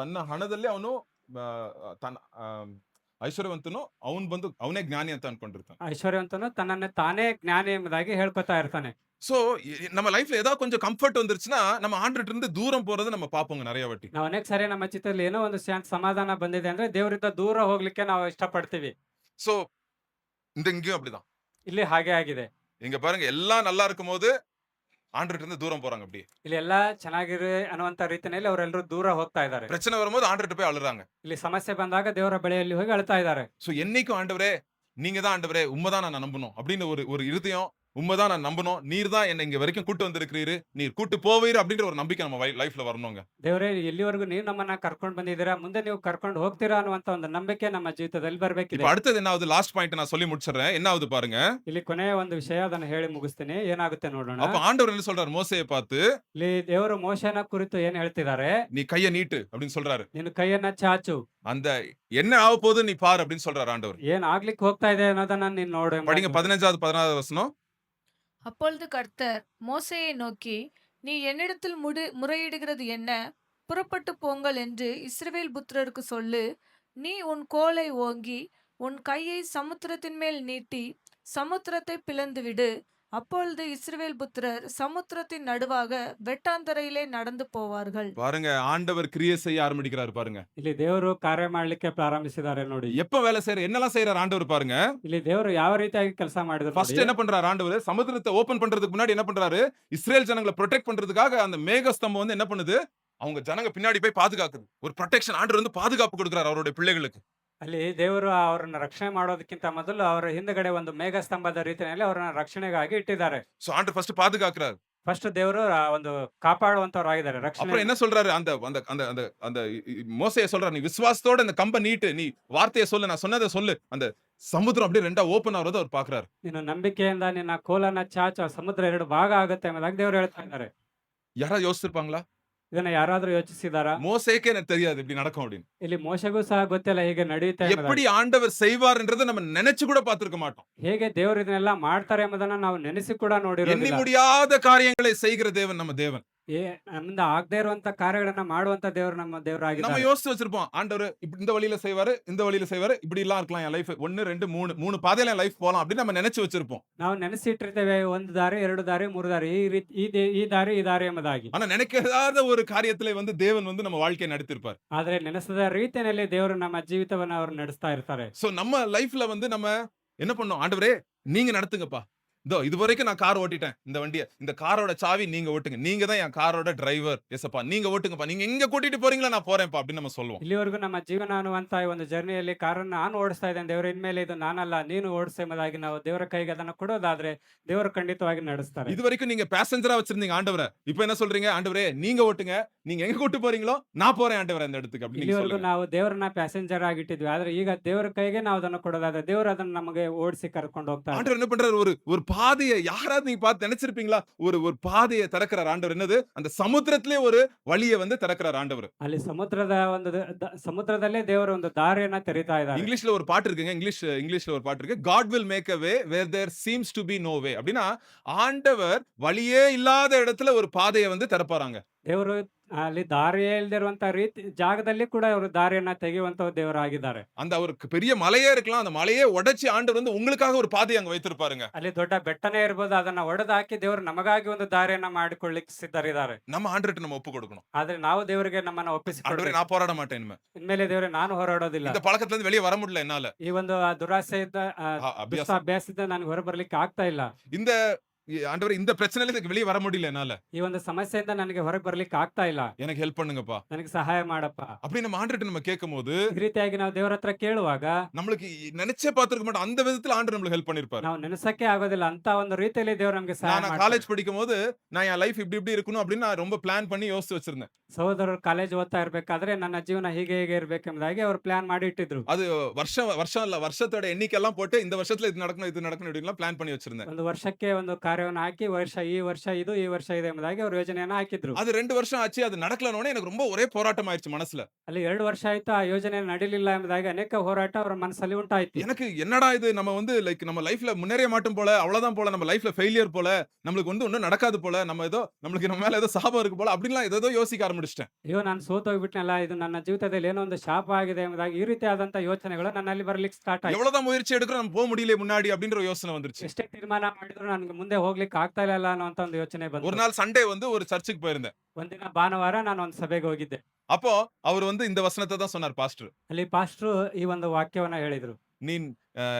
ತನ್ನ ಹಣದಲ್ಲಿ ಅವನು ತನ್ನ ಐಶ್ವರ್ಯವಂತನು ಅವನ್ ಬಂದು ಅವನೇ ಜ್ಞಾನಿ ಅಂತ ಅನ್ಕೊಂಡಿರ್ತಾನೆ. ಐಶ್ವರ್ಯವಂತನು ತನ್ನನ್ನೇ ತಾನೇ ಜ್ಞಾನಿ ಎಂಬುದಾಗಿ ಹೇಳ್ಕೊತಾ ಇರ್ತಾನೆ. சோ நம்ம லைஃப்ல ஏதாவது கொஞ்சம் கம்ஃபர்ட் வந்துருச்சுன்னா நம்ம ஆண்டவர்ட்ட இருந்து தூரம் போறதை நம்ம பாப்போங்க நிறைய வாட்டி. ನಾವು ಅನೇಕ ಸಾರಿ ನಮ್ಮ ಚಿತ್ತದಲ್ಲಿ ಏನೋ ಒಂದು ಶಾಂತಿ ಸಮಾಧಾನ ಬಂದಿದೆ ಅಂದ್ರೆ ದೇವರಿಂದ ದೂರ ಹೋಗ್ಲಿಕ್ಕೆ ನಾವು ಇಷ್ಟಪಡ್ತೀವಿ. சோ இங்கேயும் அப்படிதான். ಇಲ್ಲಿ ಹಾಗೆ ಆಗಿದೆ. இங்க பாருங்க, எல்லாம் நல்லா இருக்கும்போது ஆண்டவர்ட்ட இருந்து தூரம் போறாங்க. அப்படியே ಇಲ್ಲಿ ಎಲ್ಲಾ ಚೆನ್ನಾಗಿರು ಅನ್ನುವಂತ ರೀತಿಯಲ್ಲಿ ಅವರೆಲ್ಲರೂ ದೂರ ಹೋಗ್ತಾ ಇದ್ದಾರೆ. பிரச்சனை வரும்போது ஆண்டவர்ட்ட போய் அழுறாங்க. ಇಲ್ಲಿ ಸಮಸ್ಯೆ ಬಂದಾಗ ದೇವರ ಬಳಿಯಲ್ಲಿ ಹೋಗಿ ಅಳ್ತಾ ಇದ್ದಾರೆ. சோ என்னைக்கும் ஆண்டவரே நீங்க தான் ஆண்டவரே, உண்மைதான் நான் நம்பணும் அப்படின்னு ஒரு இருதயம், உண்மைதான் நான் நம்பணும், நீர் தான் என்னை இங்க வரைக்கும் கூட்டு வந்திருக்கிறீரு, நீர் கூட்டு போவீர் அப்படின்ற ஒரு நம்பிக்கை நம்ம லைஃப்ல வரணுங்க. ದೇವರೇ, ಎಲ್ಲಿವರೆಗೂ ನೀವು ನಮ್ಮನ್ನ ಕರ್ಕೊಂಡು ಬಂದಿದ್ದೀರಾ, ಮುಂದೆ ನೀವು ಕರ್ಕೊಂಡು ಹೋಗ್ತೀರಾ ಅನ್ನುವಂತ ಒಂದು ನಂಬಿಕೆ ನಮ್ಮ ಜೀವಿತದಲ್ಲಿ ಬರ್ಬೇಕಿದೆ. இப்ப அடுத்தது என்ன ஆகுது? லாஸ்ட் பாயிண்ட் நான் சொல்லி முடிச்சிடுறேன். என்ன ஆகுது பாருங்க. ಇಲ್ಲಿ ಕೊನೆಯ ಒಂದು ವಿಷಯ, ಅದನ್ನ ಹೇಳಿ ಮುಗಿಸ್ತೀನಿ. ಏನಾಗುತ್ತೆ ನೋಡೋಣ. அப்ப ஆண்டவர் என்ன சொல்றாரு மோசேயை பார்த்து? ಇಲ್ಲಿ ದೇವರು ಮೋಶೆನ ಕುರಿತು ಏನ್ ಹೇಳ್ತಿದ್ದಾರೆ? நீ கைய நீட்டு அப்படின்னு சொல்றாரு. ನೀನು ಕೈಯನ್ನ ಚಾಚು, அந்த என்ன ஆக போகுது நீ பாரு அப்படின்னு சொல்றாரு ஆண்டவர். ಏನ್ ಆಗ್ಲಿಕ್ಕೆ ಹೋಗ್ತಾ ಇದೆ ಅನ್ನೋದನ್ನ ನೀನ್ ನೋಡು. படிங்க 15வது 16வது வசனம். அப்பொழுது கர்த்தர் மோசேயை நோக்கி, நீ என்னிடத்தில் முறையிடுகிறது என்ன? புறப்பட்டு போங்கள் என்று இஸ்ரவேல் புத்திரருக்கு சொல்லு. நீ உன் கோலை ஓங்கி உன் கையை சமுத்திரத்தின் மேல் நீட்டி சமுத்திரத்தை பிளந்துவிடு. அப்பொழுது இஸ்ரவேல் புத்திரர் சமுத்திரத்தின் நடுவாக வெட்டாந்தரையிலே நடந்து போவார்கள். பாருங்க, ஆண்டவர் கிரியை செய்ய ஆரம்பிக்கிறாரு பாருங்க. ಇಲ್ಲಿ ದೇವರು ಕಾರ್ಯ ಮಾಡ್ಲಿಕ್ಕೆ ಪ್ರಾರಂಭಿಸಿದ್ದಾರೆ ನೋಡಿ. எப்ப வேலை செய்யற என்னெல்லாம் செய்யறாரு ஆண்டவர் பாருங்க. ಇಲ್ಲಿ ದೇವರು ಯಾವ ರೀತಿಯಾಗಿ ಕೆಲಸ ಮಾಡಿದ್ರು ஃபர்ஸ்ட் ನೋಡಿ. என்ன பண்றாரு ஆண்டவர்? சமுத்திரத்தை ஓபன் பண்றதுக்கு முன்னாடி என்ன பண்றாரு? இஸ்ரேல் ஜனங்களை ப்ரொடெக்ட் பண்றதுக்காக அந்த மேகஸ்தம்பம் வந்து என்ன பண்ணுது? அவங்க ஜனங்க பின்னாடி போய் பாதுகாக்குது. ஒரு ப்ரொடெக்ஷன், ஆண்டவர் வந்து பாதுகாப்பு கொடுக்கிறார் அவருடைய பிள்ளைகளுக்கு. ಅಲ್ಲಿ ದೇವರು ಅವರನ್ನ ರಕ್ಷಣೆ ಮಾಡೋದಕ್ಕಿಂತ ಮೊದಲು ಅವರ ಹಿಂದ್ಗಡೆ ಒಂದು ಮೇಘ ಸ್ತಂಭದ ರೀತಿಯಲ್ಲಿ ಅವರನ್ನ ರಕ್ಷಣೆಗಾಗಿ ಇಟ್ಟಿದ್ದಾರೆ. சோ ஆண்டவர் ஃபர்ஸ்ட் பாதுகாக்கிறார். ಫಸ್ಟ್ ದೇವರು ಒಂದು ಕಾಪಾಡುವಂತವರಾಗಿದ್ದಾರೆ, ರಕ್ಷಣೆ. அப்புறம் என்ன சொல்றாரு? அந்த அந்த அந்த அந்த அந்த மோசேய சொல்றாரு, நீ விசுவாசத்தோட இந்த கம்ப நீட்டு, நீ வார்த்தையை சொல்லு, நான் சொன்னதை சொல்லு. அந்த சமுத்திரம் அப்படியே ரெண்டா ஓபன் ஆகுறத அவர் பாக்குறாரு. ನೀನು ನಂಬಿಕೆಯಿಂದ ನಿನ್ನ ಕೋಲನ್ನ ಚಾಚು, ಸಮುದ್ರ ಎರಡು ಭಾಗ ಆಗುತ್ತೆ ಎಂಬುದಾಗಿ ದೇವರು ಹೇಳ್ತಾ ಇದ್ದಾರೆ. யாராவது யோசிச்சிருப்பாங்களா? ಇದನ್ನ ಯಾರಾದ್ರೂ ಯೋಚಿಸಿದಾರಾ? மோசேக்கே எனக்கு தெரியாது இப்படி நடக்கும் அப்படின்னு. ಇಲ್ಲಿ ಮೋಶೆಗೂ ಸಹ ಗೊತ್ತಿಲ್ಲ ಹೀಗೆ ನಡೆಯುತ್ತೆ ಎಂಬುದಾಗಿ. எப்படி ஆண்டவர் செய்வார்ன்றதை நம்ம நினைச்சு கூட பார்த்திருக்க மாட்டோம். ಹೇಗೆ ದೇವರು ಇದನ್ನೆಲ್ಲ ಮಾಡ್ತಾರೆ ಎಂಬುದನ್ನ ನಾವು ನೆನೆಸಿ ಕೂಡ எண்ணி ನೋಡಿರೋದಿಲ್ಲ. முடியாத காரியங்களை செய்கிற தேவன் நம்ம தேவன். ನಮ್ಮಿಂದ ಆಗದೆ ಇರುವಂತ ಕಾರ್ಯಗಳನ್ನ ಮಾಡುವಂತ ದೇವರು ನಮ್ಮ நம்ம ದೇವರಾಗಿದ್ದಾರೆ. யோசிச்சு வச்சிருப்போம், ஆண்டவர் இப்படி இந்த வழியில செய்வாரு, இந்த வழியில செய்வாரு, இப்படி எல்லாம் இருக்கலாம் என் லைஃப், 1 2 3 பாதையில என் லைஃப் போலாம் அப்படின்னு நம்ம நினைச்சு வச்சிருப்போம். ನಾವು ನೆನೆಸಿಟ್ಟಿರ್ತೇವೆ, ಒಂದು ದಾರಿ, ಎರಡು ದಾರಿ, ಮೂರು ದಾರಿ, ಈ ರೀತಿ ಈ ದಾರಿ ಈ ದಾರಿ ಎಂಬುದಾಗಿ. ஆனா நினைக்காத ஒரு காரியத்திலே வந்து தேவன் வந்து நம்ம வாழ்க்கையை நடத்திருப்பார். ಆದ್ರೆ ನೆನೆಸದ ರೀತಿಯಲ್ಲಿ ದೇವರು ನಮ್ಮ ಜೀವಿತವನ್ನ ಅವರು ನಡೆಸ್ತಾ ಇರ್ತಾರೆ. சோ நம்ம லைஃப்ல வந்து நம்ம என்ன பண்ணோம்? ஆண்டவரே நீங்க நடத்துங்கப்பா. இதோ இதுவரைக்கும் நான் கார் ஓட்டிட்டேன், இந்த வண்டியை, இந்த காரோட சாவி நீங்க ஓட்டுங்க, நீங்க தான் என் காரோட டிரைவர், எஸ்ப்பா நீங்க ஓட்டுங்கப்பா, நீங்க எங்க கூட்டிட்டு போறீங்களா நான் போறேன்ப்பா அப்படின்னு நம்ம சொல்லுவோம். ಇಲ್ಲಿವರೆಗೂ ನಮ್ಮ ಜೀವನ ಅನ್ನುವಂತ ಈ ಒಂದು ಜರ್ನಿಯಲ್ಲಿ ಕಾರನ್ನು ನಾನು ಓಡಿಸ್ತಾ ಇದ್ದೇನೆ, ದೇವರು ಇನ್ಮೇಲೆ ಇದು ನಾನಲ್ಲ ನೀನು ಓಡಿಸು ಎಂಬುದಾಗಿ ನಾವು ದೇವರ ಕೈಗೆ ಅದನ್ನು ಕೊಡೋದಾದ್ರೆ ದೇವರು ಖಂಡಿತವಾಗಿ ನಡೆಸ್ತಾರೆ. இதுவரைக்கும் நீங்க பேசஞ்சரா வச்சிருந்தீங்க ஆண்டவரே, இப்போ என்ன சொல்றீங்க? ஆண்டவரே நீங்க ஓட்டுங்க, நீங்க எங்க கூட்டி போறீங்களோ நான் போறேன் ஆண்டவரே அந்த இடத்துக்கு அப்படின்னு நீங்க ಇಲ್ಲಿವರೆಗೂ சொல்லுங்க. ನಾವು ದೇವರನ್ನ ಪ್ಯಾಸೆಂಜರ್ ಆಗಿಟ್ಟಿದ್ವಿ, ಆದ್ರೆ ಈಗ ದೇವರ ಕೈಗೆ ನಾವು ಅದನ್ನು ಕೊಡೋದಾದ್ರೆ ದೇವರು ಅದನ್ನ ನಮಗೆ ಓಡಿಸಿ ಕರ್ಕೊಂಡು ಹೋಗ್ತಾರೆ. ஆண்டவர் என்ன பண்றாரு? ஒரு பாதையை யாராவது நீங்க பார்த்து நினைச்சிருப்பீங்களா? ஒரு பாதையை திறக்கிறார் ஆண்டவர். என்னது? அந்த சமுத்திரத்திலே ஒரு வழியை வந்து திறக்கிறார் ஆண்டவர். ಅಲ್ಲಿ ಸಮುದ್ರದ ಒಂದು ಸಮುದ್ರದಲ್ಲೇ ದೇವರು ಒಂದು ದಾರಿಯನ್ನ ತೆರೀತಾ ಇದ್ದಾರೆ. இங்கிலீஷ்ல ஒரு பாட்டு இருக்குங்க. இங்கிலீஷ்ல ஒரு பாட்டு இருக்கு. God will make a way where there seems to be no way. அப்படினா ஆண்டவர் வழியே இல்லாத இடத்துல ஒரு பாதையை வந்து திறப்பாராங்க. ದೇವರು ಅಲ್ಲಿ ದಾರಿಯೇ ಇಲ್ದಿರುವಂತ ರೀತಿ ಜಾಗದಲ್ಲಿ ಕೂಡ ಅವರು ದಾರಿಯನ್ನ ತೆಗೆಯುವಂತ ದೇವರಾಗಿದ್ದಾರೆ. அந்த ஒரு பெரிய மலையே இருக்கலாம், அந்த மலையே உடைச்சு ஆண்டவர் வந்து உங்களுக்காக ஒரு பாதையை அங்க வைத்திருப்பாருங்க. ಅಲ್ಲಿ ದೊಡ್ಡ ಬೆಟ್ಟನೇ ಇರಬಹುದು, ಅದನ್ನ ಒಡೆದು ಹಾಕಿ ದೇವರು ನಮಗಾಗಿ ಒಂದು ದಾರಿಯನ್ನ ಮಾಡಿಕೊಳ್ಳಿಕ್ಕೆ ಸಿದ್ಧರಿದ್ದಾರೆ. நம்ம ஆண்டவர்ட்ட நம்ம ஒப்பு கொடுக்கணும். ಆದ್ರೆ ನಾವು ದೇವರಿಗೆ ನಮ್ಮನ್ನ ஆண்டவரே ಒಪ್ಪಿಸಿಕೊಡ್ಬೇಕು. நான் போராட மாட்டேன் இனிமே. ಇನ್ಮೇಲೆ ದೇವರೇ ನಾನು ಹೋರಾಡೋದಿಲ್ಲ, இந்த பழக்கத்துல இருந்து வெளியே வர முடியல என்னால. ಈ ಒಂದು ದುರಾಸೆಯಿಂದ ದುಷ್ಟ அபியாசம். ಅಭ್ಯಾಸದಿಂದ ನನಗೆ ಹೊರಬರ್ಲಿಕ್ಕೆ ಆಗ್ತಾ ಇಲ್ಲ, இந்த ஆண்டவரே இந்த பிரச்சனையில இருந்து வெளியே வர முடியல என்னால. ಈ ಒಂದು ಸಮಸ್ಯೆಯಿಂದ ನನಗೆ ಹೊರಗೆ ಬರ್ಲಿಕ್ಕೆ ಆಗ್ತಾ ಇಲ್ಲ, எனக்கு ஹெல்ப் பண்ணுங்கப்பா. ನನಗೆ ಸಹಾಯ ಮಾಡಪ್ಪ. அப்படி நம்ம ஆண்டவர்ட்ட நம்ம கேட்கும்போது ಈ ರೀತಿಯಾಗಿ ನಾವು ದೇವರ ಹತ್ರ ಕೇಳುವಾಗ நம்மளுக்கு நினைச்சே பார்த்திருக்க மாட்டோம், அந்த விதத்துல ஆண்டவர் நம்மளுக்கு ஹெல்ப் பண்ணிருப்பாரு. ನಾವು ನೆನೆಸಕ್ಕೆ ಆಗೋದಿಲ್ಲ, ಅಂತ ಒಂದು ರೀತಿಯಲ್ಲಿ ದೇವರು ನಮಗೆ ಸಹಾಯ நான் ಮಾಡ್ತಾರೆ. காலேஜ் படிக்கும்போது நான் என் லைஃப் இப்படி இருக்கணும் அப்படின்னு நான் ரொம்ப பிளான் பண்ணி யோசிச்சு வச்சிருந்தேன். ಸಹೋದರರು ಕಾಲೇಜ್ ಓದ್ತಾ ಇರ್ಬೇಕಾದ್ರೆ ನನ್ನ ಜೀವನ ಹೀಗೆ ಇರ್ಬೇಕೆಂಬುದಾಗಿ ಅವರು ಪ್ಲಾನ್ ಮಾಡಿ ಇಟ್ಟಿದ್ರು. அது வருஷம் இல்ல, வருஷத்தோட எண்ணிக்கையெல்லாம் போட்டு இந்த வருஷத்துல இது நடக்கணும் அப்படின்னு பிளான் பண்ணி வச்சிருந்தேன். ಒಂದು ವರ್ಷಕ್ಕೆ ಒಂದು ಕಾರ್ಯವನ್ನು ಹಾಕಿ ಈ ವರ್ಷ ಇದು, ಈ ವರ್ಷ ಇದೆ ಎಂಬುದಾಗಿ ಅವರು ಯೋಜನೆಯನ್ನ ಹಾಕಿದ್ರು. அது 2 வருஷம் ஆச்சு, அது நடக்கலனோனே எனக்கு ரொம்ப ஒரே போராட்டம் ஆயிடுச்சு மனசுல. ಅಲ್ಲಿ 2 ವರ್ಷ ಆಯ್ತು, ಆ ಯೋಜನೆ ನಡೀಲಿಲ್ಲ ಎಂಬುದಾಗಿ ಅನೇಕ ಹೋರಾಟ ಅವರ ಮನಸ್ಸಲ್ಲಿ ಉಂಟಾಯ್ತು. எனக்கு என்னடா இது, நம்ம வந்து லைக் நம்ம லைஃப்ல முன்னேற மாட்டோம் போல, அவ்வளவுதான் போல, நம்ம லைஃப்ல ஃபெயிலியர் போல, நம்மளுக்கு வந்து ஒண்ணும் நடக்காது போல, நம்மளுக்கு நம்ம மேல ஏதோ சாபம் இருக்கு போல அப்படிலாம் ஏதோ யோசிக்க ஆரம்பிச்சிட்டேன். ಅಯ್ಯೋ ನಾನು ಸೋತೋಗ್ಬಿಟ್ನಲ್ಲ, ಇದು ನನ್ನ ಜೀವಿತದಲ್ಲಿ ಏನೋ ಒಂದು ಶಾಪ ಆಗಿದೆ ಎಂಬುದಾಗಿ ಈ ರೀತಿಯಾದಂತ ಯೋಚನೆಗಳು ನನ್ನಲ್ಲಿ ಬರ್ಲಿಕ್ಕೆ ಸ್ಟಾರ್ಟ್ ಆಯ್ತು. எவ்வளவுதான் முயற்சி எடுக்கிறோம் நம்ம போக முடியல முன்னாடி அப்படின்ற ஒரு யோசனை வந்துருச்சு. ಎಷ್ಟೇ ತೀರ್ಮಾನ ಮಾಡಿದ್ರು ನನಗೆ ಮುಂದೆ ಹೋಗ್ಲಿಕ್ಕೆ ಆಗ್ತಾ ಇಲ್ಲ ಅನ್ನುವಂತ ಒಂದು ಯೋಚನೆ ஒரு ಬಂತು. நாள் சண்டே வந்து ஒரு சர்ச்சுக்கு போயிருந்தேன். ಒಂದಿನ ಭಾನುವಾರ ನಾನು ಒಂದು ಸಭೆಗೆ ಹೋಗಿದ್ದೆ. அப்போ அவர் வந்து இந்த வசனத்தை தான் சொன்னார் பாஸ்டர். ಅಲ್ಲಿ ಪಾಸ್ಟ್ರು ಈ ಒಂದು ವಾಕ್ಯವನ್ನ ಹೇಳಿದ್ರು. நீ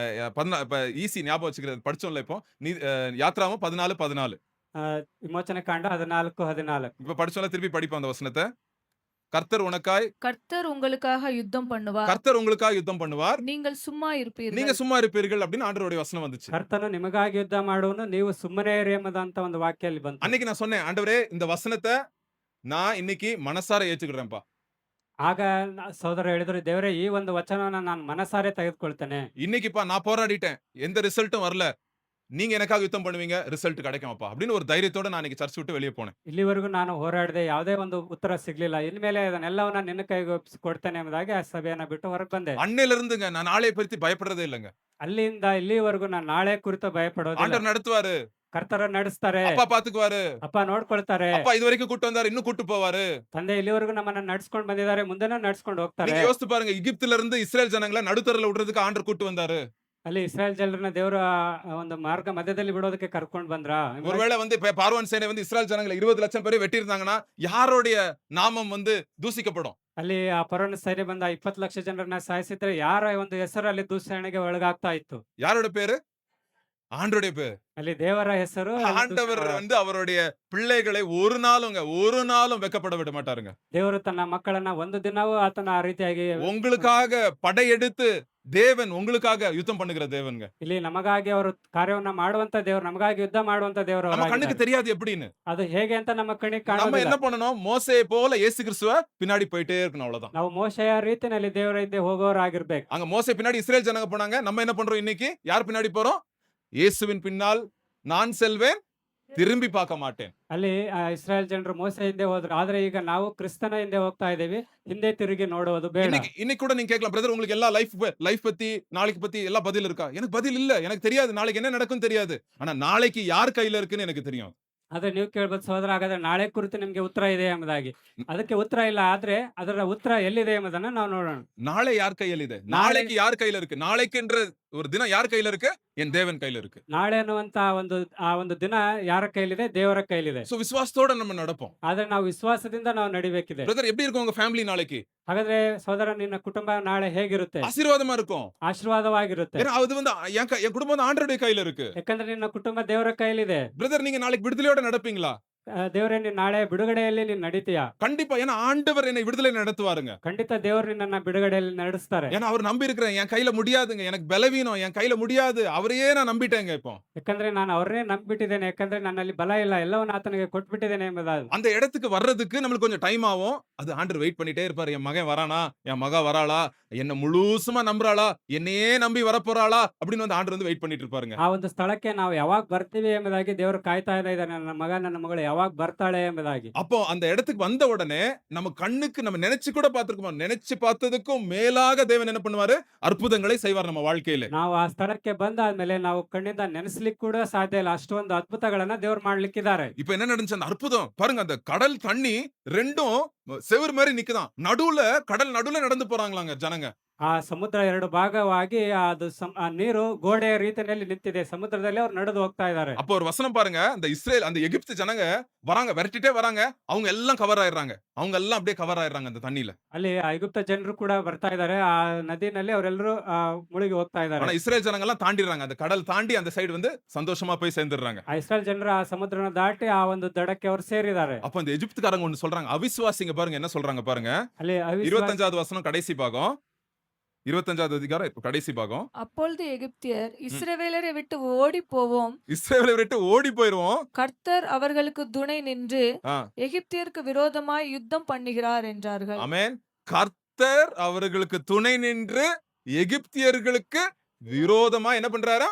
இப்ப ஈஸி ஞாபகம் வச்சுக்கிறது படிச்சோம்ல, இப்போ நீ யாத்ராமம் 14:14 ವಿಮೋಚನೆ ಕಾಂಡ 14:14 இப்ப படிச்சோம்ல, திருப்பி படிப்போம் அந்த வசனத்தை. கர்த்தர் உங்களுக்காக யுத்தம் பண்ணுவார், கர்த்தர் உங்களுக்காக யுத்தம் பண்ணுவார், நீங்கள் சும்மா நீங்க இருப்பீர்கள். சும்மா இருப்பீர்கள் அப்படின்னு ஆண்டவருடைய வசனம் வந்துச்சு. ಕರ್ತನು ನಿಮಗಾಗಿ ಯುದ್ಧ ಮಾಡುವನು, ನೀವು ಸುಮ್ಮನೆ ಇರಿ ಎಂಬುದಂತ ಒಂದು ವಾಕ್ಯ ಅಲ್ಲಿ ಬಂತು. அன்னைக்கு நான் சொன்னேன், ஆண்டவரே இந்த வசனத்தை நான் இன்னைக்கு மனசார ஏத்துக்கிறேன்ப்பா. ಆಗ ಸಹೋದರ ಹೇಳಿದ್ರು, ದೇವರೇ ಈ ಒಂದು ವಚನವನ್ನ ನಾನು ಮನಸಾರೆ ತೆಗೆದುಕೊಳ್ತೇನೆ. இன்னைக்குப்பா நான் போராடிட்டேன், எந்த ரிசல்ட்டும் வரல, நீங்க எனக்காக யுத்தம் பண்ணுவீங்க, ரிசல்ட் கிடைக்கும்ப்பா அப்படின்னு ஒரு தைரியத்தோட நான் இன்னைக்கு சர்ச் விட்டு வெளியே போனேன். ಇಲ್ಲಿವರೆಗೂ ನಾನು ಹೋರಾಡದೆ, ಯಾವುದೇ ಒಂದು ಉತ್ತರ ಸಿಗ್ಲಿಲ್ಲ, ಇನ್ಮೇಲೆ ಅದನ್ನೆಲ್ಲವನ್ನ ನಿನ್ನ ಕೈಗೆ ಒಪ್ಪಿಸಿಕೊಡ್ತೇನೆ ಎಂಬುದಾಗಿ ಆ ಸಭೆಯನ್ನ ಬಿಟ್ಟು ಹೊರಗೆ ಬಂದೆ. அன்னையில இருந்துங்க நான் நாளை பத்தி பயப்படுறதே இல்லைங்க. ಅಲ್ಲಿಂದ ಇಲ್ಲಿವರೆಗೂ ನಾನು ನಾಳೆ ಕುರಿತು ಭಯಪಡೋದಿಲ್ಲ. ஆண்டவர் நடத்துவாரு, ಕರ್ತರು ನಡೆಸ್ತಾರೆ, அப்பா பாத்துக்குவாரு, ಅಪ್ಪ ನೋಡ್ಕೊಳ್ತಾರೆ, அப்பா இது வரைக்கும் கூட்டு வந்தாரு, இன்னும் கூட்டு போவாரு. ತಂದೆ ಇಲ್ಲಿವರೆಗೂ ನಮ್ಮನ್ನ ನಡ್ಸ್ಕೊಂಡ್ ಬಂದಿದ್ದಾರೆ, ಮುಂದೆನೂ ನಡ್ಸ್ಕೊಂಡು ಹೋಗ್ತಾರೆ. நீங்க யோசித்து பாருங்க, எகிப்துல இருந்து இஸ்ரேல் ஜனங்களை நடுத்தரல விடுறதுக்கு ஆண்டவர் கூட்டு வந்தாரு. ಅಲ್ಲಿ ಇಸ್ರಾಯೇಲ್ ಜನರನ್ನ ದೇವರು ಒಂದು ಮಾರ್ಗ ಮಧ್ಯದಲ್ಲಿ ಬಿಡೋದಕ್ಕೆ ಕರ್ಕೊಂಡು ಬಂದ್ರಾ ಎಂಬುದಾಗಿ ஒருவேளை வந்து இப்ப பார்வோன் சேனை வந்து இஸ்ரேல் ஜனங்களை 20 லட்சம் பேரை வெட்டியிருந்தாங்கன்னா யாருடைய நாமம் வந்து தூசிக்கப்படும்? ಅಲ್ಲಿ ಆ ಪರೋನ ಸೈನ್ಯ ಬಂದ 20 ಲಕ್ಷ ಜನರನ್ನ ಸಾಯಿಸಿದ್ರೆ ಯಾರ ಒಂದು ಹೆಸರಲ್ಲಿ ದೂಷಣೆಗೆ ಒಳಗಾಗ್ತಾ ಇತ್ತು? யாரோட பேரு? ஆண்டவருடைய பேரு. ಅಲ್ಲಿ ದೇವರ ಹೆಸರು ಅಲ್ಲಿ ஆண்டவர் ದೂಷಣೆ வந்து அவருடைய பிள்ளைகளை ஒரு நாளும் வெட்கப்பட விட மாட்டாருங்க. ದೇವರು ತನ್ನ ಮಕ್ಕಳನ್ನ ಒಂದು ದಿನವೂ ಆತನ ಆ ರೀತಿಯಾಗಿ உங்களுக்காக படையெடுத்து தேவன் உங்களுக்காக யுத்தம் பண்ணுகிற தேவன்ங்க. ಇಲ್ಲಿ ನಮಗಾಗಿ ಅವರು ಕಾರ್ಯವನ್ನ ಮಾಡುವಂತ ದೇವರು, ನಮಗಾಗಿ ಯುದ್ಧ ಮಾಡುವಂತ ದೇವರು நம்ம கண்ணுக்கு ಅವರಾಗಿದ್ದಾರೆ. தெரியாது எப்படின்னு. ಅದು ಹೇಗೆ ಅಂತ ನಮ್ಮ ಕಣ್ಣಿಗೆ நம்ம ಕಾಣೋದಿಲ್ಲ. என்ன பண்ணணும்? மோசேயை போல இயேசு கிறிஸ்துவ பின்னாடி போயிட்டே இருக்கணும் அவ்வளவுதான். ನಾವು ಮೋಶೆಯ ರೀತಿಯಲ್ಲಿ ದೇವರ ಹಿಂದೆ ಹೋಗೋರಾಗಿರ್ಬೇಕು. அங்க மோசே பின்னாடி இஸ்ரேல் ஜனங்க போனாங்க. நம்ம என்ன பண்றோம் இன்னைக்கு? யார் பின்னாடி போறோம்? இயேசுவின் பின்னால் நான் செல்வேன், திரும்பி பார்க்க மாட்டேன். ಅಲ್ಲಿ ಇಸ್ರಾಯೇಲ್ ಜನರು ಮೋಸೆ ಹಿಂದೆ ಹೋದ್ರು. ಆದ್ರೆ ಈಗ ನಾವು ಕ್ರಿಸ್ತನ ಹಿಂದೆ ಹೋಗ್ತಾ ಇದೀವಿ. ಹಿಂದೆ ತಿರುಗಿ ನೋಡುವುದು ಬೇಡ. இன்னைக்கு கூட நீங்க கேட்கலாம், பிரதர் உங்களுக்கு எல்லா லைஃப் பத்தி நாளைக்கு பத்தி எல்லா பதில் இருக்கா? எனக்கு பதில் இல்ல. எனக்கு தெரியாது நாளைக்கு என்ன நடக்கும் தெரியாது. ஆனா நாளைக்கு யார் கையில இருக்குன்னு எனக்கு தெரியும். ಆದ್ರೆ ನೀವು ಕೇಳ್ಬೋದು, ಸಹೋದರ ಹಾಗಾದ್ರೆ ನಾಳೆ ಕುರಿತು ನಿಮ್ಗೆ ಉತ್ತರ ಇದೆ ಎಂಬುದಾಗಿ. ಅದಕ್ಕೆ ಉತ್ತರ ಇಲ್ಲ, ಆದ್ರೆ ಅದರ ಉತ್ತರ ಎಲ್ಲಿದೆ ಎಂಬುದನ್ನ ನಾವು ನೋಡೋಣ. நாளை யார் கையில ಇದೆ? நாளைக்கு யார் கையில இருக்கு? நாளைக்குன்ற ஒரு தினம் யார் கையில இருக்கு? என் தேவன் கையில இருக்கு. ನಾಳೆ ಅನ್ನುವಂತ ಒಂದು ದಿನ ಯಾರ ಕೈಲಿದೆ? ದೇವರ ಕೈಲಿದೆ. சோ விசுவாசத்தோட நம்ம நடப்போம். ಆದ್ರೆ ನಾವು ವಿಶ್ವಾಸದಿಂದ ನಾವು ನಡಿಬೇಕಿದೆ. பிரதர் எப்படி இருக்கும் உங்க ஃபேமிலி நாளைக்கு? ಹಾಗಾದ್ರೆ ಸಹೋದರ, ನಿನ್ನ ಕುಟುಂಬ ನಾಳೆ ಹೇಗಿರುತ್ತೆ? ஆசீர்வாதமா இருக்கும். ಆಶೀರ್ವಾದವಾಗಿರುತ್ತೆ. ஏன்னா அது வந்து என் குடும்பம் வந்து ஆண்டவருடைய கையில இருக்கு. ಯಾಕಂದ್ರೆ ನಿನ್ನ ಕುಟುಂಬ ದೇವರ ಕೈಲಿದೆ. பிரதர் நீங்க நாளைக்கு விடுதலையோட நடப்பீங்களா? ದೇವರೇ, ನೀನ್ ನಾಳೆ ಬಿಡುಗಡೆಯಲ್ಲಿ ನೀನ್ ನಡೀತೀಯಾ? கண்டிப்பா. ஏன்னா ஆண்டவர் என்னை விடுதலை நடத்துவாருங்க. ಖಂಡಿತ ದೇವರು ನಿನ್ನನ್ನ ಬಿಡುಗಡೆಯಲ್ಲಿ ನಡೆಸ್ತಾರೆ. ஏன்னா அவர் நம்பி இருக்கிறேன். என் கையில முடியாதுங்க, எனக்கு பலவீனம், என் கையில முடியாது, அவரையே நான் நம்பிட்டேங்க. இப்போ ಯಾಕಂದ್ರೆ ನಾನು ಅವ್ರನ್ನೇ ನಂಬಿಟ್ಟಿದ್ದೇನೆ. ಯಾಕಂದ್ರೆ ನನ್ನಲ್ಲಿ ಬಲ ಇಲ್ಲ, ಎಲ್ಲವನ್ನ ಆತನಿಗೆ ಕೊಟ್ಬಿಟ್ಟಿದ್ದೇನೆ ಎಂಬುದಾಗಿ. அந்த இடத்துக்கு வர்றதுக்கு நம்மளுக்கு கொஞ்சம் டைம் ஆகும். அது ஆண்டவர் வெயிட் பண்ணிட்டே இருப்பாரு. என் மகன் வரானா, என் மக வராளா, என்ன முழுசுமா நம்புறாளா, என்னையே நம்பி வரப்போறாளா அப்படின்னு வந்து ஆண்டவர் வந்து வெயிட் பண்ணிட்டு இருப்பாருங்க. ಆ ಒಂದು ಸ್ಥಳಕ್ಕೆ ನಾವು ಯಾವಾಗ ಬರ್ತೀವಿ ಎಂಬುದಾಗಿ ದೇವರು ಕಾಯ್ತಾ ಇದ್ದಾರೆ. ನನ್ನ ಮಗ ನನ್ನ ಮಗಳು ಯಾವಾಗ ಬರ್ತಾಳೆ ಎಂಬುದಾಗಿ. அப்போ அந்த இடத்துக்கு வந்த உடனே நம்ம கண்ணுக்கு நம்ம நினைச்சு கூட பார்த்திருக்கோம். நினைச்சு பார்த்ததுக்கும் மேலாக தேவன் என்ன பண்ணுவாரு? அற்புதங்களை செய்வார் நம்ம வாழ்க்கையில. ನಾವು ಆ ಸ್ಥಳಕ್ಕೆ ಬಂದಾದ್ಮೇಲೆ ನಾವು ಕಣ್ಣಿಂದ ನೆನೆಸ್ಲಿಕ್ಕೆ ಕೂಡ ಸಾಧ್ಯ ಇಲ್ಲ, ಅಷ್ಟೊಂದು ಅದ್ಭುತಗಳನ್ನ ದೇವ್ರು ಮಾಡ್ಲಿಕ್ಕಿದ್ದಾರೆ. இப்ப என்ன நடந்துச்சு? அந்த அற்புதம் பாருங்க. அந்த கடல் தண்ணி ரெண்டும் செவுரு மாதிரி நிக்குதாம். நடுவுல கடல் நடுவுல நடந்து போறாங்களாங்க ஜனங்க. ಆ ಸಮುದ್ರ ಎರಡು ಭಾಗವಾಗಿ ಅದು ಆ ನೀರು ಗೋಡೆಯ ರೀತಿಯಲ್ಲಿ ನಿಂತಿದೆ. ಸಮುದ್ರದಲ್ಲಿ ಅವ್ರು ನಡೆದು ಹೋಗ್ತಾ ಇದ್ದಾರೆ. அப்போ ஒரு வசனம் பாருங்க. அந்த எகிப்து ஜனங்க வராங்க, விரட்டிட்டே வராங்க. அவங்க எல்லாம் கவர் ஆயிடுறாங்க. அவங்க எல்லாம் அப்படியே கவர் ஆயிடுறாங்க அந்த தண்ணியில. ಅಲ್ಲಿ ಐಗುಪ್ತ ಜನರು ಕೂಡ ಬರ್ತಾ ಇದ್ದಾರೆ. ಆ ನದಿನಲ್ಲಿ ಅವರೆಲ್ಲರೂ ಮುಳುಗಿ ಹೋಗ್ತಾ ಇದ್ದಾರೆ. ஆனா இஸ்ரேல் ஜனங்க எல்லாம் தாண்டிடுறாங்க. அந்த கடல் தாண்டி அந்த சைடு வந்து சந்தோஷமா போய் சேர்ந்துடுறாங்க. ಆ ಇಸ್ರಾಯೇಲ್ ಜನರು ಆ ಸಮುದ್ರನ ದಾಟಿ ಆ ಒಂದು ದಡಕ್ಕೆ ಅವರು ಸೇರಿದ್ದಾರೆ. அப்ப அந்த எகிப்துக்காரங்க ஒன்னு சொல்றாங்க. அவிசுவாசிங்க பாருங்க என்ன சொல்றாங்க பாருங்க. ಅಲ್ಲಿ 25வது வசனம் கடைசி பாகம். 25வது அதிகாரம் கடைசி பாகம். அப்பொழுது எகிப்தியர் இஸ்ரவேலரை விட்டு ஓடி போவோம், இஸ்ரவேலை விட்டு ஓடி போயிருவோம். கர்த்தர் அவர்களுக்கு துணை நின்று ஆ, எகிப்தியருக்கு விரோதமாய் யுத்தம் பண்ணுகிறார் என்றார்கள். ஆமென். கர்த்தர் அவர்களுக்கு துணை நின்று எகிப்தியர்களுக்கு விரோதமா என்ன பண்றாரா?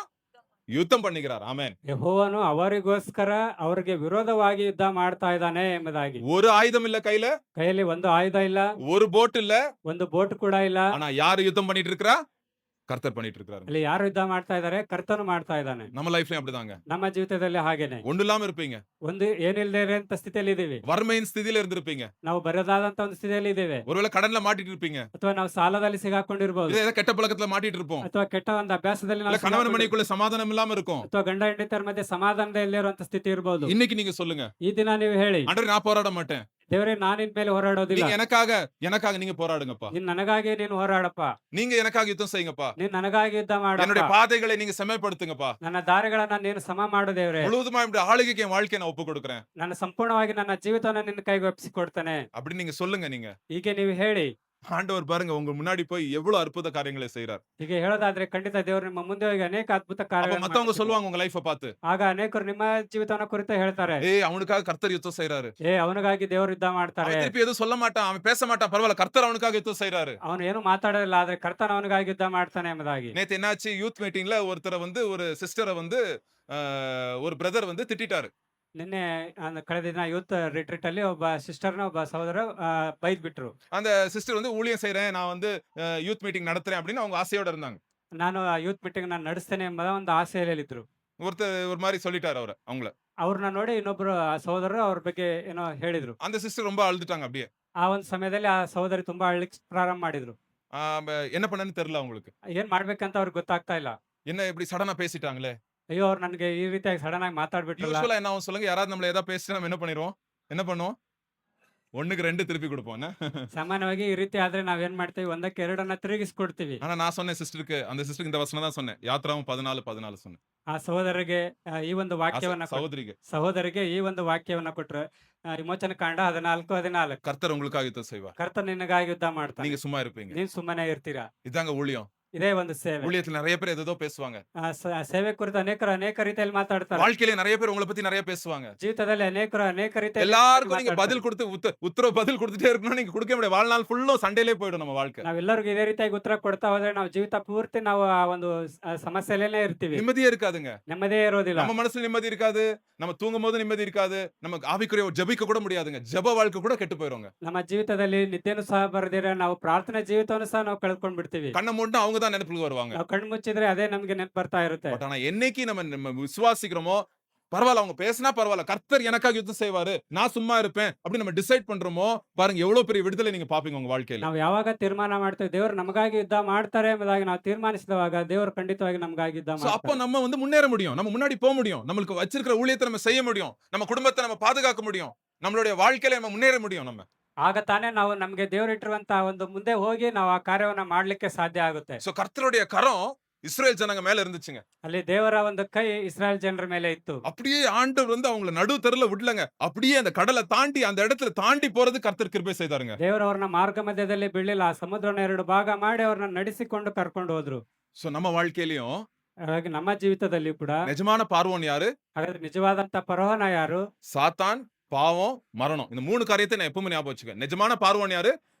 யுத்தம் பண்ணுகிறார். ஆமென். ಯೆಹೋವನು ಅವರಿಗೋಸ್ಕರ ಅವರಿಗೆ ವಿರೋಧವಾಗಿ ಯುದ್ಧ ಮಾಡ್ತಾ ಇದ್ದಾನೆ ಎಂಬುದಾಗಿ. ஒரு ஆயுதம் இல்ல கையில, ಕೈಯಲ್ಲಿ ಒಂದು ಆಯುಧ ಇಲ್ಲ, ஒரு போட் இல்ல. ಒಂದು ಬೋಟ್ ಕೂಡ ಇಲ್ಲ. ஆனா யாரு யுத்தம் பண்ணிட்டு இருக்கா? கர்த்தர் பண்ணிட்டு இருக்காரு. ಅಲ್ಲಿ ಯಾರು ಯುದ್ಧ ಮಾಡ್ತಾ ಇದ್ದಾರೆ? ಕರ್ತನು ಮಾಡ್ತಾ ಇದ್ದಾನೆ. நம்ம லைஃப்லயும் அப்படிதாங்க. ನಮ್ಮ ಜೀವಿತದಲ್ಲಿ ಹಾಗೇನೆ. ஒண்ணு இல்லாம இருப்பீங்க. ಒಂದು ಏನಿಲ್ಲದೆ ಇರುವಂತ ಸ್ಥಿತಿಯಲ್ಲಿ ಇದೀವಿ. வறுமையின் ஸ்திதியில இருந்திருப்பீங்க. ನಾವು ಬರದಾದಂತ ಒಂದು ಸ್ಥಿತಿಯಲ್ಲಿ ಇದ್ದೇವೆ. ஒருவேளை கடன்ல மாட்டிட்டு இருப்பீங்க. ಅಥವಾ ನಾವು ಸಾಲದಲ್ಲಿ ಸಿಗಾಕೊಂಡಿರ್ಬೋದು. இல்ல ஏதோ கெட்ட பழக்கத்துல மாட்டிட்டு இருப்போம். ಅಥವಾ ಕೆಟ್ಟ ಒಂದು ಅಭ್ಯಾಸದಲ್ಲಿ இல்ல ನಾವು கணவன் ಸಿಗಾಕೊಂಡಿರ್ಬೋದು. மனைவிக்குள்ள சமாதானம் இல்லாம இருக்கும். ಅಥವಾ ಗಂಡ ಹೆಂಡತಿಯರ ಮಧ್ಯೆ ಸಮಾಧಾನದ ಇಲ್ಲಿರುವಂತ ಸ್ಥಿತಿ ಇರಬಹುದು. இன்னைக்கு நீங்க சொல்லுங்க, ಈ ದಿನ ನೀವು ಹೇಳಿ, ஆண்டவரே நான் போராட மாட்டேன். ದೇವರೇ, ನಾನು ನಿನ್ ಮೇಲೆ ಹೋರಾಡೋದಿಲ್ಲ. நீங்க எனக்காக நீங்க போராடுங்கப்பா. ನೀನ್ ನನಗಾಗಿ ನೀನು ಹೋರಾಡಪ್ಪ. நீங்க எனக்காக யுத்தம் செய்யுங்கப்பா. ನೀನ್ ನನಗಾಗಿ ಯುದ್ಧ என்னுடைய ಮಾಡಪ್ಪ. பாதைகளை நீங்க செம்மைப்படுத்துங்கப்பா. ನನ್ನ ದಾರಿಗಳನ್ನ ನೀನು ಸಮ ಮಾಡು ದೇವರೇ. முழுவதுமா என்னுடைய ஆளுகைக்கு என் வாழ்க்கையை நான் ஒப்பு கொடுக்கிறேன். ನನ್ನ ಸಂಪೂರ್ಣವಾಗಿ ನನ್ನ ಜೀವಿತವನ್ನ ನಿನ್ನ ಕೈಗೆ ಒಪ್ಪಿಸಿಕೊಡ್ತೇನೆ. அப்படி நீங்க சொல்லுங்க. நீங்க ಹೀಗೆ ನೀವು ಹೇಳಿ. ஆண்டவர் பாருங்க உங்க முன்னாடி போய் எவ்வளவு அற்புத காரியங்களை செய்றார். ಹೀಗೆ ಹೇಳೋದಾದ್ರೆ ಖಂಡಿತ ದೇವರು ನಿಮ್ಮ ಮುಂದೆ ಹೋಗಿ ಅನೇಕ ಅದ್ಭುತ அப்ப ಕಾರ್ಯಗಳನ್ನು மத்தவங்க ಮಾಡ್ತಿದ್ದಾರೆ. சொல்லுவாங்க உங்க லைஃப பார்த்து, ಆಗ ಅನೇಕರು ನಿಮ್ಮ ಜೀವಿತವನ್ನ ಕುರಿತು ಹೇಳ್ತಾರೆ, ஏய் அவனுக்காக கர்த்தர் யுத்தம் செய்றாரு. ಅವನಿಗಾಗಿ ದೇವರು ಯುದ್ಧ ಮಾಡ್ತಾರೆ. அவன் திருப்பி எதுவும் சொல்ல மாட்டான், அவன் பேச மாட்டான். பரவாயில்ல, கர்த்தர் அவனுக்காக யுத்தம் செய்றாரு. ಅವನು ಏನು ಮಾತಾಡೋದಿಲ್ಲ, ಆದ್ರೆ ಕರ್ತನ ಅವನಿಗಾಗಿ ಯುದ್ಧ ಮಾಡ್ತಾನೆ ಎಂಬುದಾಗಿ. நேத்து என்னாச்சு? யூத் மீட்டிங்ல ஒருத்தரை வந்து ஒரு சிஸ்டரை வந்து ஒரு பிரதர் வந்து திட்டிட்டாரு. ನಿನ್ನೆ ಕಳೆದ ದಿನ ಯೂತ್ ರಿಟ್ರೀಟ್ ಅಲ್ಲಿ ಒಬ್ಬ ಸಿಸ್ಟರ್ನ ಒಬ್ಬ ಸಹೋದರ ಬೈದ್ ಬಿಟ್ರು. அந்த சிஸ்டர் வந்து ஊழியம் செய்றேன், நான் வந்து யூத் மீட்டிங் நடத்துறேன் அப்படின்னு அவங்க ஆசையோட இருந்தாங்க. ನಾನು ಯೂತ್ ಮೀಟಿಂಗ್ ನಾನು ನಡೆಸ್ತೇನೆ ಎಂಬ ಒಂದು ಆಸೆಯಲ್ಲಿ ಹೇಳಿದ್ರು. ஒருத்தர் ஒரு மாதிரி சொல்லிட்டாரு அவங்கள. ಅವ್ರನ್ನ ನೋಡಿ ಇನ್ನೊಬ್ರು ಸಹೋದರರು ಅವ್ರ ಬಗ್ಗೆ ಏನೋ ಹೇಳಿದ್ರು. அந்த சிஸ்டர் ரொம்ப அழுதுட்டாங்க அப்படியே. ಆ ಒಂದು ಸಮಯದಲ್ಲಿ ಆ ಸಹೋದರಿ ತುಂಬಾ ಅಳ್ಲಿಕ್ಕೆ ಪ್ರಾರಂಭ ಮಾಡಿದ್ರು. என்ன பண்ணன்னு தெரியல அவங்களுக்கு. ಏನ್ ಮಾಡ್ಬೇಕಂತ ಅವ್ರಿಗೆ ಗೊತ್ತಾಗ್ತಾ ಇಲ್ಲ. என்ன இப்படி சடனா பேசிட்டாங்களே. ಅಯ್ಯೋ ಅವ್ರು ನನಗೆ ಈ ರೀತಿಯಾಗಿ ಸಡನ್ ಆಗಿ ಮಾತಾಡ್ಬಿಟ್ರಲ್ಲ. யூசுவலா என்ன ஆகும் சொல்லுங்க? யாராவது நம்மள ஏதாவது பேசிட்டா நம்ம என்ன பண்ணிருவோம்? என்ன பண்ணுவோம்? 1க்கு 2 திருப்பி குடுப்போம் என்ன? ಸಾಮಾನ್ಯವಾಗಿ ಈ ರೀತಿ ಆದ್ರೆ ನಾವೇನ್ ಮಾಡ್ತೀವಿ, 1ಕ್ಕೆ 2 ತಿರುಗಿಸ್ಕೊಡ್ತೀವಿ. ஆனா நான் சொன்னேன் ಸಿಸ್ಟರ್‌ಗೆ, அந்த ಸಿಸ್ಟರ್‌ಗೆ இந்த வசனம் தான் சொன்னேன். யாத்ராகமம் 14:14 சொன்னேன். ಆ ಸಹೋದರರಿಗೆ ಈ ಒಂದು ವಾಕ್ಯವನ್ನ சகோதரிக்கு. ಸಹೋದರಿಗೆ ಈ ಒಂದು ವಾಕ್ಯವನ್ನ ಕೊಟ್ರು. ವಿಮೋಚನ ಕಾಂಡ 14:14. கர்த்தர் உங்களுக்காக யுத்தம் செய்வார். ಕರ್ತನು ನಿನಗಾಗಿ ಯುದ್ಧ ಮಾಡ್ತಾನೆ, நீங்க சும்மா இருப்பீங்க. ನೀನ್ ಸುಮ್ಮನೆ ಇರ್ತೀರಾ. இதாங்க ஊழியம். ಇದೇ ಒಂದು ಸೇವೆ. ஊழியத்துல நிறைய பேர் ஏதேதோ பேசுவாங்க. ಸೇವೆ ಕುರಿತು ಅನೇಕ ರೀತಿಯಲ್ಲಿ ಮಾತಾಡ್ತಾರೆ. வாழ்க்கையில நிறைய பேர் உங்களை பத்தி நிறைய பேசுவாங்க. ಜೀವಿತದಲ್ಲಿ ಅನೇಕ ರೀತಿಯಲ್ಲಿ எல்லாருக்கும் நீங்க ಮಾತಾಡ್ತಾರೆ. பதில் கொடுத்து உத்தரவு பதில் கொடுத்துட்டே இருக்கணும். நீங்க கொடுக்க முடியாது. வாழ்நாள் ஃபுல்லும் சண்டையிலே போயிடும் நம்ம வாழ்க்கை. ನಾವೆಲ್ಲರಿಗೂ ಇದೇ ರೀತಿಯಾಗಿ ಉತ್ತರ ಕೊಡ್ತಾ ಹೋದ್ರೆ ನಾವು ಜೀವಿತ ಪೂರ್ತಿ ನಾವು ಆ ಒಂದು ಸಮಸ್ಯೆಲೇನೆ ಇರ್ತೀವಿ. நிம்மதியே இருக்காதுங்க. ನೆಮ್ಮದಿಯೇ ಇರೋದಿಲ್ಲ. நம்ம மனசுல நிம்மதி இருக்காது. நம்ம தூங்கும் போது நிம்மதி இருக்காது. நமக்கு ஆவிக்குரிய ஜெபிக்க கூட முடியாதுங்க. ஜெப வாழ்க்கை கூட கெட்டு போயிருங்க. ನಮ್ಮ ಜೀವಿತದಲ್ಲಿ ನಿದ್ದೆನೂ ಸಹ ಬರದಿರ ನಾವು ಪ್ರಾರ್ಥನೆ ಜೀವಿತವನ್ನು ಸಹ ನಾವು ಕಳ್ಕೊಂಡ್ ಬಿಡ್ತೀವಿ. கண்ணை மூடினா அவங்க தான் நினைப்புக்கு வருவாங்க. ನಾವು ಕಣ್ಣು ಮುಚ್ಚಿದ್ರೆ ಅದೇ ನಮ್ಗೆ ನೆನಪು ಬರ್ತಾ ಇರುತ್ತೆ. பட் ஆனா என்னைக்கு நம்ம விசுவாசிக்கிறோமோ, பரவாயில்ல அவங்க பேசினா பரவாயில்ல, கர்த்தர் எனக்காக யுத்தம் செய்வாரு, நான் சும்மா இருப்பேன் அப்படி நம்ம டிசைட் பண்றோமோ, பாருங்க எவ்வளவு பெரிய விடுதலை நீங்க பாப்பீங்க உங்க வாழ்க்கையில. ನಾವು ಯಾವಾಗ ತೀರ್ಮಾನ ಮಾಡ್ತೇವೆ ದೇವರು ನಮಗಾಗಿ ಯುದ್ಧ ಮಾಡ್ತಾರೆ ಎಂಬುದಾಗಿ ನಾವು ತೀರ್ಮಾನಿಸಿದವಾಗ ದೇವರು ಖಂಡಿತವಾಗಿ ನಮಗಾಗಿ ಯುದ್ಧ சோ அப்ப ಮಾಡ್ತಾರೆ. நம்ம வந்து முன்னேற முடியும், நம்ம முன்னாடி போக முடியும், நம்மளுக்கு வச்சிருக்கிற ஊழியத்தை நம்ம செய்ய முடியும், நம்ம குடும்பத்தை நம்ம பாதுகாக்க முடியும், நம்மளுடைய வாழ்க்கையில நம்ம முன்னேற முடியும். நம்ம ಆಗ ತಾನೇ ನಾವು ನಮಗೆ ದೇವರು ಇಟ್ಟಿರುವಂತಹ ಒಂದು ಮುಂದೆ ಹೋಗಿ ನಾವು ಆ ಕಾರ್ಯವನ್ನ ಮಾಡ್ಲಿಕ್ಕೆ ಸಾಧ್ಯ ಆಗುತ್ತೆ. சோ கர்த்தருடைய கரம் இஸ்ரேல் ஜனங்க மேல இருந்துச்சுங்க. ಅಲ್ಲಿ ದೇವರ ಒಂದು ಕೈ ಇಸ್ರಾಯೇಲ್ ಜನರ ಮೇಲೆ ಇತ್ತು. அப்படியே ஆண்டவர் வந்து அவங்கள நடு தெருல விடலங்க. அப்படியே அந்த கடலை தாண்டி அந்த இடத்துல தாண்டி போறது கர்த்தர் கிருபை செய்தாருங்க. ದೇವರವ್ರನ್ನ ಮಾರ್ಗ ಮಧ್ಯದಲ್ಲಿ ಬೀಳಿಲ್ಲ, ಆ ಸಮುದ್ರನ 2 ಭಾಗ ಮಾಡಿ ಅವ್ರನ್ನ ನಡೆಸಿಕೊಂಡು ಕರ್ಕೊಂಡು ಹೋದ್ರು. சோ நம்ம வாழ்க்கையிலயும் ಹಾಗಾಗಿ ನಮ್ಮ ಜೀವಿತದಲ್ಲಿ ಕೂಡ நிஜமான பார்வோன் யாரு? ಹಾಗಾದ್ರೆ ನಿಜವಾದಂತ ಪರೋಹನ ಯಾರು? சாத்தான், பாவம், மரணம். இந்த 3 காரியத்தை நான் எப்பவுமே ஞாபகம் வச்சுக்க. நிஜமான பார்வோன் யாரு?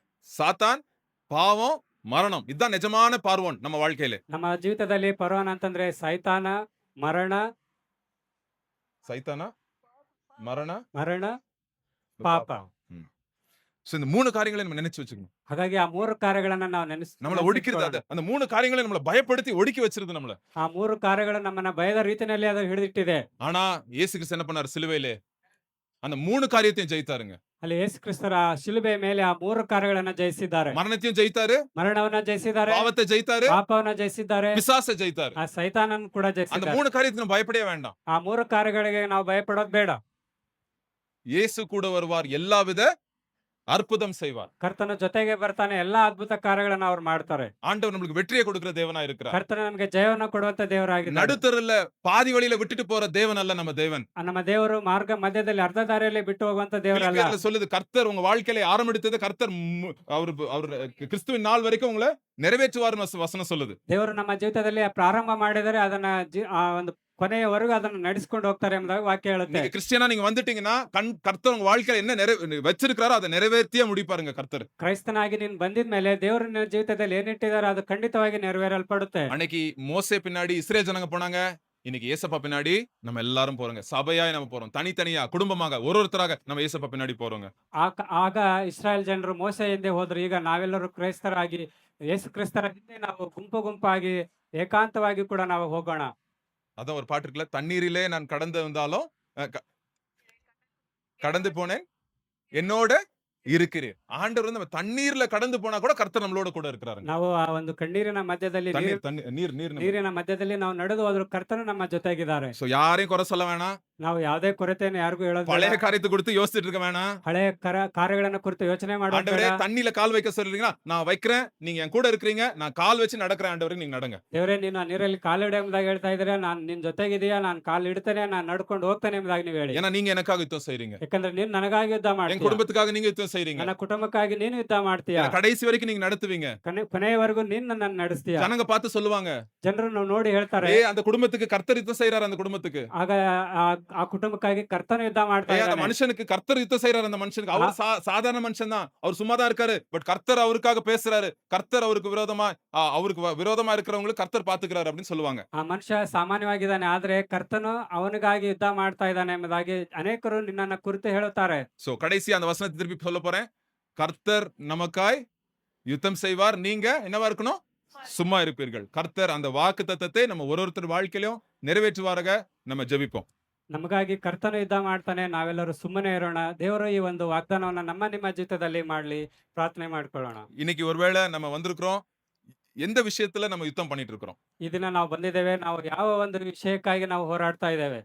சாத்தான், பாவம், மரணம். இதுதான் நிஜமான பார்வோன் நம்ம வாழ்க்கையில. ನಮ್ಮ ಜೀವಿತದಲ್ಲಿ ಪರೋಹನ ಅಂತಂದ್ರೆ ಸೈತಾನ, ಮರಣ, சைத்தானா, மரண, ಪಾಪ. சோ இந்த 3 காரியங்களை நம்ம நினைச்சு வச்சுக்கணும். ಹಾಗಾಗಿ ಆ 3 ಕಾರ್ಯಗಳನ್ನ ನಾವು நம்மள ஒடுக்கிறது அது. அந்த 3 காரியங்களை நம்மள பயப்படுத்தி ஒடுக்கி வச்சிருது நம்மள. ಆ 3 ಕಾರ್ಯಗಳು ನಮ್ಮನ್ನ ಭಯದ ರೀತಿಯಲ್ಲಿ ಅದು ಹಿಡಿದಿಟ್ಟಿದೆ. ஆனா இயேசு கிறிஸ்து என்ன பண்ணாரு சிலுவையிலே? அந்த 3 காரியத்தையும் ஜெயித்தாருங்க. ಅಲ್ಲಿ ಯೇಸು ಕ್ರಿಸ್ತರ ಶಿಲುಬೆ ಮೇಲೆ ಆ 3 ಕಾರ್ಯಗಳನ್ನ ಜಯಿಸಿದ್ದಾರೆ. மரணத்தையும் ஜெயித்தாரு, ಮರಣವನ್ನ ಜಯಿಸಿದ್ದಾರೆ, பாவத்தை ஜெயித்தாரு, ಪಾಪವನ್ನ ಜಯಿಸಿದ್ದಾರೆ, பிசாசை ஜெயித்தாரு. ಆ ಸೈತಾನನ್ನು ಕೂಡ அந்த ಜಯಿಸಿದ್ದಾರೆ. 3 காரியத்துக்கு நம்ம பயப்படவே வேண்டாம். ಆ 3 ಕಾರ್ಯಗಳಿಗೆ ನಾವು ಭಯಪಡೋದು ಬೇಡ. இயேசு கூட வருவார், எல்லாவித அற்புதம் செய்வார். ಕರ್ತನ ಜೊತೆಗೆ ಬರ್ತಾನೆ, ಎಲ್ಲಾ ಅದ್ಭುತ ಕಾರ್ಯಗಳನ್ನ ಅವ್ರು ಮಾಡ್ತಾರೆ. ஆண்டவர் நம்மளுக்கு வெற்றியை கொடுக்கிற தேவனா இருக்கிறார். ಕರ್ತನ ನಮಗೆ ಜಯವನ್ನ ಕೊಡುವಂತ ದೇವರಾಗಿದ್ದಾರೆ. நடுத்தருல பாதி வழியில விட்டுட்டு போற தேவன் அல்ல நம்ம தேவன். ನಮ್ಮ ದೇವರು ಮಾರ್ಗ ಮಧ್ಯದಲ್ಲಿ ಅರ್ಧ ದಾರಿಯಲ್ಲಿ ಬಿಟ್ಟು ಹೋಗುವಂತ ದೇವರಲ್ಲ. பிலிப்பியர்ல சொல்லுது, கர்த்தர் உங்க வாழ்க்கையில ஆரம்பித்தது கர்த்தர் அவர் கிறிஸ்துவின் நாள் வரைக்கும் உங்களை நிறைவேற்றுவார்னு வசனம் சொல்லுது. ದೇವರು ನಮ್ಮ ಜೀವಿತದಲ್ಲಿ ಪ್ರಾರಂಭ ಮಾಡಿದರೆ ಅದನ್ನ ಆ ಒಂದು ಕೊನೆಯವರೆಗೂ ಅದನ್ನ ನಡೆಸಿಕೊಂಡು ಹೋಗ್ತಾರೆ ಎಂಬುದಾಗಿ ವಾಕ್ಯ ಹೇಳುತ್ತೆ. நீங்க கிறிஸ்டியனா நீங்க வந்துட்டீங்கன்னா கர்த்தர் உங்க வாழ்க்கையில என்ன வச்சிருக்காரோ அதை நிறைவேற்றியே முடிப்பாருங்க கர்த்தர். ಕ್ರೈಸ್ತನಾಗಿ ನೀನು ಬಂದಿದ್ಮೇಲೆ ದೇವರು ನಿನ್ನ ಜೀವಿತದಲ್ಲಿ ಏನಿಟ್ಟಿದ್ದಾರೆ ಅದು ಖಂಡಿತವಾಗಿ ನೆರವೇರಲ್ಪಡುತ್ತೆ. அன்னைக்கு மோசே பின்னாடி இஸ்ரேல் ஜனங்க போனாங்க, இன்னைக்கு ஏசப்பா பின்னாடி நம்ம எல்லாரும் போறோங்க. சபையாய் நம்ம போறோம், தனித்தனியா குடும்பமாக ஒருத்தராக நம்ம ஏசப்பா பின்னாடி போறோங்க. ಆಗ ಇಸ್ರಾಯೇಲ್ ಜನರು ಮೋಸೆ ಹಿಂದೆ ಹೋದ್ರು. ಈಗ ನಾವೆಲ್ಲರೂ ಕ್ರೈಸ್ತರಾಗಿ ಯೇಸು ಕ್ರಿಸ್ತರ ಹಿಂದೆ ನಾವು ಗುಂಪಾಗಿ ಏಕಾಂತವಾಗಿ ಕೂಡ ನಾವು ಹೋಗೋಣ. அதான் ஒரு பாட்டு இருக்குல்ல, தண்ணீரிலே நான் கடந்து வந்தாலும் கடந்து போனேன் என்னோட இருக்கிறீர். ஆண்டவர் வந்து நம்ம தண்ணீர்ல கடந்து போனா கூட கர்த்தர் நம்மளோட கூட இருக்கிறாரு. ನಾವು ಆ ಒಂದು ಕಣ್ಣೀರಿನ ಮಧ್ಯದಲ್ಲಿ ನೀರಿನ ಮಧ್ಯದಲ್ಲಿ ನಾವು ನಡೆದು ಹೋದ್ರು ಕರ್ತನು ನಮ್ಮ ಜೊತೆಗಿದ್ದಾರೆ. சோ யாரையும் குறை சொல்ல வேணாம். ನಾವು ಯಾವುದೇ ಕೊರತೆಯನ್ನು ಯಾರಿಗೂ ಹೇಳೋದು பழைய ಬೇಡ. காரியத்தை குறித்து யோசிச்சுட்டு இருக்க வேணாம். ಹಳೆಯ ಕಾರ್ಯಗಳನ್ನ ಕುರಿತು ಯೋಚನೆ ಮಾಡೋದು ஆண்டவரே ಬೇಡ. தண்ணில கால் வைக்க சொல்றீங்கன்னா நான் வைக்கிறேன், நீங்க என் கூட இருக்கிறீங்க, நான் கால் வச்சு நடக்கிறேன், ஆண்டவரே நீங்க நடங்க. ದೇವರೇ ನೀನು ಆ ನೀರಲ್ಲಿ ಕಾಲಿಡು ಎಂಬುದಾಗಿ ಹೇಳ್ತಾ ಇದ್ರೆ ನಾನು ನಿನ್ ಜೊತೆಗಿದೆಯಾ, ನಾನು ಕಾಲು ಇಡ್ತೇನೆ, ನಾನು ನಡ್ಕೊಂಡು ಹೋಗ್ತೇನೆ ಎಂಬುದಾಗಿ ನೀವು ಹೇಳಿ. ஏன்னா நீங்க எனக்காக யுத்தம் செய்றீங்க, ಯಾಕಂದ್ರೆ ನೀನು ನನಗಾಗಿ ಯುದ್ಧ என் ಮಾಡ್ತೀಯ, குடும்பத்துக்காக நீங்க யுத்தம் செய்றீங்க, ನನ್ನ ಕುಟುಂಬಕ್ಕಾಗಿ ನೀನು ಯುದ್ಧ ಮಾಡ್ತೀಯ, என்னை கடைசி வரைக்கும் நீங்க நடத்துவீங்க. ಕೊನೆಯವರೆಗೂ ನೀನು ನನ್ನನ್ನು ನಡೆಸ್ತೀಯ. ஜனங்க பார்த்து சொல்லுவாங்க, ಜನರನ್ನು ನೋಡಿ ಹೇಳ್ತಾರೆ, அந்த குடும்பத்துக்கு கர்த்தர் யுத்தம் செய்யறாரு, அந்த குடும்பத்துக்கு ಆಗ ಆ ಕುಟುಂಬಕ್ಕಾಗಿ ಕರ್ತನು ಯುದ್ಧ ಮಾಡ್ತಾ அந்த ಇದ್ದಾನೆ. மனுஷனுக்கு கர்த்தர் யுத்தம் செய்யறாரு. அந்த மனுஷனுக்கு அவர் சாதாரண மனுஷன் தான், அவர் சும்மா தான் இருக்காரு, பட் கர்த்தர் அவருக்காக பேசுறாரு, கர்த்தர் அவருக்கு விரோதமா இருக்கிறவங்களுக்கு கர்த்தர் பாத்துக்கிறாரு அப்படின்னு சொல்லுவாங்க. ಆ ಮನುಷ್ಯ ಸಾಮಾನ್ಯವಾಗಿದ್ದಾನೆ, ಆದ್ರೆ ಕರ್ತನು ಅವನಿಗಾಗಿ ಯುದ್ಧ ಮಾಡ್ತಾ ಇದ್ದಾನೆ ಎಂಬುದಾಗಿ ಅನೇಕರು ನಿನ್ನನ್ನ ಕುರಿತು ಹೇಳುತ್ತಾರೆ. சோ கடைசி அந்த வசனத்தை திருப்பி சொல்ல போறேன். கர்த்தர் நமக்காய் யுத்தம் செய்வார், நீங்க என்னவா இருக்கணும்? சும்மா இருப்பீர்கள். கர்த்தர் அந்த வாக்கு தத்தத்தை நம்ம ஒருத்தர் வாழ்க்கையிலும் நிறைவேற்றுவாராக. நம்ம ஜெபிப்போம். ನಮಗಾಗಿ ಕರ್ತನು ಯುದ್ಧ ಮಾಡ್ತಾನೆ, ನಾವೆಲ್ಲರೂ ಸುಮ್ಮನೆ ಇರೋಣ. ದೇವರು ಈ ಒಂದು ವಾಗ್ದಾನವನ್ನ ನಿಮ್ಮ ಜೀವಿತದಲ್ಲಿ ಮಾಡ್ಲಿ, ಪ್ರಾರ್ಥನೆ ಮಾಡ್ಕೊಳ್ಳೋಣ. இன்னைக்கு ஒருவேளை நம்ம வந்திருக்கிறோம், எந்த விஷயத்துல நம்ம யுத்தம் பண்ணிட்டு இருக்கிறோம்? ಈ ದಿನ ನಾವು ಬಂದಿದ್ದೇವೆ. ನಾವು ಯಾವ ಒಂದು ವಿಷಯಕ್ಕಾಗಿ ನಾವು ಹೋರಾಡ್ತಾ ಇದ್ದೇವೆ?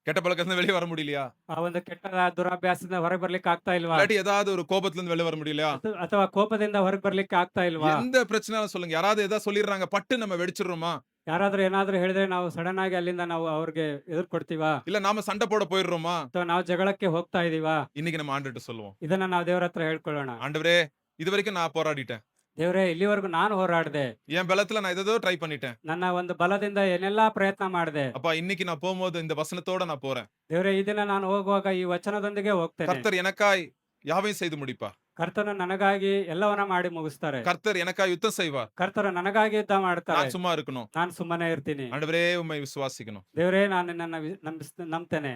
கெட்ட பழக்கத்துல வெளிய வர முடியலையா? ಆ ಒಂದು ಕೆಟ್ಟ ದುರಾಭ್ಯಾಸದಿಂದ ಹೊರಗೆ ಬರ್ಲಿಕ್ಕೆ ಆಗ್ತಾ ಇಲ್ವಾ? இல்லாட்டி ஏதாவது ஒரு கோபத்துல இருந்து வெளிய வர முடியலையா? ಅಥವಾ ಕೋಪದಿಂದ ಹೊರಗೆ ಬರ್ಲಿಕ್ಕೆ ಆಗ್ತಾ ಇಲ್ವಾ? எந்த பிரச்சனைனாலும் சொல்லுங்க. யாராவது ஏதாவது சொல்லிடுறாங்க, பட்டு நம்ம வெடிச்சிடுறோமா? ಯಾರಾದ್ರೂ ಏನಾದ್ರೂ ಹೇಳಿದ್ರೆ ನಾವು ಸಡನ್ ಆಗಿ ಅಲ್ಲಿಂದ ನಾವು ಅವ್ರಿಗೆ ಎದುರು ಕೊಡ್ತೀವಾ? இல்ல நாம சண்டை போட போயிடுறோமா? ಅಥವಾ ನಾವು ಜಗಳಕ್ಕೆ ಹೋಗ್ತಾ ಇದೀವಾ? இன்னைக்கு நம்ம ஆண்டவர்ட்ட சொல்லுவோம். ಇದನ್ನ ನಾವು ದೇವರ ಹತ್ರ ಹೇಳ್ಕೊಳ್ಳೋಣ. ஆண்டவரே, இதுவரைக்கும் நான் போராடிட்டேன். ದೇವರೇ, ಇಲ್ಲಿವರೆಗೂ ನಾನು ಹೋರಾಡಿದೆ. என் பலத்துல நான் ஏதேதோ ட்ரை பண்ணிட்டேன். ನನ್ನ ಒಂದು ಬಲದಿಂದ ಏನೆಲ್ಲಾ ಪ್ರಯತ್ನ ಮಾಡಿದೆ. அப்பா இன்னைக்கு நான் போகும்போது இந்த வசனத்தோட நான் போறேன். ದೇವರೇ, ಈ ದಿನ ನಾನು ಹೋಗುವಾಗ ಈ ವಚನದೊಂದಿಗೆ ಹೋಗ್ತೇನೆ. கர்த்தர் எனக்காய் யாவையும் செய்து முடிப்பார். ಕರ್ತನು ನನಗಾಗಿ ಎಲ್ಲವನ್ನ ಮಾಡಿ ಮುಗಿಸ್ತಾರೆ. கர்த்தர் எனக்காய் யுத்தம் செய்வார். ಕರ್ತರು ನನಗಾಗಿ ಯುದ್ಧ ಮಾಡ್ತಾರೆ. நான் சும்மா இருக்கணும். ನಾನು ಸುಮ್ಮನೆ ಇರ್ತೀನಿ. ஆண்டவரே உம்மை விசுவாசிக்கணும். ದೇವರೇ, ನಾನು ನಿನ್ನನ್ನ ನಂಬ್ತೇನೆ.